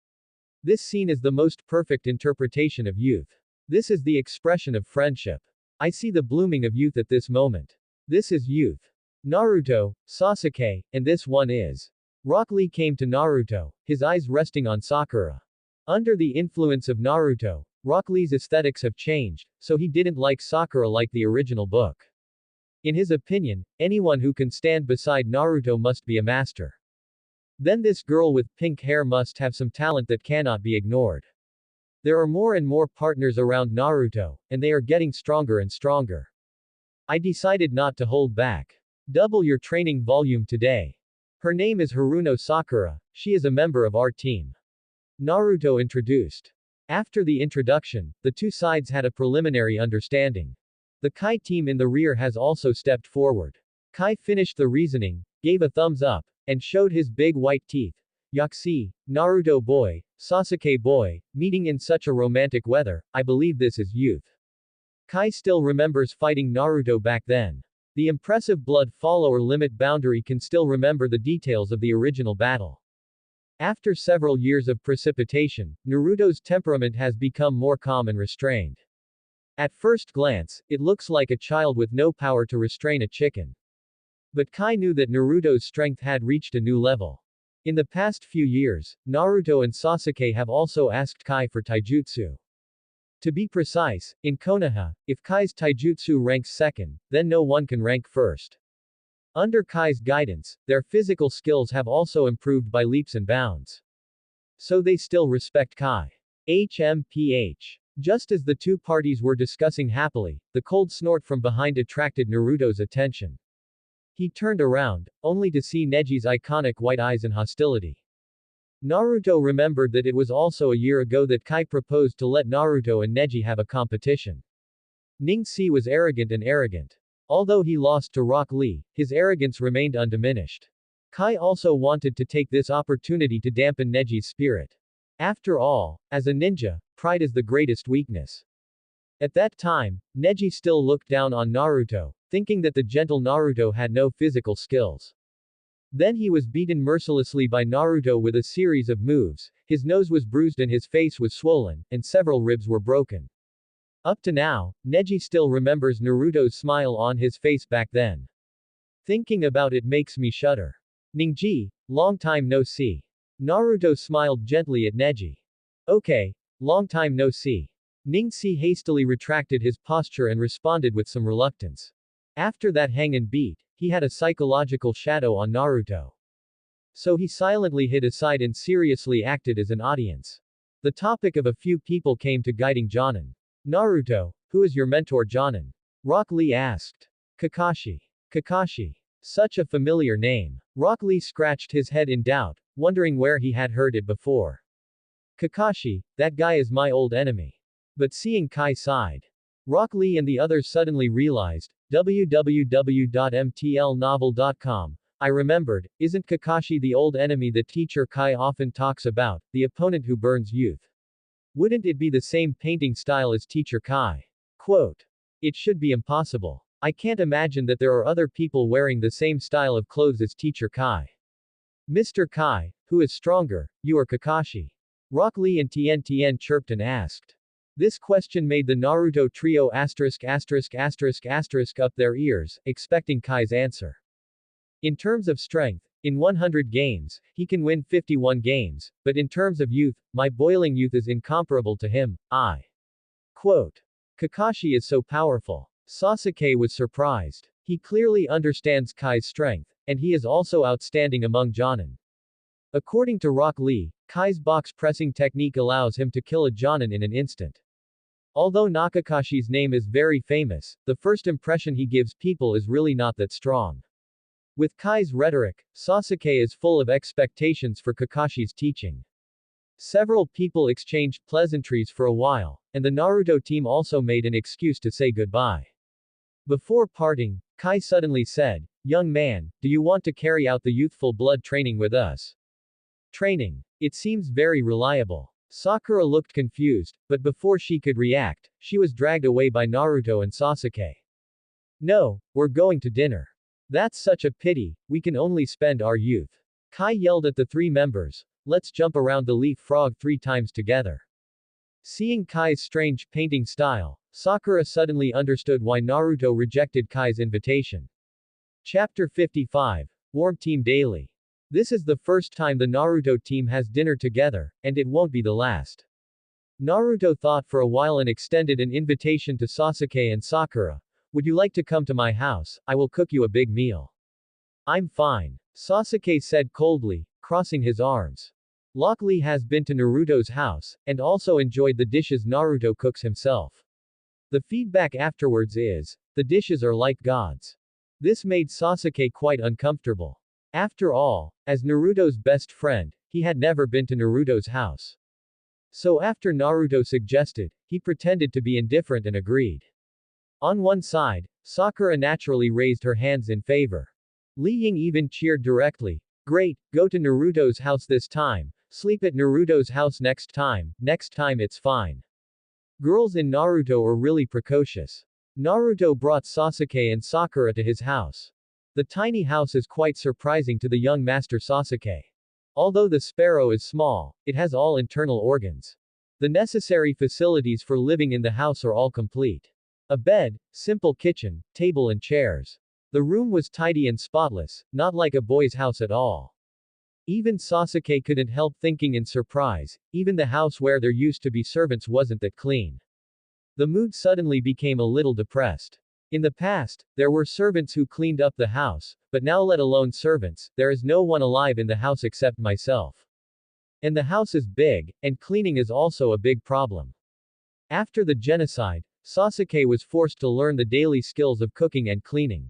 S1: This scene is the most perfect interpretation of youth. This is the expression of friendship. I see the blooming of youth at this moment. This is youth. Naruto, Sasuke, and this one is. Rock Lee came to Naruto, his eyes resting on Sakura. Under the influence of Naruto, Rock Lee's aesthetics have changed, so he didn't like Sakura like the original book. In his opinion, anyone who can stand beside Naruto must be a master. Then this girl with pink hair must have some talent that cannot be ignored. There are more and more partners around Naruto, and they are getting stronger and stronger. I decided not to hold back. Double your training volume today. Her name is Haruno Sakura, she is a member of our team. Naruto introduced. After the introduction, the two sides had a preliminary understanding. The Kai team in the rear has also stepped forward. Kai finished the reasoning, gave a thumbs up, and showed his big white teeth. Yakushi, Naruto boy, Sasuke boy, meeting in such a romantic weather, I believe this is youth. Kai still remembers fighting Naruto back then. The impressive blood follower limit boundary can still remember the details of the original battle. After several years of precipitation, Naruto's temperament has become more calm and restrained. At first glance, it looks like a child with no power to restrain a chicken. But Kai knew that Naruto's strength had reached a new level. In the past few years, Naruto and Sasuke have also asked Kai for taijutsu. To be precise, in Konoha, if Kai's taijutsu ranks second, then no one can rank first. Under Kai's guidance, their physical skills have also improved by leaps and bounds. So they still respect Kai. HMPH. Just as the two parties were discussing happily, the cold snort from behind attracted Naruto's attention. He turned around, only to see Neji's iconic white eyes in hostility. Naruto remembered that it was also a year ago that Kai proposed to let Naruto and Neji have a competition. Ning-Si was arrogant and arrogant. Although he lost to Rock Lee, his arrogance remained undiminished. Kai also wanted to take this opportunity to dampen Neji's spirit. After all, as a ninja, pride is the greatest weakness. At that time, Neji still looked down on Naruto, thinking that the gentle Naruto had no physical skills. Then he was beaten mercilessly by Naruto with a series of moves, his nose was bruised and his face was swollen, and several ribs were broken. Up to now, Neji still remembers Naruto's smile on his face back then. Thinking about it makes me shudder. Ningji, long time no see. Naruto smiled gently at Neji. Okay, long time no see. Ningxi hastily retracted his posture and responded with some reluctance. After that hang and beat, he had a psychological shadow on Naruto. So he silently hid aside and seriously acted as an audience. The topic of a few people came to guiding Jonin. Naruto, who is your mentor Jonin? Rock Lee asked. Kakashi. Kakashi. Such a familiar name. Rock Lee scratched his head in doubt, wondering where he had heard it before. Kakashi, that guy is my old enemy. But seeing Kai sighed. Rock Lee and the others suddenly realized, www.mtlnovel.com. I remembered, isn't Kakashi the old enemy that teacher Kai often talks about, the opponent who burns youth? Wouldn't it be the same painting style as teacher Kai? Quote. It should be impossible. I can't imagine that there are other people wearing the same style of clothes as teacher Kai. Mr. Kai, who is stronger, you or Kakashi? Rock Lee and Tien chirped and asked. This question made the Naruto trio **** up their ears, expecting Kai's answer. In terms of strength, in 100 games, he can win 51 games, but in terms of youth, my boiling youth is incomparable to him, Quote. Kakashi is so powerful. Sasuke was surprised. He clearly understands Kai's strength, and he is also outstanding among Jonin. According to Rock Lee, Kai's box pressing technique allows him to kill a Jonin in an instant. Although Nakakashi's name is very famous, the first impression he gives people is really not that strong. With Kai's rhetoric, Sasuke is full of expectations for Kakashi's teaching. Several people exchanged pleasantries for a while, and the Naruto team also made an excuse to say goodbye. Before parting, Kai suddenly said, "Young man, do you want to carry out the youthful blood training with us?" Training. It seems very reliable. Sakura looked confused, but before she could react, she was dragged away by Naruto and Sasuke. No, we're going to dinner. That's such a pity, we can only spend our youth. Kai yelled at the three members, let's jump around the leaf frog 3 times together. Seeing Kai's strange painting style, Sakura suddenly understood why Naruto rejected Kai's invitation. Chapter 55. Warm Team Daily. This is the first time the Naruto team has dinner together, and it won't be the last. Naruto thought for a while and extended an invitation to Sasuke and Sakura. Would you like to come to my house? I will cook you a big meal. I'm fine. Sasuke said coldly, crossing his arms. Rock Lee has been to Naruto's house, and also enjoyed the dishes Naruto cooks himself. The feedback afterwards is, the dishes are like gods. This made Sasuke quite uncomfortable. After all, as Naruto's best friend, he had never been to Naruto's house. So after Naruto suggested, he pretended to be indifferent and agreed. On one side, Sakura naturally raised her hands in favor. Li Ying even cheered directly. Great, go to Naruto's house this time, sleep at Naruto's house next time it's fine. Girls in Naruto are really precocious. Naruto brought Sasuke and Sakura to his house. The tiny house is quite surprising to the young master Sasuke. Although the sparrow is small, it has all internal organs. The necessary facilities for living in the house are all complete. A bed, simple kitchen, table and chairs. The room was tidy and spotless, not like a boy's house at all. Even Sasuke couldn't help thinking in surprise, even the house where there used to be servants wasn't that clean. The mood suddenly became a little depressed. In the past, there were servants who cleaned up the house, but now let alone servants, there is no one alive in the house except myself. And the house is big, and cleaning is also a big problem. After the genocide, Sasuke was forced to learn the daily skills of cooking and cleaning.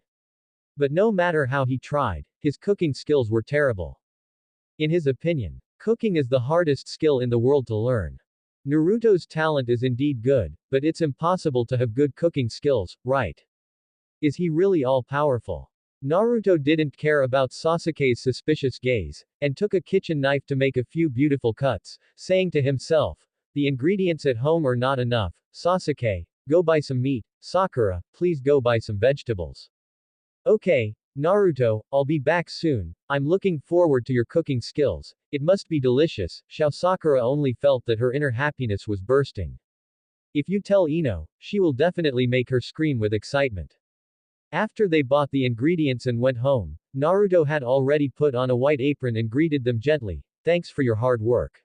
S1: But no matter how he tried, his cooking skills were terrible. In his opinion, cooking is the hardest skill in the world to learn. Naruto's talent is indeed good, but it's impossible to have good cooking skills, right? Is he really all-powerful? Naruto didn't care about Sasuke's suspicious gaze, and took a kitchen knife to make a few beautiful cuts, saying to himself, the ingredients at home are not enough, Sasuke, go buy some meat, Sakura, please go buy some vegetables. Okay, Naruto, I'll be back soon, I'm looking forward to your cooking skills, it must be delicious. Sakura only felt that her inner happiness was bursting. If you tell Ino, she will definitely make her scream with excitement. After they bought the ingredients and went home, Naruto had already put on a white apron and greeted them gently, thanks for your hard work.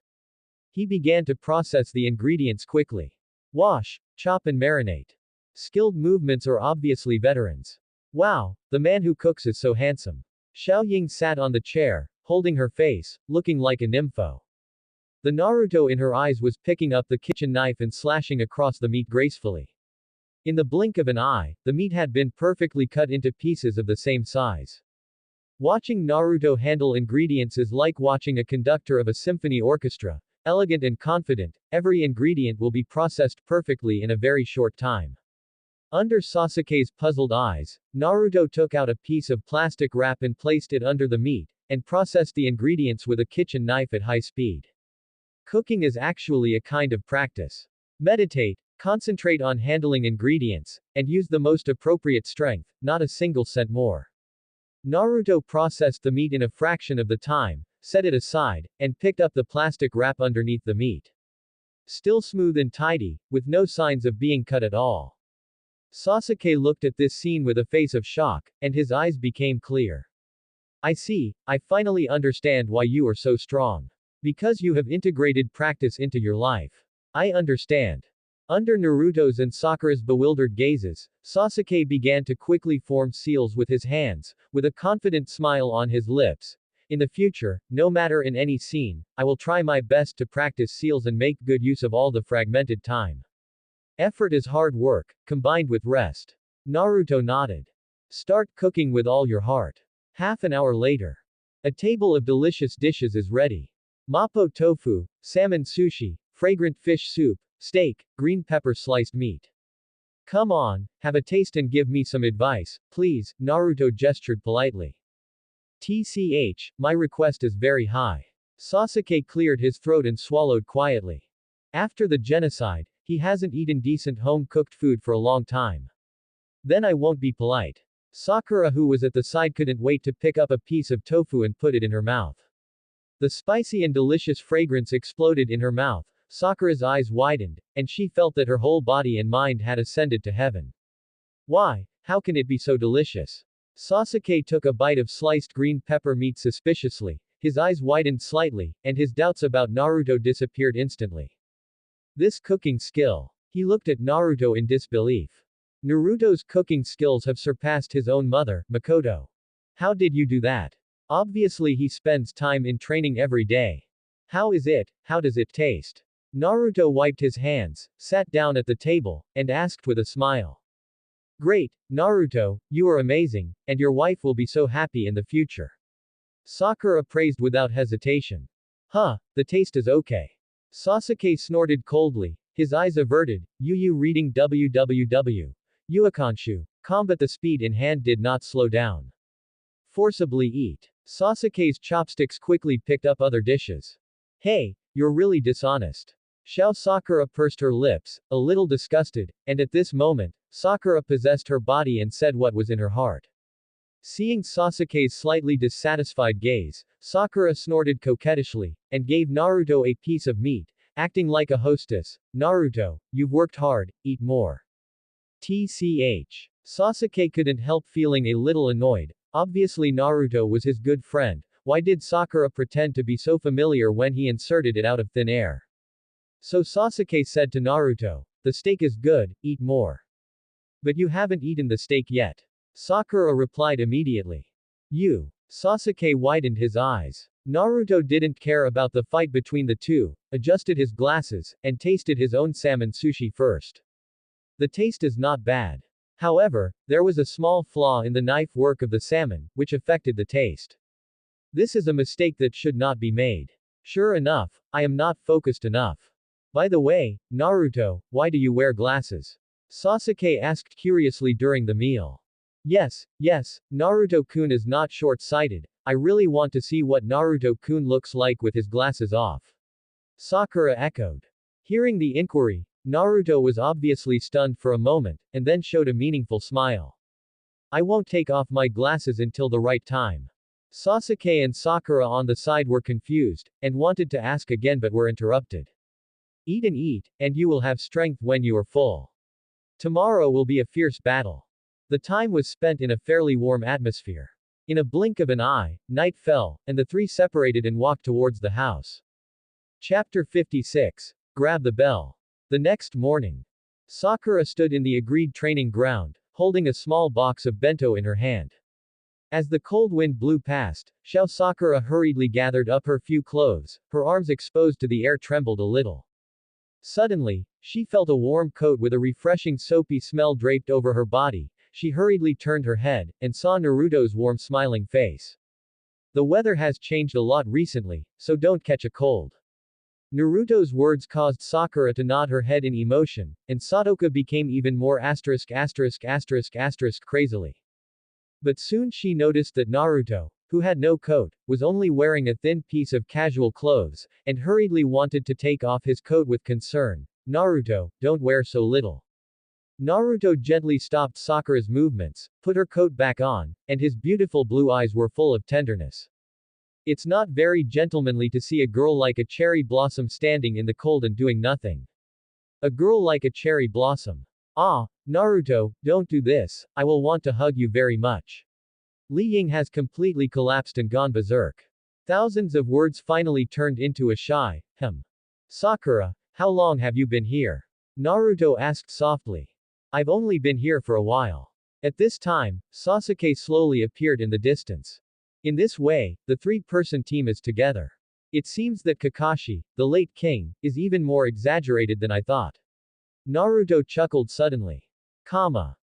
S1: He began to process the ingredients quickly. Wash, chop and marinate. Skilled movements are obviously veterans. Wow, the man who cooks is so handsome. Xiaoying sat on the chair, holding her face, looking like a nympho. The Naruto in her eyes was picking up the kitchen knife and slashing across the meat gracefully. In the blink of an eye, the meat had been perfectly cut into pieces of the same size. Watching Naruto handle ingredients is like watching a conductor of a symphony orchestra, elegant and confident, every ingredient will be processed perfectly in a very short time. Under Sasuke's puzzled eyes, Naruto took out a piece of plastic wrap and placed it under the meat, and processed the ingredients with a kitchen knife at high speed. Cooking is actually a kind of practice. Meditate, concentrate on handling ingredients, and use the most appropriate strength, not a single cent more. Naruto processed the meat in a fraction of the time, set it aside, and picked up the plastic wrap underneath the meat. Still smooth and tidy, with no signs of being cut at all. Sasuke looked at this scene with a face of shock, and his eyes became clear. I see, I finally understand why you are so strong. Because you have integrated practice into your life. I understand. Under Naruto's and Sakura's bewildered gazes, Sasuke began to quickly form seals with his hands, with a confident smile on his lips. In the future, no matter in any scene, I will try my best to practice seals and make good use of all the fragmented time. Effort is hard work, combined with rest. Naruto nodded. Start cooking with all your heart. Half an hour later. A table of delicious dishes is ready. Mapo tofu, salmon sushi, fragrant fish soup, steak, green pepper sliced meat. Come on, have a taste and give me some advice, please, Naruto gestured politely. TCH, my request is very high. Sasuke cleared his throat and swallowed quietly. After the genocide, he hasn't eaten decent home-cooked food for a long time. Then I won't be polite. Sakura, who was at the side, couldn't wait to pick up a piece of tofu and put it in her mouth. The spicy and delicious fragrance exploded in her mouth. Sakura's eyes widened, and she felt that her whole body and mind had ascended to heaven. Why? How can it be so delicious? Sasuke took a bite of sliced green pepper meat suspiciously, his eyes widened slightly, and his doubts about Naruto disappeared instantly. This cooking skill. He looked at Naruto in disbelief. Naruto's cooking skills have surpassed his own mother, Makoto. How did you do that? Obviously he spends time in training every day. How is it? How does it taste? Naruto wiped his hands, sat down at the table, and asked with a smile. Great, Naruto, you are amazing, and your wife will be so happy in the future. Sakura praised without hesitation. The taste is okay. Sasuke snorted coldly, his eyes averted. Yu reading www. Uakanshu. Combat. The speed in hand did not slow down. Forcibly eat. Sasuke's chopsticks quickly picked up other dishes. Hey, you're really dishonest. Sakura pursed her lips, a little disgusted, and at this moment, Sakura possessed her body and said what was in her heart. Seeing Sasuke's slightly dissatisfied gaze, Sakura snorted coquettishly, and gave Naruto a piece of meat, acting like a hostess. Naruto, you've worked hard, eat more. TCH. Sasuke couldn't help feeling a little annoyed. Obviously Naruto was his good friend, why did Sakura pretend to be so familiar when he inserted it out of thin air? So Sasuke said to Naruto, the steak is good, eat more. But you haven't eaten the steak yet. Sakura replied immediately. You. Sasuke widened his eyes. Naruto didn't care about the fight between the two, adjusted his glasses, and tasted his own salmon sushi first. The taste is not bad. However, there was a small flaw in the knife work of the salmon, which affected the taste. This is a mistake that should not be made. Sure enough, I am not focused enough. By the way, Naruto, why do you wear glasses? Sasuke asked curiously during the meal. Yes, Naruto-kun is not short-sighted. I really want to see what Naruto-kun looks like with his glasses off. Sakura echoed. Hearing the inquiry, Naruto was obviously stunned for a moment, and then showed a meaningful smile. I won't take off my glasses until the right time. Sasuke and Sakura on the side were confused, and wanted to ask again but were interrupted. Eat, and you will have strength when you are full. Tomorrow will be a fierce battle. The time was spent in a fairly warm atmosphere. In a blink of an eye, night fell, and the three separated and walked towards the house. Chapter 56. Grab the bell. The next morning, Sakura stood in the agreed training ground, holding a small box of bento in her hand. As the cold wind blew past, Sakura hurriedly gathered up her few clothes, her arms exposed to the air trembled a little. Suddenly, she felt a warm coat with a refreshing soapy smell draped over her body. She hurriedly turned her head, and saw Naruto's warm smiling face. The weather has changed a lot recently, so don't catch a cold. Naruto's words caused Sakura to nod her head in emotion, and Satoka became even more crazily. But soon she noticed that Naruto, who had no coat, was only wearing a thin piece of casual clothes, and hurriedly wanted to take off his coat with concern. Naruto, don't wear so little. Naruto gently stopped Sakura's movements, put her coat back on, and his beautiful blue eyes were full of tenderness. It's not very gentlemanly to see a girl like a cherry blossom standing in the cold and doing nothing. A girl like a cherry blossom. Ah, Naruto, don't do this, I will want to hug you very much. Li Ying has completely collapsed and gone berserk. Thousands of words finally turned into a shy, Sakura, how long have you been here? Naruto asked softly. I've only been here for a while. At this time, Sasuke slowly appeared in the distance. In this way, the three-person team is together. It seems that Kakashi, the late king, is even more exaggerated than I thought. Naruto chuckled suddenly.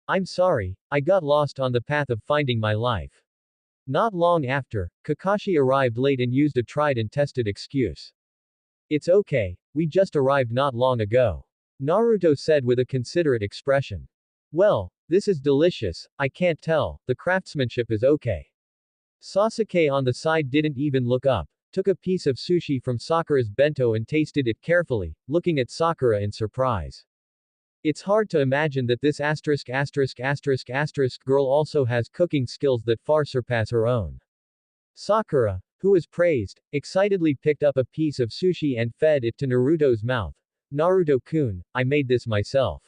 S1: I'm sorry, I got lost on the path of finding my life. Not long after, Kakashi arrived late and used a tried and tested excuse. It's okay, we just arrived not long ago. Naruto said with a considerate expression. Well, this is delicious, I can't tell, the craftsmanship is okay. Sasuke on the side didn't even look up, took a piece of sushi from Sakura's bento and tasted it carefully, looking at Sakura in surprise. It's hard to imagine that this girl also has cooking skills that far surpass her own. Sakura, who was praised, excitedly picked up a piece of sushi and fed it to Naruto's mouth. Naruto-kun, I made this myself.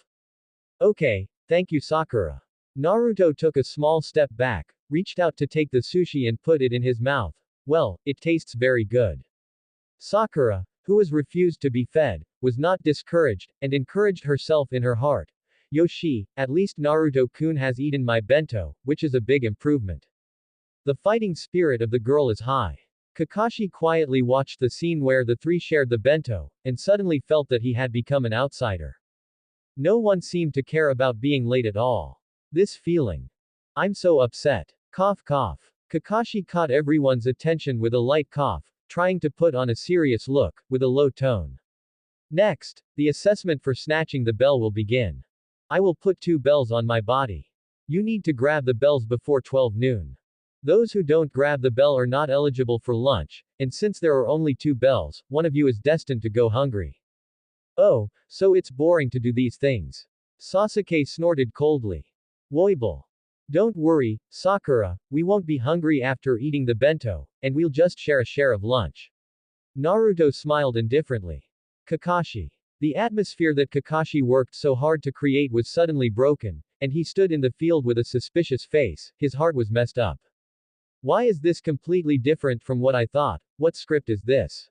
S1: Okay, thank you Sakura. Naruto took a small step back, reached out to take the sushi and put it in his mouth. Well, it tastes very good. Sakura, who was refused to be fed, was not discouraged, and encouraged herself in her heart. Yoshi, at least Naruto-kun has eaten my bento, which is a big improvement. The fighting spirit of the girl is high. Kakashi quietly watched the scene where the three shared the bento, and suddenly felt that he had become an outsider. No one seemed to care about being late at all. This feeling. I'm so upset. Cough cough. Kakashi caught everyone's attention with a light cough, trying to put on a serious look, with a low tone. Next, the assessment for snatching the bell will begin. I will put 2 bells on my body. You need to grab the bells before 12 noon. Those who don't grab the bell are not eligible for lunch, and since there are only 2 bells, one of you is destined to go hungry. Oh, so it's boring to do these things. Sasuke snorted coldly. Woible. Don't worry, Sakura, we won't be hungry after eating the bento, and we'll just share a share of lunch. Naruto smiled indifferently. Kakashi. The atmosphere that Kakashi worked so hard to create was suddenly broken, and he stood in the field with a suspicious face, his heart was messed up. Why is this completely different from what I thought? What script is this?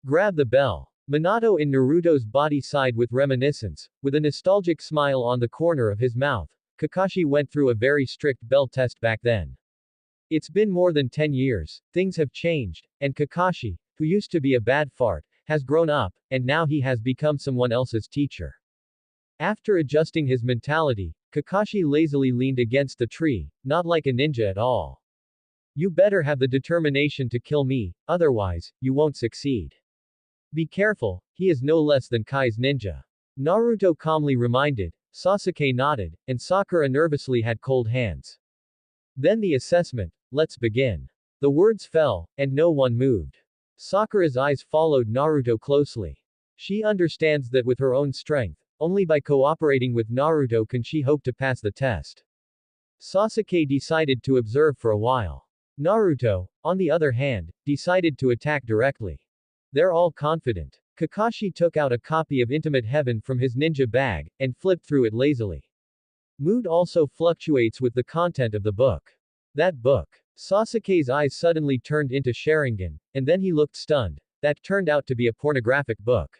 S1: Grab the bell. Minato in Naruto's body sighed with reminiscence, with a nostalgic smile on the corner of his mouth. Kakashi went through a very strict bell test back then. It's been more than 10 years, things have changed, and Kakashi, who used to be a bad fart, has grown up, and now he has become someone else's teacher. After adjusting his mentality, Kakashi lazily leaned against the tree, not like a ninja at all. You better have the determination to kill me, otherwise, you won't succeed. Be careful, he is no less than Kai's ninja. Naruto calmly reminded, Sasuke nodded, and Sakura nervously had cold hands. Then the assessment, let's begin. The words fell, and no one moved. Sakura's eyes followed Naruto closely. She understands that with her own strength, only by cooperating with Naruto can she hope to pass the test. Sasuke decided to observe for a while. Naruto, on the other hand, decided to attack directly. They're all confident. Kakashi took out a copy of Intimate Heaven from his ninja bag, and flipped through it lazily. Mood also fluctuates with the content of the book. That book. Sasuke's eyes suddenly turned into Sharingan, and then he looked stunned. That turned out to be a pornographic book.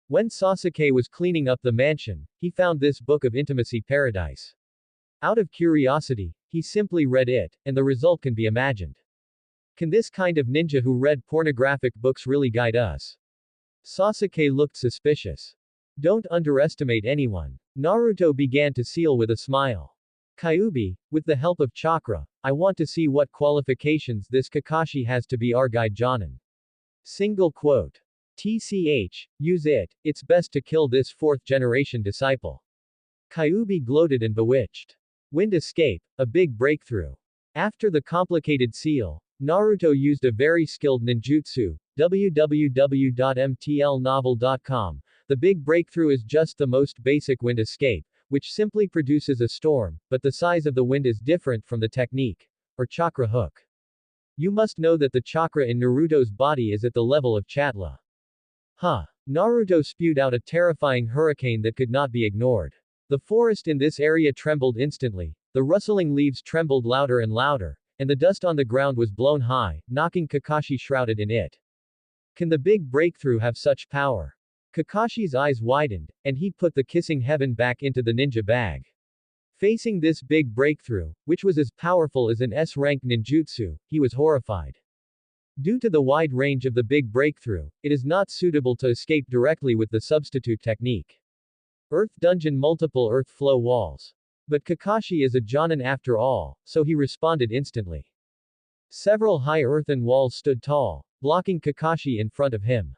S1: When Sasuke was cleaning up the mansion, he found this book of Intimacy Paradise. Out of curiosity, he simply read it, and the result can be imagined. Can this kind of ninja who read pornographic books really guide us? Sasuke looked suspicious. Don't underestimate anyone. Naruto began to seal with a smile. Kyuubi, with the help of chakra, I want to see what qualifications this Kakashi has to be our guide Jonin. Single quote. TCH, use it, it's best to kill this fourth-generation disciple. Kyuubi gloated and bewitched. Wind escape, a big breakthrough. After the complicated seal, Naruto used a very skilled ninjutsu, www.mtlnovel.com. The big breakthrough is just the most basic wind escape, which simply produces a storm, but the size of the wind is different from the technique, or chakra hook. You must know that the chakra in Naruto's body is at the level of Chatla. Huh. Naruto spewed out a terrifying hurricane that could not be ignored. The forest in this area trembled instantly, the rustling leaves trembled louder and louder, and the dust on the ground was blown high, knocking Kakashi shrouded in it. Can the big breakthrough have such power? Kakashi's eyes widened, and he put the kissing heaven back into the ninja bag. Facing this big breakthrough, which was as powerful as an S-rank ninjutsu, he was horrified. Due to the wide range of the big breakthrough, it is not suitable to escape directly with the substitute technique. Earth dungeon multiple earth flow walls. But Kakashi is a Jonin after all, so he responded instantly. Several high earthen walls stood tall, blocking Kakashi in front of him.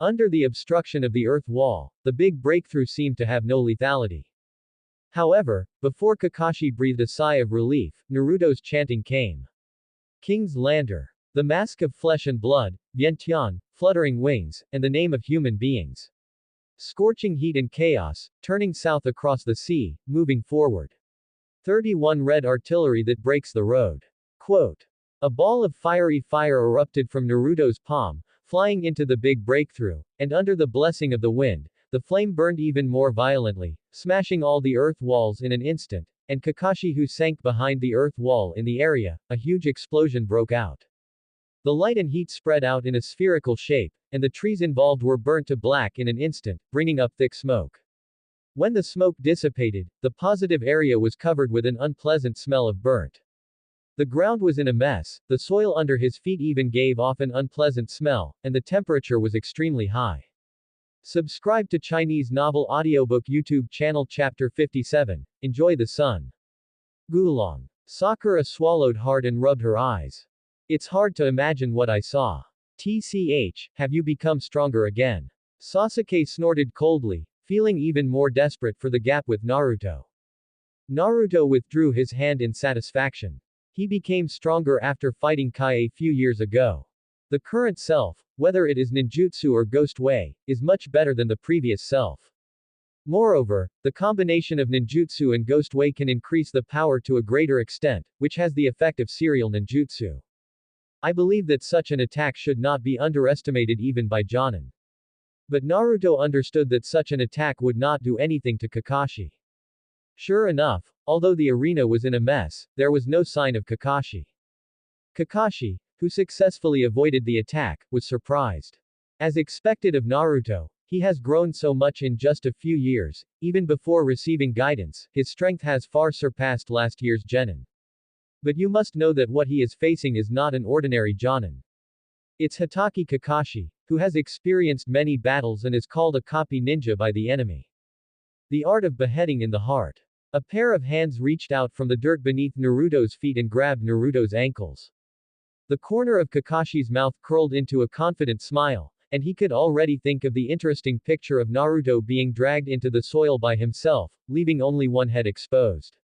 S1: Under the obstruction of the earth wall, the big breakthrough seemed to have no lethality. However, before Kakashi breathed a sigh of relief, Naruto's chanting came. King's Lander. The mask of flesh and blood, Vientiane, fluttering wings, and the name of human beings. Scorching heat and chaos, turning south across the sea, moving forward. 31 red artillery that breaks the road. Quote. A ball of fiery fire erupted from Naruto's palm, flying into the big breakthrough, and under the blessing of the wind, the flame burned even more violently, smashing all the earth walls in an instant, and Kakashi who sank behind the earth wall in the area, a huge explosion broke out. The light and heat spread out in a spherical shape, and the trees involved were burnt to black in an instant, bringing up thick smoke. When the smoke dissipated, the positive area was covered with an unpleasant smell of burnt. The ground was in a mess, the soil under his feet even gave off an unpleasant smell, and the temperature was extremely high. Subscribe to Chinese Novel Audiobook YouTube channel Chapter 57. Enjoy the sun. Gulong. Sakura swallowed hard and rubbed her eyes. It's hard to imagine what I saw. TCH, have you become stronger again? Sasuke snorted coldly, feeling even more desperate for the gap with Naruto. Naruto withdrew his hand in satisfaction. He became stronger after fighting Kai a few years ago. The current self, whether it is ninjutsu or ghost way, is much better than the previous self. Moreover, the combination of ninjutsu and ghost way can increase the power to a greater extent, which has the effect of serial ninjutsu. I believe that such an attack should not be underestimated even by Jonin. But Naruto understood that such an attack would not do anything to Kakashi. Sure enough, although the arena was in a mess, there was no sign of Kakashi. Kakashi, who successfully avoided the attack, was surprised. As expected of Naruto, he has grown so much in just a few years, even before receiving guidance, his strength has far surpassed last year's genin. But you must know that what he is facing is not an ordinary Jonin. It's Hatake Kakashi, who has experienced many battles and is called a copy ninja by the enemy. The art of beheading in the heart. A pair of hands reached out from the dirt beneath Naruto's feet and grabbed Naruto's ankles. The corner of Kakashi's mouth curled into a confident smile, and he could already think of the interesting picture of Naruto being dragged into the soil by himself, leaving only one head exposed.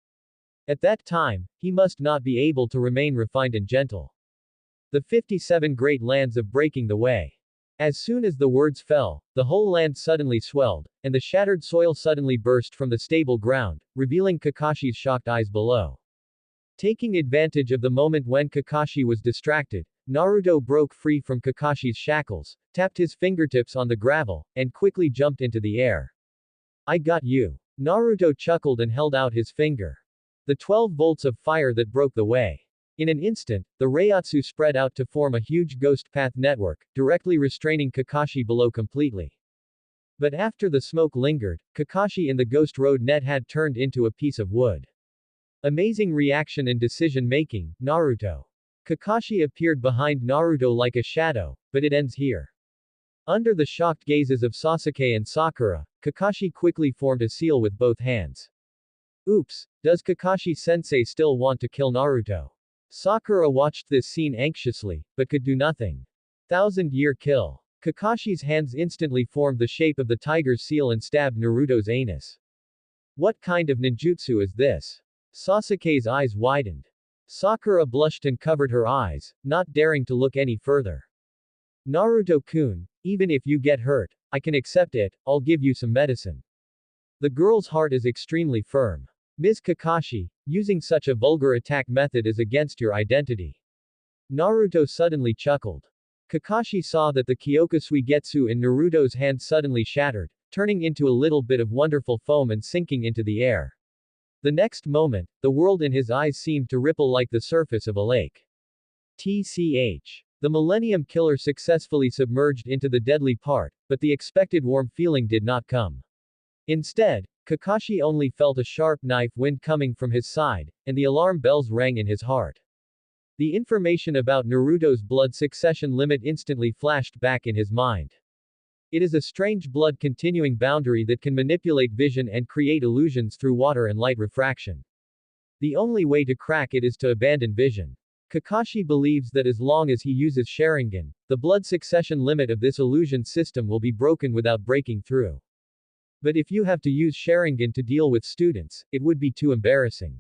S1: At that time, he must not be able to remain refined and gentle. The 57 great lands of breaking the way. As soon as the words fell, the whole land suddenly swelled, and the shattered soil suddenly burst from the stable ground, revealing Kakashi's shocked eyes below. Taking advantage of the moment when Kakashi was distracted, Naruto broke free from Kakashi's shackles, tapped his fingertips on the gravel, and quickly jumped into the air. I got you. Naruto chuckled and held out his finger. The 12 volts of fire that broke the way. In an instant, the Reiatsu spread out to form a huge ghost path network, directly restraining Kakashi below completely. But after the smoke lingered, Kakashi in the ghost road net had turned into a piece of wood. Amazing reaction and decision-making, Naruto. Kakashi appeared behind Naruto like a shadow, but it ends here. Under the shocked gazes of Sasuke and Sakura, Kakashi quickly formed a seal with both hands. Oops, does Kakashi-sensei still want to kill Naruto? Sakura watched this scene anxiously, but could do nothing. Thousand-year kill. Kakashi's hands instantly formed the shape of the tiger's seal and stabbed Naruto's anus. What kind of ninjutsu is this? Sasuke's eyes widened. Sakura blushed and covered her eyes, not daring to look any further. Naruto-kun, even if you get hurt, I can accept it, I'll give you some medicine. The girl's heart is extremely firm. Ms. Kakashi, using such a vulgar attack method is against your identity. Naruto suddenly chuckled. Kakashi saw that the Kyokusui in Naruto's hand suddenly shattered, turning into a little bit of wonderful foam and sinking into the air. The next moment, the world in his eyes seemed to ripple like the surface of a lake. TCH. The Millennium Killer successfully submerged into the deadly part, but the expected warm feeling did not come. Instead, Kakashi only felt a sharp knife wind coming from his side, and the alarm bells rang in his heart. The information about Naruto's blood succession limit instantly flashed back in his mind. It is a strange blood continuing boundary that can manipulate vision and create illusions through water and light refraction. The only way to crack it is to abandon vision. Kakashi believes that as long as he uses Sharingan, the blood succession limit of this illusion system will be broken without breaking through. But if you have to use Sharingan to deal with students, it would be too embarrassing.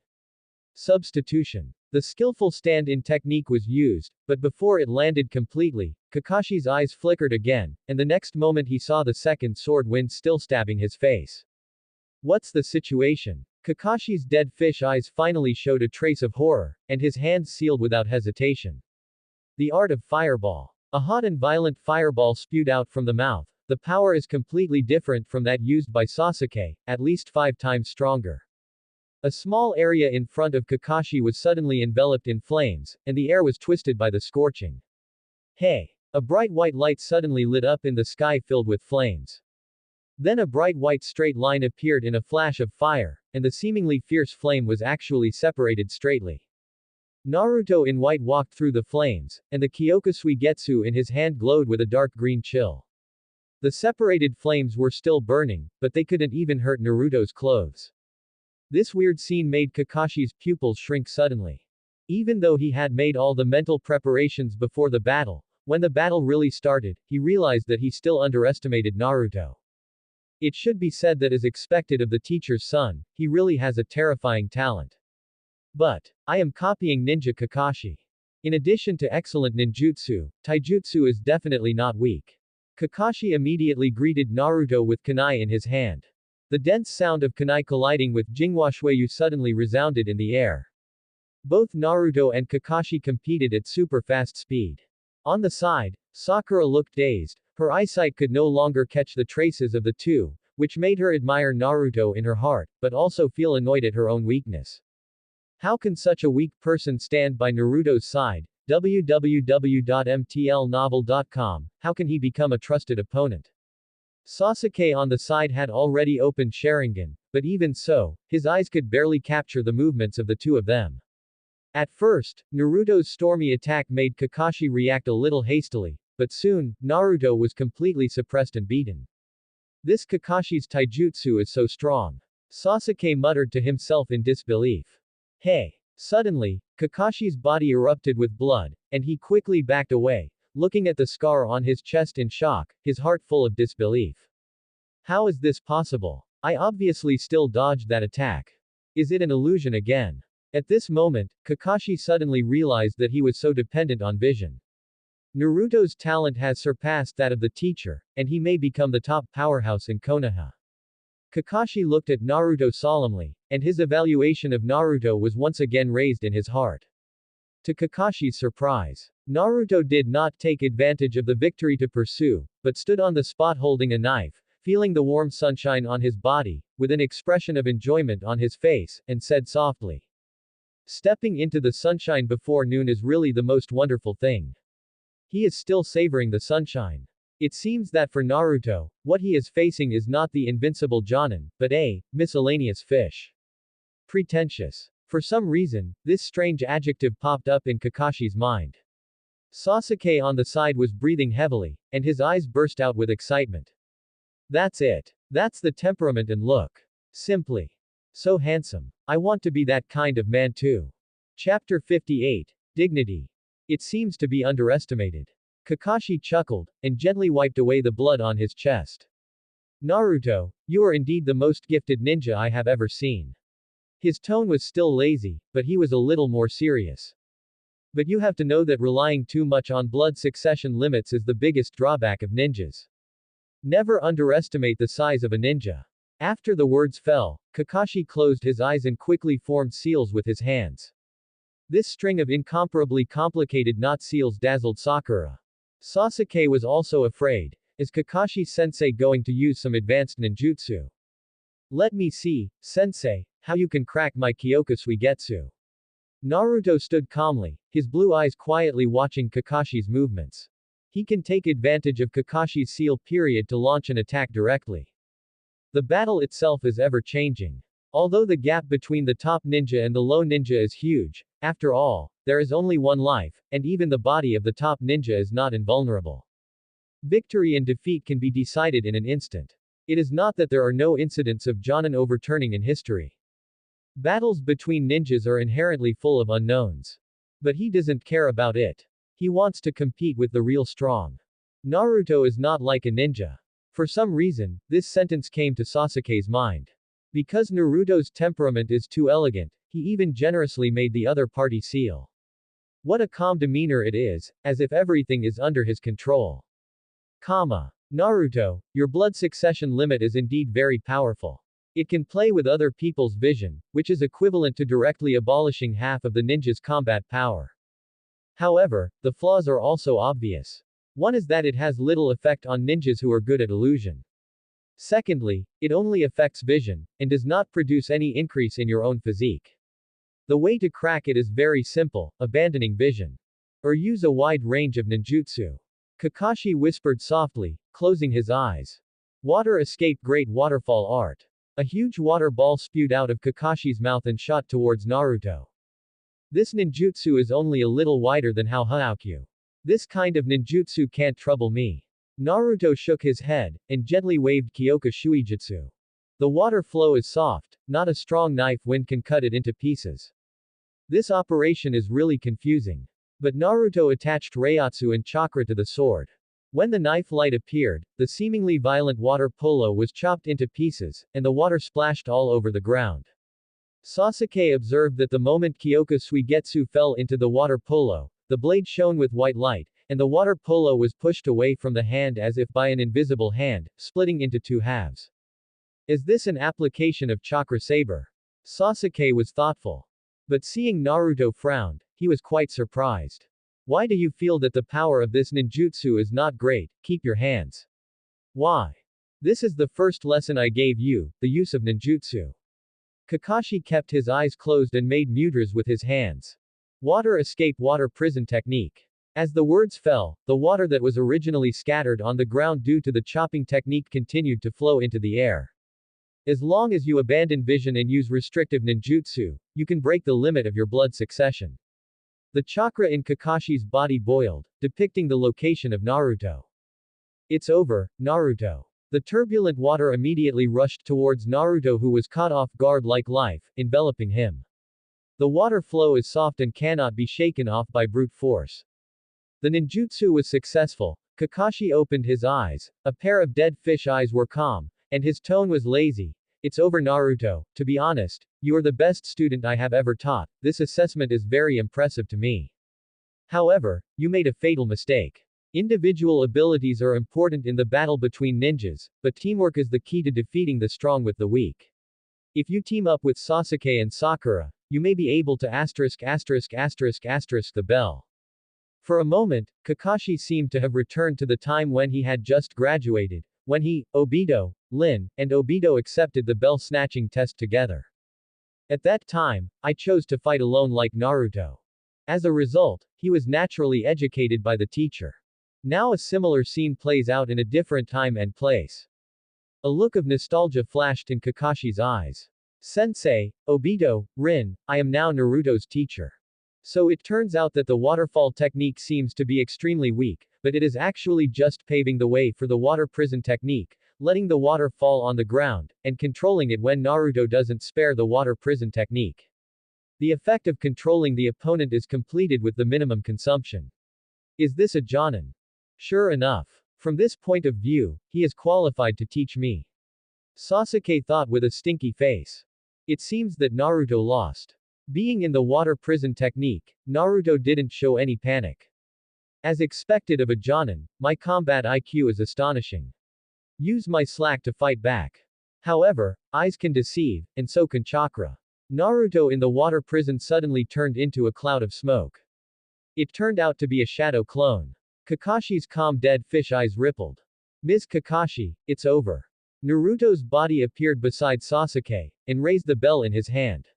S1: Substitution. The skillful stand-in technique was used, but before it landed completely, Kakashi's eyes flickered again, and the next moment he saw the second sword wind still stabbing his face. What's the situation? Kakashi's dead fish eyes finally showed a trace of horror, and his hands sealed without hesitation. The art of fireball. A hot and violent fireball spewed out from the mouth. The power is completely different from that used by Sasuke, at least 5 times stronger. A small area in front of Kakashi was suddenly enveloped in flames, and the air was twisted by the scorching. Hey! A bright white light suddenly lit up in the sky filled with flames. Then a bright white straight line appeared in a flash of fire, and the seemingly fierce flame was actually separated straightly. Naruto in white walked through the flames, and the Kyokusui in his hand glowed with a dark green chill. The separated flames were still burning, but they couldn't even hurt Naruto's clothes. This weird scene made Kakashi's pupils shrink suddenly. Even though he had made all the mental preparations before the battle, when the battle really started, he realized that he still underestimated Naruto. It should be said that as expected of the teacher's son, he really has a terrifying talent. But, I am copying Ninja Kakashi. In addition to excellent ninjutsu, taijutsu is definitely not weak. Kakashi immediately greeted Naruto with kunai in his hand. The dense sound of kunai colliding with Jingwashueyu suddenly resounded in the air. Both Naruto and Kakashi competed at super fast speed. On the side, Sakura looked dazed, her eyesight could no longer catch the traces of the two, which made her admire Naruto in her heart, but also feel annoyed at her own weakness. How can such a weak person stand by Naruto's side? www.mtlnovel.com, how can he become a trusted opponent? Sasuke on the side had already opened Sharingan, but even so, his eyes could barely capture the movements of the two of them. At first, Naruto's stormy attack made Kakashi react a little hastily, but soon, Naruto was completely suppressed and beaten. This Kakashi's taijutsu is so strong. Sasuke muttered to himself in disbelief. Hey! Suddenly, Kakashi's body erupted with blood, and he quickly backed away, looking at the scar on his chest in shock, his heart full of disbelief. How is this possible? I obviously still dodged that attack. Is it an illusion again? At this moment, Kakashi suddenly realized that he was so dependent on vision. Naruto's talent has surpassed that of the teacher, and he may become the top powerhouse in Konoha. Kakashi looked at Naruto solemnly, and his evaluation of Naruto was once again raised in his heart. To Kakashi's surprise, Naruto did not take advantage of the victory to pursue, but stood on the spot holding a knife, feeling the warm sunshine on his body, with an expression of enjoyment on his face, and said softly, "Stepping into the sunshine before noon is really the most wonderful thing." He is still savoring the sunshine. It seems that for Naruto, what he is facing is not the invincible Jonin, but a miscellaneous fish. Pretentious. For some reason, this strange adjective popped up in Kakashi's mind. Sasuke on the side was breathing heavily, and his eyes burst out with excitement. That's it. That's the temperament and look. Simply so handsome. I want to be that kind of man too. Chapter 58. Dignity. It seems to be underestimated. Kakashi chuckled, and gently wiped away the blood on his chest. Naruto, you are indeed the most gifted ninja I have ever seen. His tone was still lazy, but he was a little more serious. But you have to know that relying too much on blood succession limits is the biggest drawback of ninjas. Never underestimate the size of a ninja. After the words fell, Kakashi closed his eyes and quickly formed seals with his hands. This string of incomparably complicated knot seals dazzled Sakura. Sasuke was also afraid. Is Kakashi-sensei going to use some advanced ninjutsu? Let me see, sensei, how you can crack my Kyoka Suigetsu. Naruto stood calmly, his blue eyes quietly watching Kakashi's movements. He can take advantage of Kakashi's seal period to launch an attack directly. The battle itself is ever-changing. Although the gap between the top ninja and the low ninja is huge, after all, there is only one life, and even the body of the top ninja is not invulnerable. Victory and defeat can be decided in an instant. It is not that there are no incidents of Jonin overturning in history. Battles between ninjas are inherently full of unknowns. But he doesn't care about it. He wants to compete with the real strong. Naruto is not like a ninja. For some reason, this sentence came to Sasuke's mind. Because Naruto's temperament is too elegant, he even generously made the other party seal. What a calm demeanor it is, as if everything is under his control. Naruto, your blood succession limit is indeed very powerful. It can play with other people's vision, which is equivalent to directly abolishing half of the ninja's combat power. However, the flaws are also obvious. One is that it has little effect on ninjas who are good at illusion. Secondly, it only affects vision, and does not produce any increase in your own physique. The way to crack it is very simple, abandoning vision. Or use a wide range of ninjutsu. Kakashi whispered softly, closing his eyes. Water escape great waterfall art. A huge water ball spewed out of Kakashi's mouth and shot towards Naruto. This ninjutsu is only a little wider than Hokage. This kind of ninjutsu can't trouble me. Naruto shook his head, and gently waved Kyoka Shuijutsu. The water flow is soft, not a strong knife wind can cut it into pieces. This operation is really confusing. But Naruto attached Reiatsu and chakra to the sword. When the knife light appeared, the seemingly violent water polo was chopped into pieces, and the water splashed all over the ground. Sasuke observed that the moment Kyoka Suigetsu fell into the water polo, the blade shone with white light, and the water polo was pushed away from the hand as if by an invisible hand, splitting into two halves. Is this an application of chakra saber? Sasuke was thoughtful. But seeing Naruto frowned, he was quite surprised. Why do you feel that the power of this ninjutsu is not great? Keep your hands. Why? This is the first lesson I gave you, the use of ninjutsu. Kakashi kept his eyes closed and made mudras with his hands. Water escape water prison technique. As the words fell, the water that was originally scattered on the ground due to the chopping technique continued to flow into the air. As long as you abandon vision and use restrictive ninjutsu, you can break the limit of your blood succession. The chakra in Kakashi's body boiled, depicting the location of Naruto. It's over, Naruto. The turbulent water immediately rushed towards Naruto, who was caught off guard like life, enveloping him. The water flow is soft and cannot be shaken off by brute force. The ninjutsu was successful. Kakashi opened his eyes. A pair of dead fish eyes were calm, and his tone was lazy. It's over, Naruto. To be honest, you are the best student I have ever taught. This assessment is very impressive to me. However, you made a fatal mistake. Individual abilities are important in the battle between ninjas, but teamwork is the key to defeating the strong with the weak. If you team up with Sasuke and Sakura, you may be able to the bell. For a moment, Kakashi seemed to have returned to the time when he had just graduated, when he, Obito, Lin, and Obito accepted the bell snatching test together. At that time, I chose to fight alone like Naruto. As a result, he was naturally educated by the teacher. Now a similar scene plays out in a different time and place. A look of nostalgia flashed in Kakashi's eyes. Sensei, Obito, Rin, I am now Naruto's teacher. So it turns out that the waterfall technique seems to be extremely weak, but it is actually just paving the way for the water prison technique, letting the water fall on the ground, and controlling it when Naruto doesn't spare the water prison technique. The effect of controlling the opponent is completed with the minimum consumption. Is this a Jonin? Sure enough. From this point of view, he is qualified to teach me. Sasuke thought with a stinky face. It seems that Naruto lost. Being in the water prison technique, Naruto didn't show any panic. As expected of a Jonin, my combat IQ is astonishing. Use my slack to fight back. However, eyes can deceive, and so can chakra. Naruto in the water prison suddenly turned into a cloud of smoke. It turned out to be a shadow clone. Kakashi's calm dead fish eyes rippled. Ms. Kakashi, it's over. Naruto's body appeared beside Sasuke, and raised the bell in his hand.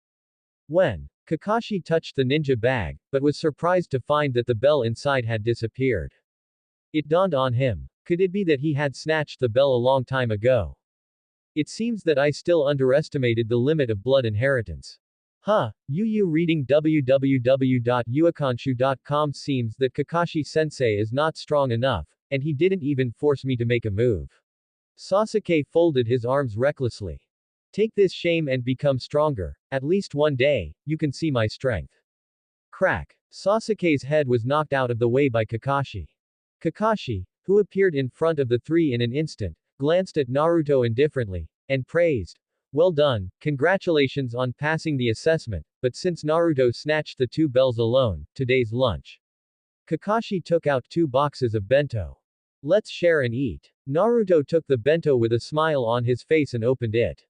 S1: When Kakashi touched the ninja bag, but was surprised to find that the bell inside had disappeared. It dawned on him. Could it be that he had snatched the bell a long time ago? It seems that I still underestimated the limit of blood inheritance. You reading www.uakanshu.com seems that Kakashi-sensei is not strong enough, and he didn't even force me to make a move. Sasuke folded his arms recklessly. Take this shame and become stronger. At least one day, you can see my strength. Crack. Sasuke's head was knocked out of the way by Kakashi. Kakashi, who appeared in front of the three in an instant, glanced at Naruto indifferently, and praised. Well done, congratulations on passing the assessment, but since Naruto snatched the 2 bells alone, today's lunch. Kakashi took out 2 boxes of bento. Let's share and eat. Naruto took the bento with a smile on his face and opened it.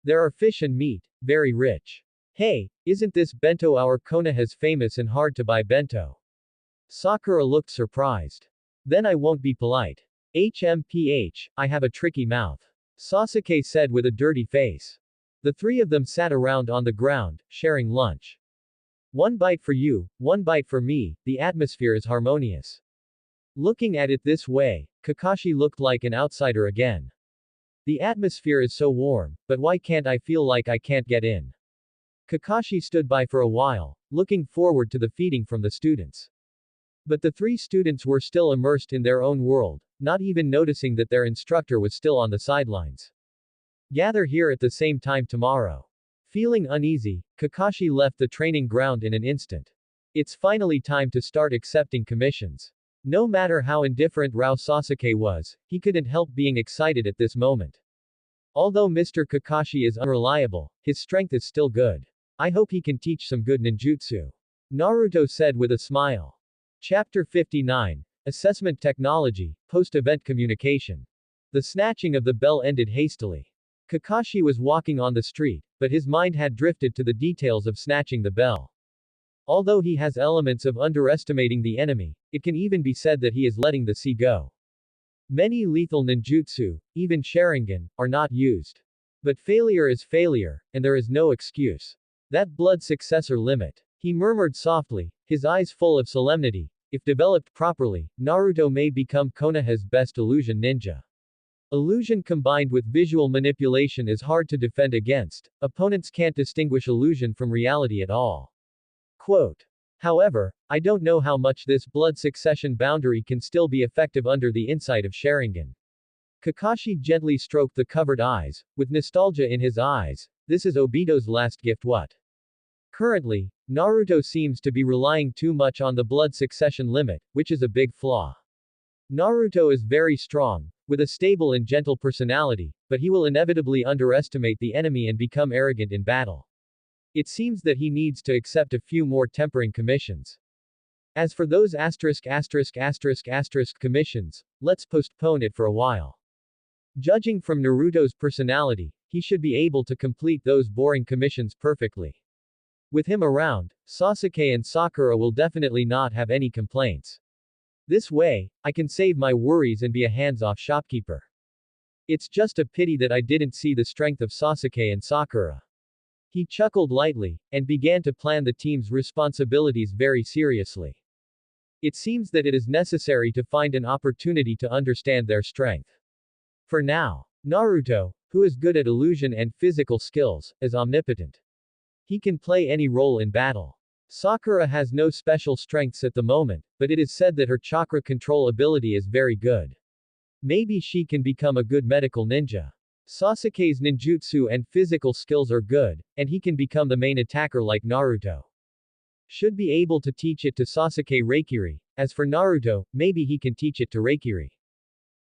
S1: There are fish and meat, very rich. Hey, isn't this bento our Konoha's famous and hard to buy bento? Sakura looked surprised. Then I won't be polite. HMPH, I have a tricky mouth. Sasuke said with a dirty face. The 3 of them sat around on the ground, sharing lunch. 1 bite for you, 1 bite for me, the atmosphere is harmonious. Looking at it this way, Kakashi looked like an outsider again. The atmosphere is so warm, but why can't I feel like I can't get in? Kakashi stood by for a while, looking forward to the feeding from the students. But the 3 students were still immersed in their own world, not even noticing that their instructor was still on the sidelines. Gather here at the same time tomorrow. Feeling uneasy, Kakashi left the training ground in an instant. It's finally time to start accepting commissions. No matter how indifferent Sasuke was, he couldn't help being excited at this moment. Although Mr. Kakashi is unreliable, his strength is still good. I hope he can teach some good ninjutsu. Naruto said with a smile. Chapter 59. Assessment Technology, Post-Event Communication. The snatching of the bell ended hastily. Kakashi was walking on the street, but his mind had drifted to the details of snatching the bell. Although he has elements of underestimating the enemy, it can even be said that he is letting the sea go. Many lethal ninjutsu, even Sharingan, are not used. But failure is failure, and there is no excuse. That blood successor limit. He murmured softly, his eyes full of solemnity. If developed properly, Naruto may become Konoha's best illusion ninja. Illusion combined with visual manipulation is hard to defend against. Opponents can't distinguish illusion from reality at all. Quote. However, I don't know how much this blood succession boundary can still be effective under the insight of Sharingan. Kakashi gently stroked the covered eyes, with nostalgia in his eyes. This is Obito's last gift. What? Currently, Naruto seems to be relying too much on the blood succession limit, which is a big flaw. Naruto is very strong, with a stable and gentle personality, but he will inevitably underestimate the enemy and become arrogant in battle. It seems that he needs to accept a few more tempering commissions. As for those commissions, let's postpone it for a while. Judging from Naruto's personality, he should be able to complete those boring commissions perfectly. With him around, Sasuke and Sakura will definitely not have any complaints. This way, I can save my worries and be a hands-off shopkeeper. It's just a pity that I didn't see the strength of Sasuke and Sakura. He chuckled lightly, and began to plan the team's responsibilities very seriously. It seems that it is necessary to find an opportunity to understand their strength. For now, Naruto, who is good at illusion and physical skills, is omnipotent. He can play any role in battle. Sakura has no special strengths at the moment, but it is said that her chakra control ability is very good. Maybe she can become a good medical ninja. Sasuke's ninjutsu and physical skills are good, and he can become the main attacker like Naruto. Should be able to teach it to Sasuke Reikiri. As for Naruto, maybe he can teach it to Reikiri.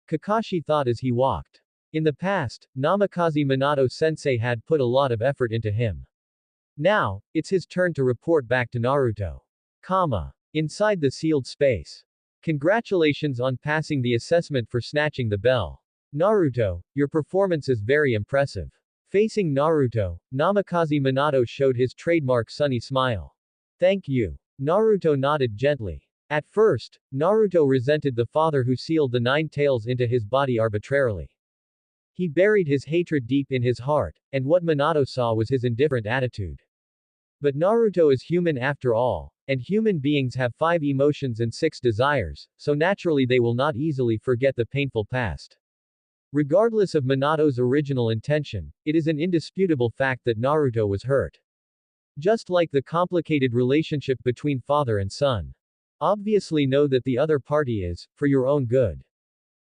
S1: Kakashi thought as he walked. In the past, Namikaze Minato sensei had put a lot of effort into him. Now, it's his turn to report back to Naruto. Inside the sealed space. Congratulations on passing the assessment for snatching the bell. Naruto, your performance is very impressive. Facing Naruto, Namikaze Minato showed his trademark sunny smile. Thank you. Naruto nodded gently. At first, Naruto resented the father who sealed the 9 tails into his body arbitrarily. He buried his hatred deep in his heart, and what Minato saw was his indifferent attitude. But Naruto is human after all, and human beings have 5 emotions and 6 desires, so naturally they will not easily forget the painful past. Regardless of Minato's original intention, it is an indisputable fact that Naruto was hurt. Just like the complicated relationship between father and son. Obviously know that the other party is, for your own good.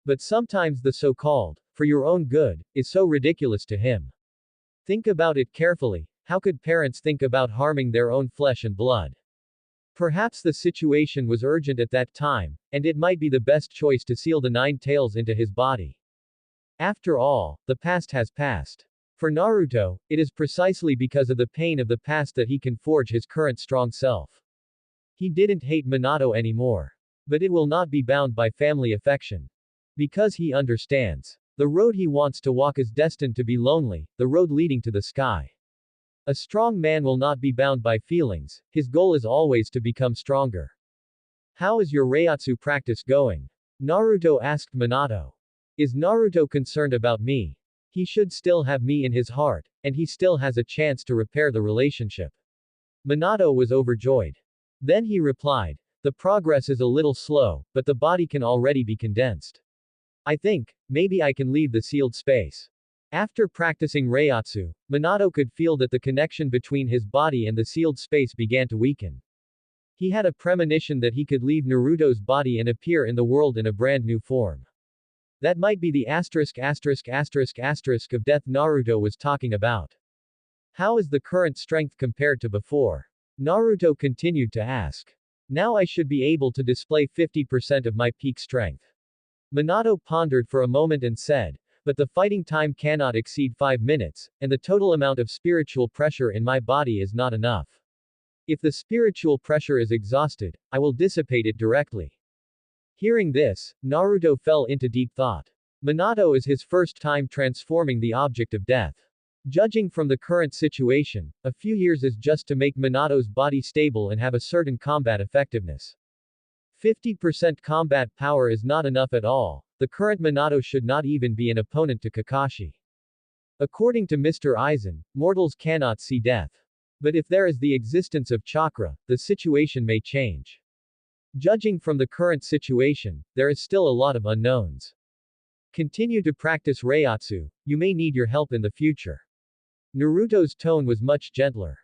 S1: But sometimes the so-called, for your own good, is so ridiculous to him. Think about it carefully, how could parents think about harming their own flesh and blood? Perhaps the situation was urgent at that time, and it might be the best choice to seal the 9 tails into his body. After all, the past has passed. For Naruto, it is precisely because of the pain of the past that he can forge his current strong self. He didn't hate Minato anymore. But it will not be bound by family affection. Because he understands. The road he wants to walk is destined to be lonely, the road leading to the sky. A strong man will not be bound by feelings, his goal is always to become stronger. How is your Reiatsu practice going? Naruto asked Minato. Is Naruto concerned about me? He should still have me in his heart, and he still has a chance to repair the relationship. Minato was overjoyed. Then he replied, the progress is a little slow, but the body can already be condensed. I think, maybe I can leave the sealed space. After practicing Reiatsu, Minato could feel that the connection between his body and the sealed space began to weaken. He had a premonition that he could leave Naruto's body and appear in the world in a brand new form. That might be the of death Naruto was talking about. How is the current strength compared to before? Naruto continued to ask. Now I should be able to display 50% of my peak strength. Minato pondered for a moment and said, but the fighting time cannot exceed 5 minutes, and the total amount of spiritual pressure in my body is not enough. If the spiritual pressure is exhausted, I will dissipate it directly. Hearing this, Naruto fell into deep thought. Minato is his first time transforming the object of death. Judging from the current situation, a few years is just to make Minato's body stable and have a certain combat effectiveness. 50% combat power is not enough at all, the current Minato should not even be an opponent to Kakashi. According to Mr. Aizen, mortals cannot see death. But if there is the existence of chakra, the situation may change. Judging from the current situation, there is still a lot of unknowns. Continue to practice Reiatsu, you may need your help in the future. Naruto's tone was much gentler.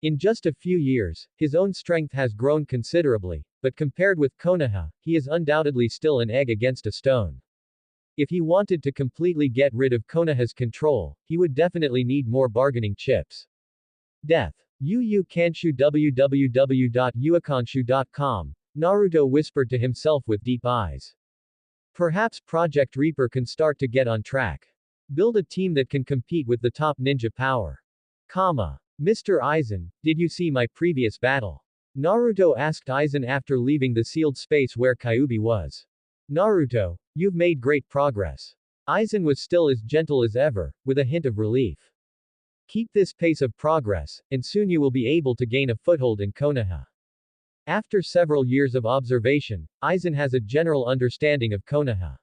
S1: In just a few years, his own strength has grown considerably, but compared with Konoha, he is undoubtedly still an egg against a stone. If he wanted to completely get rid of Konoha's control, he would definitely need more bargaining chips. Death. Yu Kanshu www.uakanshu.com. Naruto whispered to himself with deep eyes. Perhaps Project Reaper can start to get on track. Build a team that can compete with the top ninja power. Mr. Aizen, did you see my previous battle? Naruto asked Aizen after leaving the sealed space where Kyuubi was. Naruto, you've made great progress. Aizen was still as gentle as ever, with a hint of relief. Keep this pace of progress, and soon you will be able to gain a foothold in Konoha. After several years of observation, Aizen has a general understanding of Konoha.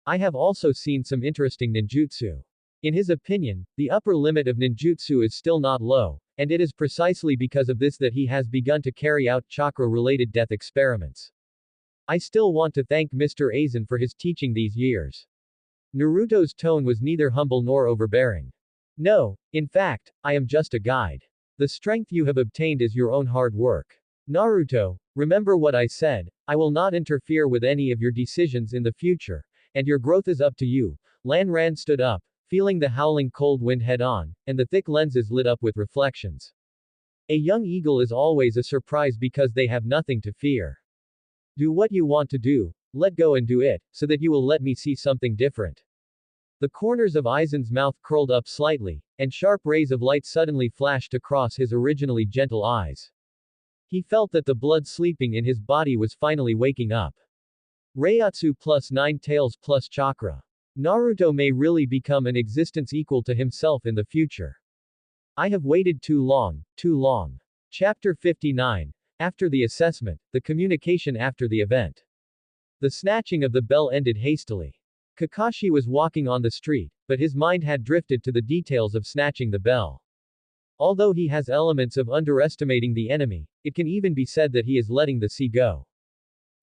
S1: I have also seen some interesting ninjutsu. In his opinion, the upper limit of ninjutsu is still not low, and it is precisely because of this that he has begun to carry out chakra-related death experiments. I still want to thank Mr. Aizen for his teaching these years. Naruto's tone was neither humble nor overbearing. No, in fact, I am just a guide. The strength you have obtained is your own hard work. Naruto, remember what I said, I will not interfere with any of your decisions in the future, and your growth is up to you. Lan Ran stood up, feeling the howling cold wind head on, and the thick lenses lit up with reflections. A young eagle is always a surprise because they have nothing to fear. Do what you want to do, let go and do it, so that you will let me see something different. The corners of Aizen's mouth curled up slightly, and sharp rays of light suddenly flashed across his originally gentle eyes. He felt that the blood sleeping in his body was finally waking up. Reiatsu plus 9 tails plus chakra. Naruto may really become an existence equal to himself in the future. I have waited too long, too long. Chapter 59. After the assessment, the communication after the event. The snatching of the bell ended hastily. Kakashi was walking on the street, but his mind had drifted to the details of snatching the bell. Although he has elements of underestimating the enemy, it can even be said that he is letting the sea go.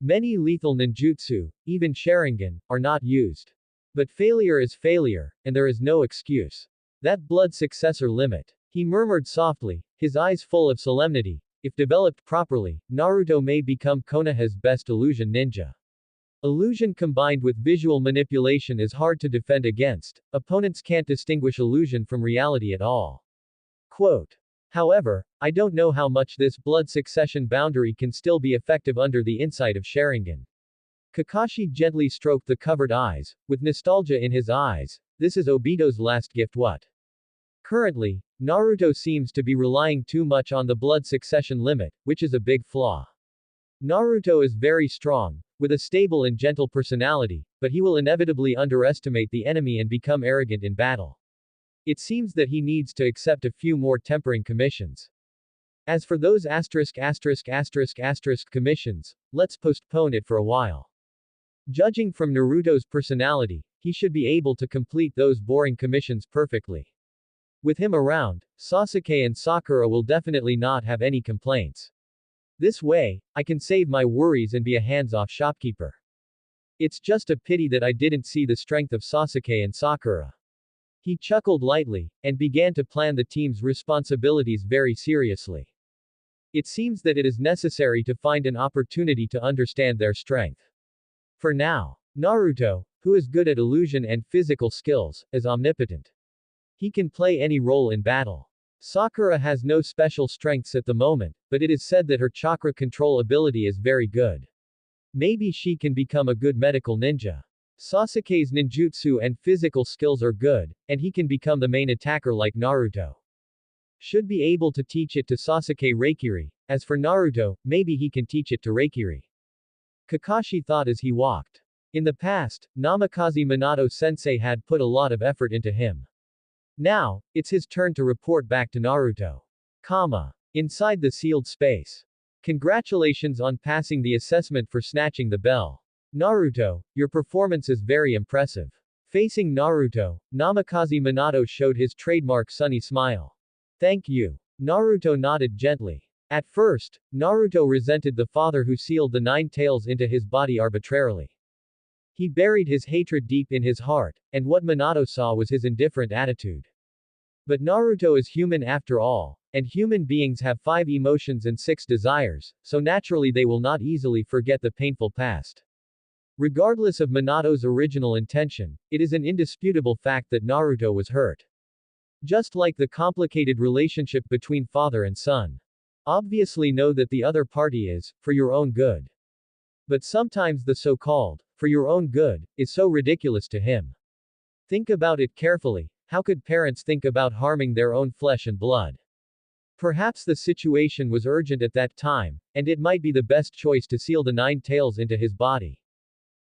S1: Many lethal ninjutsu, even Sharingan, are not used. But failure is failure, and there is no excuse. That blood successor limit. He murmured softly, his eyes full of solemnity. If developed properly, Naruto may become Konoha's best illusion ninja. Illusion combined with visual manipulation is hard to defend against. Opponents can't distinguish illusion from reality at all. Quote. However, I don't know how much this blood succession boundary can still be effective under the insight of Sharingan. Kakashi gently stroked the covered eyes, with nostalgia in his eyes. This is Obito's last gift. What? Currently, Naruto seems to be relying too much on the blood succession limit, which is a big flaw. Naruto is very strong, with a stable and gentle personality, but he will inevitably underestimate the enemy and become arrogant in battle. It seems that he needs to accept a few more tempering commissions. As for those commissions, let's postpone it for a while. Judging from Naruto's personality, he should be able to complete those boring commissions perfectly. With him around, Sasuke and Sakura will definitely not have any complaints. This way, I can save my worries and be a hands-off shopkeeper. It's just a pity that I didn't see the strength of Sasuke and Sakura. He chuckled lightly, and began to plan the team's responsibilities very seriously. It seems that it is necessary to find an opportunity to understand their strength. For now, Naruto, who is good at illusion and physical skills, is omnipotent. He can play any role in battle. Sakura has no special strengths at the moment, but it is said that her chakra control ability is very good. Maybe she can become a good medical ninja. Sasuke's ninjutsu and physical skills are good, and he can become the main attacker like Naruto. Should be able to teach it to Sasuke Reikiri. As for Naruto, maybe he can teach it to Reikiri. Kakashi thought as he walked. In the past, Namikaze Minato sensei had put a lot of effort into him. Now, it's his turn to report back to Naruto. Inside the sealed space. Congratulations on passing the assessment for snatching the bell. Naruto, your performance is very impressive. Facing Naruto, Namikaze Minato showed his trademark sunny smile. Thank you. Naruto nodded gently. At first, Naruto resented the father who sealed the 9 tails into his body arbitrarily. He buried his hatred deep in his heart, and what Minato saw was his indifferent attitude. But Naruto is human after all, and human beings have 5 emotions and 6 desires, so naturally they will not easily forget the painful past. Regardless of Minato's original intention, it is an indisputable fact that Naruto was hurt. Just like the complicated relationship between father and son. Obviously know that the other party is, for your own good. But sometimes the so-called, for your own good, is so ridiculous to him. Think about it carefully. How could parents think about harming their own flesh and blood? Perhaps the situation was urgent at that time, and it might be the best choice to seal the 9 tails into his body.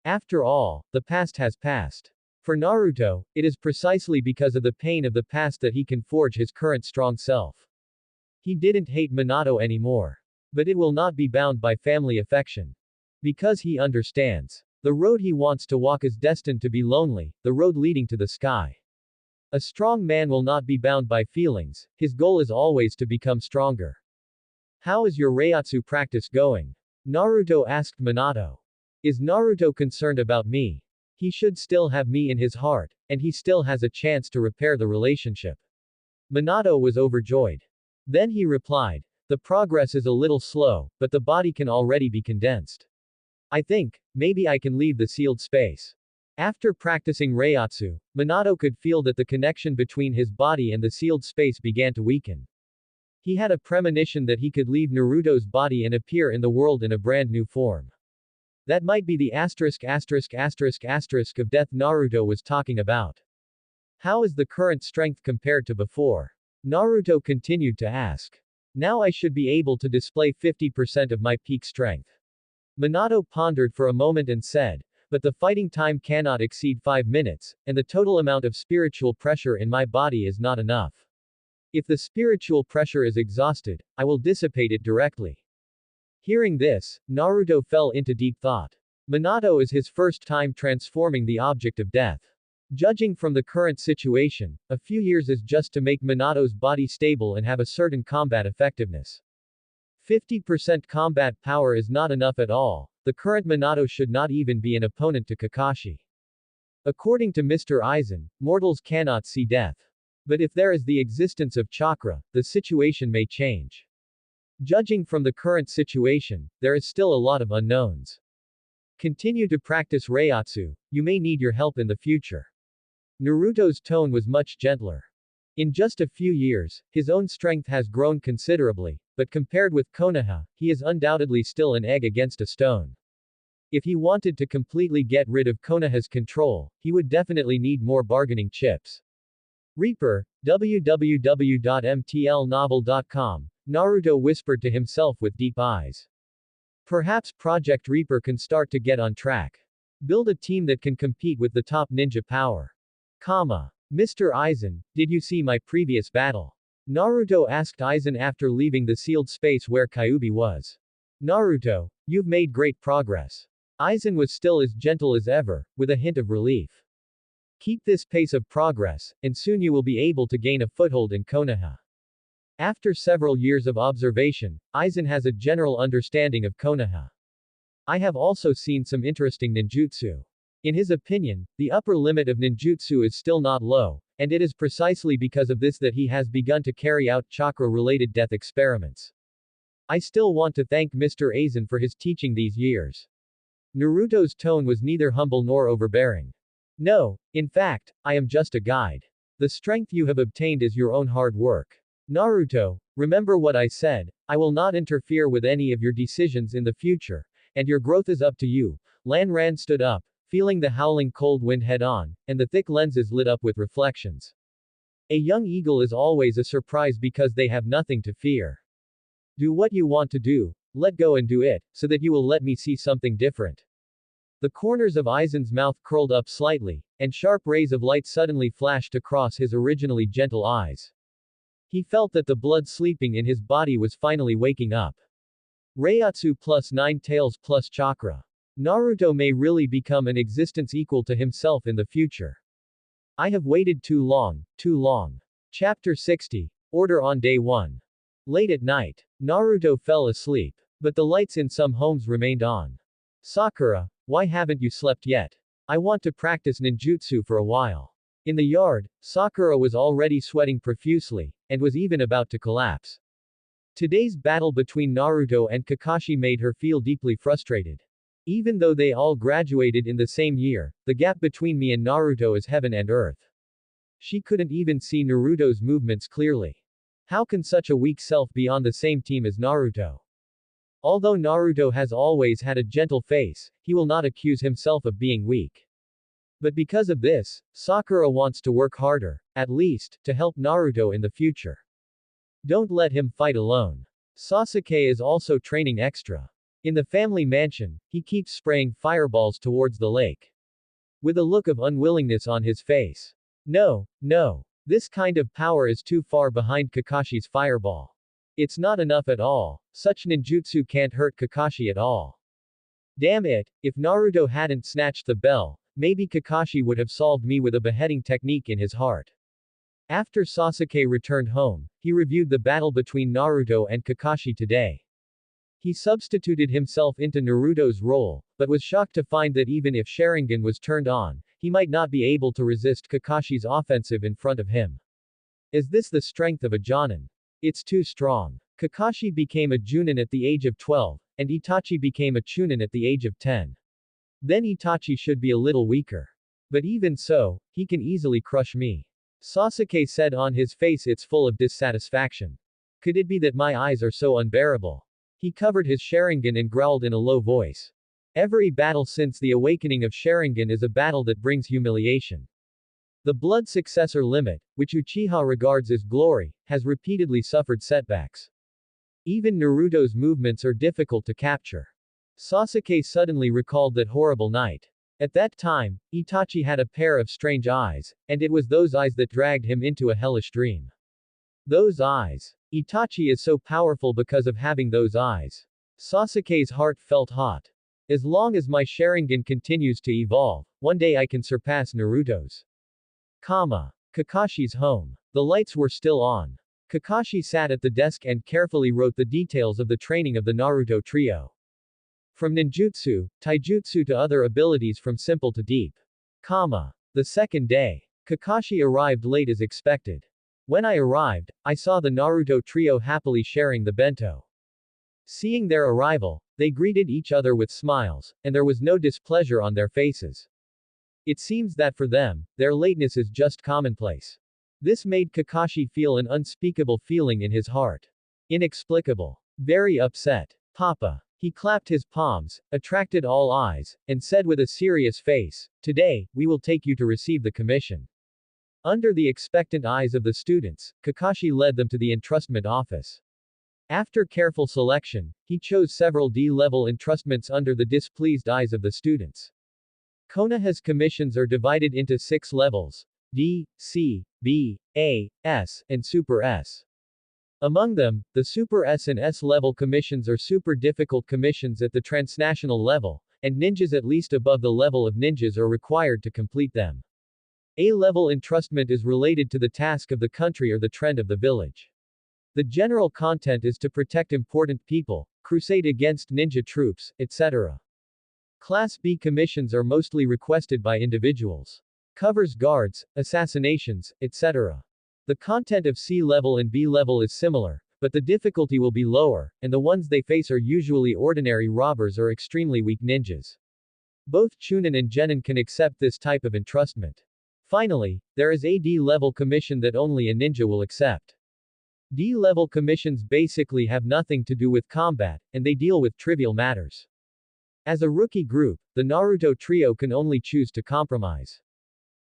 S1: After all, the past has passed. For Naruto, it is precisely because of the pain of the past that he can forge his current strong self. He didn't hate Minato anymore. But it will not be bound by family affection. Because he understands. The road he wants to walk is destined to be lonely, the road leading to the sky. A strong man will not be bound by feelings, his goal is always to become stronger. How is your Reiatsu practice going? Naruto asked Minato. Is Naruto concerned about me? He should still have me in his heart, and he still has a chance to repair the relationship. Minato was overjoyed. Then he replied, the progress is a little slow, but the body can already be condensed. I think, maybe I can leave the sealed space. After practicing Reiatsu, Minato could feel that the connection between his body and the sealed space began to weaken. He had a premonition that he could leave Naruto's body and appear in the world in a brand new form. That might be the asterisk of death Naruto was talking about. How is the current strength compared to before? Naruto continued to ask. Now I should be able to display 50% of my peak strength. Minato pondered for a moment and said, but the fighting time cannot exceed 5 minutes, and the total amount of spiritual pressure in my body is not enough. If the spiritual pressure is exhausted, I will dissipate it directly. Hearing this, Naruto fell into deep thought. Minato is his first time transforming the object of death. Judging from the current situation, a few years is just to make Minato's body stable and have a certain combat effectiveness. 50% combat power is not enough at all. The current Minato should not even be an opponent to Kakashi. According to Mr. Aizen, mortals cannot see death. But if there is the existence of chakra, the situation may change. Judging from the current situation, there is still a lot of unknowns. Continue to practice Reiatsu, you may need your help in the future. Naruto's tone was much gentler. In just a few years, his own strength has grown considerably, but compared with Konoha, he is undoubtedly still an egg against a stone. If he wanted to completely get rid of Konoha's control, he would definitely need more bargaining chips. Reaper, www.mtlnovel.com, Naruto whispered to himself with deep eyes. Perhaps Project Reaper can start to get on track. Build a team that can compete with the top ninja power. Mr. Aizen, did you see my previous battle? Naruto asked Aizen after leaving the sealed space where Kyuubi was. Naruto, you've made great progress. Aizen was still as gentle as ever, with a hint of relief. Keep this pace of progress, and soon you will be able to gain a foothold in Konoha. After several years of observation, Aizen has a general understanding of Konoha. I have also seen some interesting ninjutsu. In his opinion, the upper limit of ninjutsu is still not low, and it is precisely because of this that he has begun to carry out chakra-related death experiments. I still want to thank Mr. Aizen for his teaching these years. Naruto's tone was neither humble nor overbearing. No, in fact, I am just a guide. The strength you have obtained is your own hard work. Naruto, remember what I said, I will not interfere with any of your decisions in the future, and your growth is up to you. Lan Ran stood up, feeling the howling cold wind head-on, and the thick lenses lit up with reflections. A young eagle is always a surprise because they have nothing to fear. Do what you want to do, let go and do it, so that you will let me see something different. The corners of Aizen's mouth curled up slightly, and sharp rays of light suddenly flashed across his originally gentle eyes. He felt that the blood sleeping in his body was finally waking up. Reiatsu plus 9 tails plus chakra. Naruto may really become an existence equal to himself in the future. I have waited too long, too long. Chapter 60. Order on Day 1. Late at night, Naruto fell asleep, but the lights in some homes remained on. Sakura, why haven't you slept yet? I want to practice ninjutsu for a while. In the yard, Sakura was already sweating profusely, and was even about to collapse. Today's battle between Naruto and Kakashi made her feel deeply frustrated. Even though they all graduated in the same year, the gap between me and Naruto is heaven and earth. She couldn't even see Naruto's movements clearly. How can such a weak self be on the same team as Naruto? Although Naruto has always had a gentle face, he will not accuse himself of being weak. But because of this, Sakura wants to work harder, at least, to help Naruto in the future. Don't let him fight alone. Sasuke is also training extra. In the family mansion, he keeps spraying fireballs towards the lake. With a look of unwillingness on his face. No, no. This kind of power is too far behind Kakashi's fireball. It's not enough at all. Such ninjutsu can't hurt Kakashi at all. Damn it, if Naruto hadn't snatched the bell, maybe Kakashi would have solved me with a beheading technique in his heart. After Sasuke returned home, he reviewed the battle between Naruto and Kakashi today. He substituted himself into Naruto's role, but was shocked to find that even if Sharingan was turned on, he might not be able to resist Kakashi's offensive in front of him. Is this the strength of a Jonin? It's too strong. Kakashi became a Junin at the age of 12, and Itachi became a Chunin at the age of 10. Then Itachi should be a little weaker. But even so, he can easily crush me. Sasuke said, on his face it's full of dissatisfaction. Could it be that my eyes are so unbearable? He covered his Sharingan and growled in a low voice. Every battle since the awakening of Sharingan is a battle that brings humiliation. The blood successor limit, which Uchiha regards as glory, has repeatedly suffered setbacks. Even Naruto's movements are difficult to capture. Sasuke suddenly recalled that horrible night. At that time, Itachi had a pair of strange eyes, and it was those eyes that dragged him into a hellish dream. Those eyes. Itachi is so powerful because of having those eyes. Sasuke's heart felt hot. As long as my Sharingan continues to evolve, one day I can surpass Naruto's. Kakashi's home. The lights were still on. Kakashi sat at the desk and carefully wrote the details of the training of the Naruto trio. From ninjutsu, taijutsu to other abilities from simple to deep. The second day. Kakashi arrived late as expected. When I arrived, I saw the Naruto trio happily sharing the bento. Seeing their arrival, they greeted each other with smiles, and there was no displeasure on their faces. It seems that for them, their lateness is just commonplace. This made Kakashi feel an unspeakable feeling in his heart. Inexplicable. Very upset. Papa. He clapped his palms, attracted all eyes, and said with a serious face, "Today, we will take you to receive the commission." Under the expectant eyes of the students, Kakashi led them to the entrustment office. After careful selection, he chose several D-level entrustments under the displeased eyes of the students. Konoha's commissions are divided into 6 levels: D, C, B, A, S, and Super S. Among them, the Super S and S level commissions are super difficult commissions at the transnational level, and ninjas at least above the level of ninjas are required to complete them. A-level entrustment is related to the task of the country or the trend of the village. The general content is to protect important people, crusade against ninja troops, etc. Class B commissions are mostly requested by individuals. Covers guards, assassinations, etc. The content of C-level and B-level is similar, but the difficulty will be lower, and the ones they face are usually ordinary robbers or extremely weak ninjas. Both Chunin and Genin can accept this type of entrustment. Finally, there is a D-level commission that only a ninja will accept. D-level commissions basically have nothing to do with combat, and they deal with trivial matters. As a rookie group, the Naruto trio can only choose to compromise.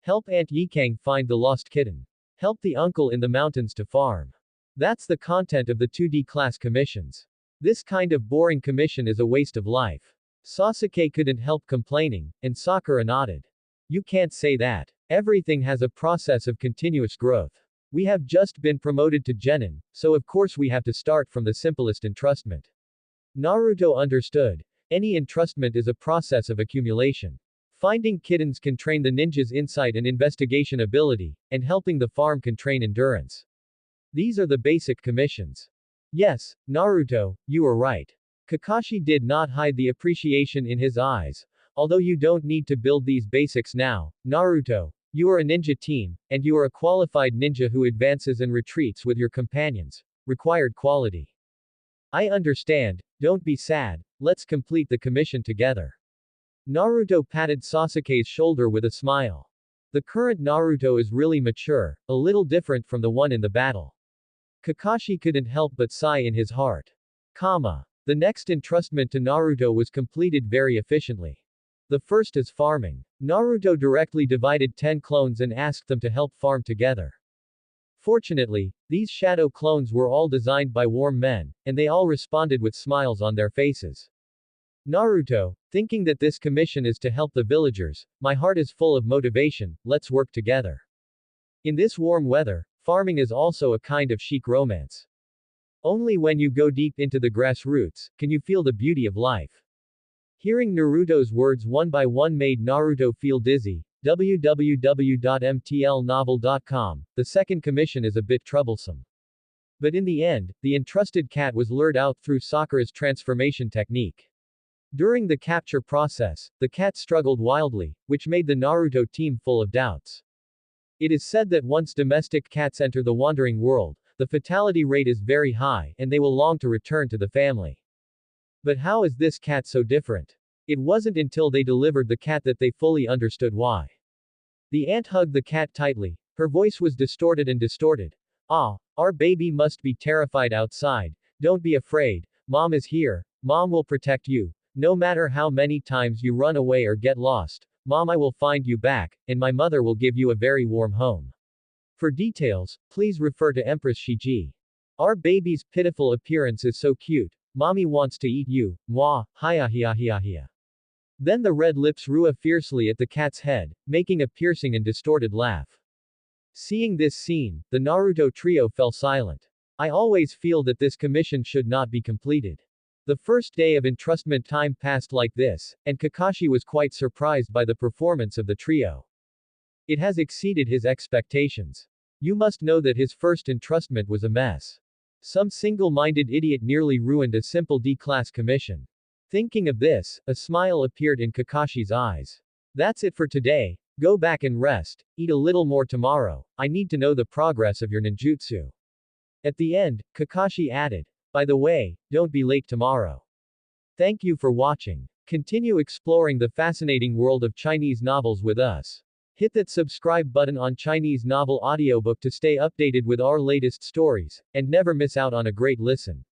S1: Help Aunt Yikang find the lost kitten. Help the uncle in the mountains to farm. That's the content of the 2D class commissions. This kind of boring commission is a waste of life. Sasuke couldn't help complaining, and Sakura nodded. You can't say that. Everything has a process of continuous growth. We have just been promoted to Genin, so of course we have to start from the simplest entrustment. Naruto understood. Any entrustment is a process of accumulation. Finding kittens can train the ninja's insight and investigation ability, and helping the farm can train endurance. These are the basic commissions. Yes, Naruto, you are right. Kakashi did not hide the appreciation in his eyes. Although you don't need to build these basics now, Naruto, you are a ninja team, and you are a qualified ninja who advances and retreats with your companions. Required quality. I understand, don't be sad, let's complete the commission together. Naruto patted Sasuke's shoulder with a smile. The current Naruto is really mature, a little different from the one in the battle. Kakashi couldn't help but sigh in his heart. The next entrustment to Naruto was completed very efficiently. The first is farming. Naruto directly divided 10 clones and asked them to help farm together. Fortunately, these shadow clones were all designed by warm men, and they all responded with smiles on their faces. Naruto, thinking that this commission is to help the villagers, my heart is full of motivation, let's work together. In this warm weather, farming is also a kind of chic romance. Only when you go deep into the grassroots, can you feel the beauty of life. Hearing Naruto's words one by one made Naruto feel dizzy. www.mtlnovel.com. The second commission is a bit troublesome. But in the end, the entrusted cat was lured out through Sakura's transformation technique. During the capture process, the cat struggled wildly, which made the Naruto team full of doubts. It is said that once domestic cats enter the wandering world, the fatality rate is very high, and they will long to return to the family. But how is this cat so different? It wasn't until they delivered the cat that they fully understood why. The ant hugged the cat tightly. Her voice was distorted and distorted. Ah, our baby must be terrified outside. Don't be afraid. Mom is here. Mom will protect you. No matter how many times you run away or get lost, Mom, I will find you back, and my mother will give you a very warm home. For details, please refer to Empress Shiji. Our baby's pitiful appearance is so cute. Mommy wants to eat you. Mwah, hiya hiya hiya hiya. Then the red lips rua fiercely at the cat's head, making a piercing and distorted laugh. Seeing this scene, the Naruto trio fell silent. I always feel that this commission should not be completed. The first day of entrustment time passed like this, and Kakashi was quite surprised by the performance of the trio. It has exceeded his expectations. You must know that his first entrustment was a mess. Some single-minded idiot nearly ruined a simple D-class commission. Thinking of this, a smile appeared in Kakashi's eyes. That's it for today. Go back and rest, eat a little more tomorrow. I need to know the progress of your ninjutsu. At the end, Kakashi added, by the way, don't be late tomorrow. Thank you for watching. Continue exploring the fascinating world of Chinese novels with us. Hit that subscribe button on Chinese Novel Audiobook to stay updated with our latest stories, and never miss out on a great listen.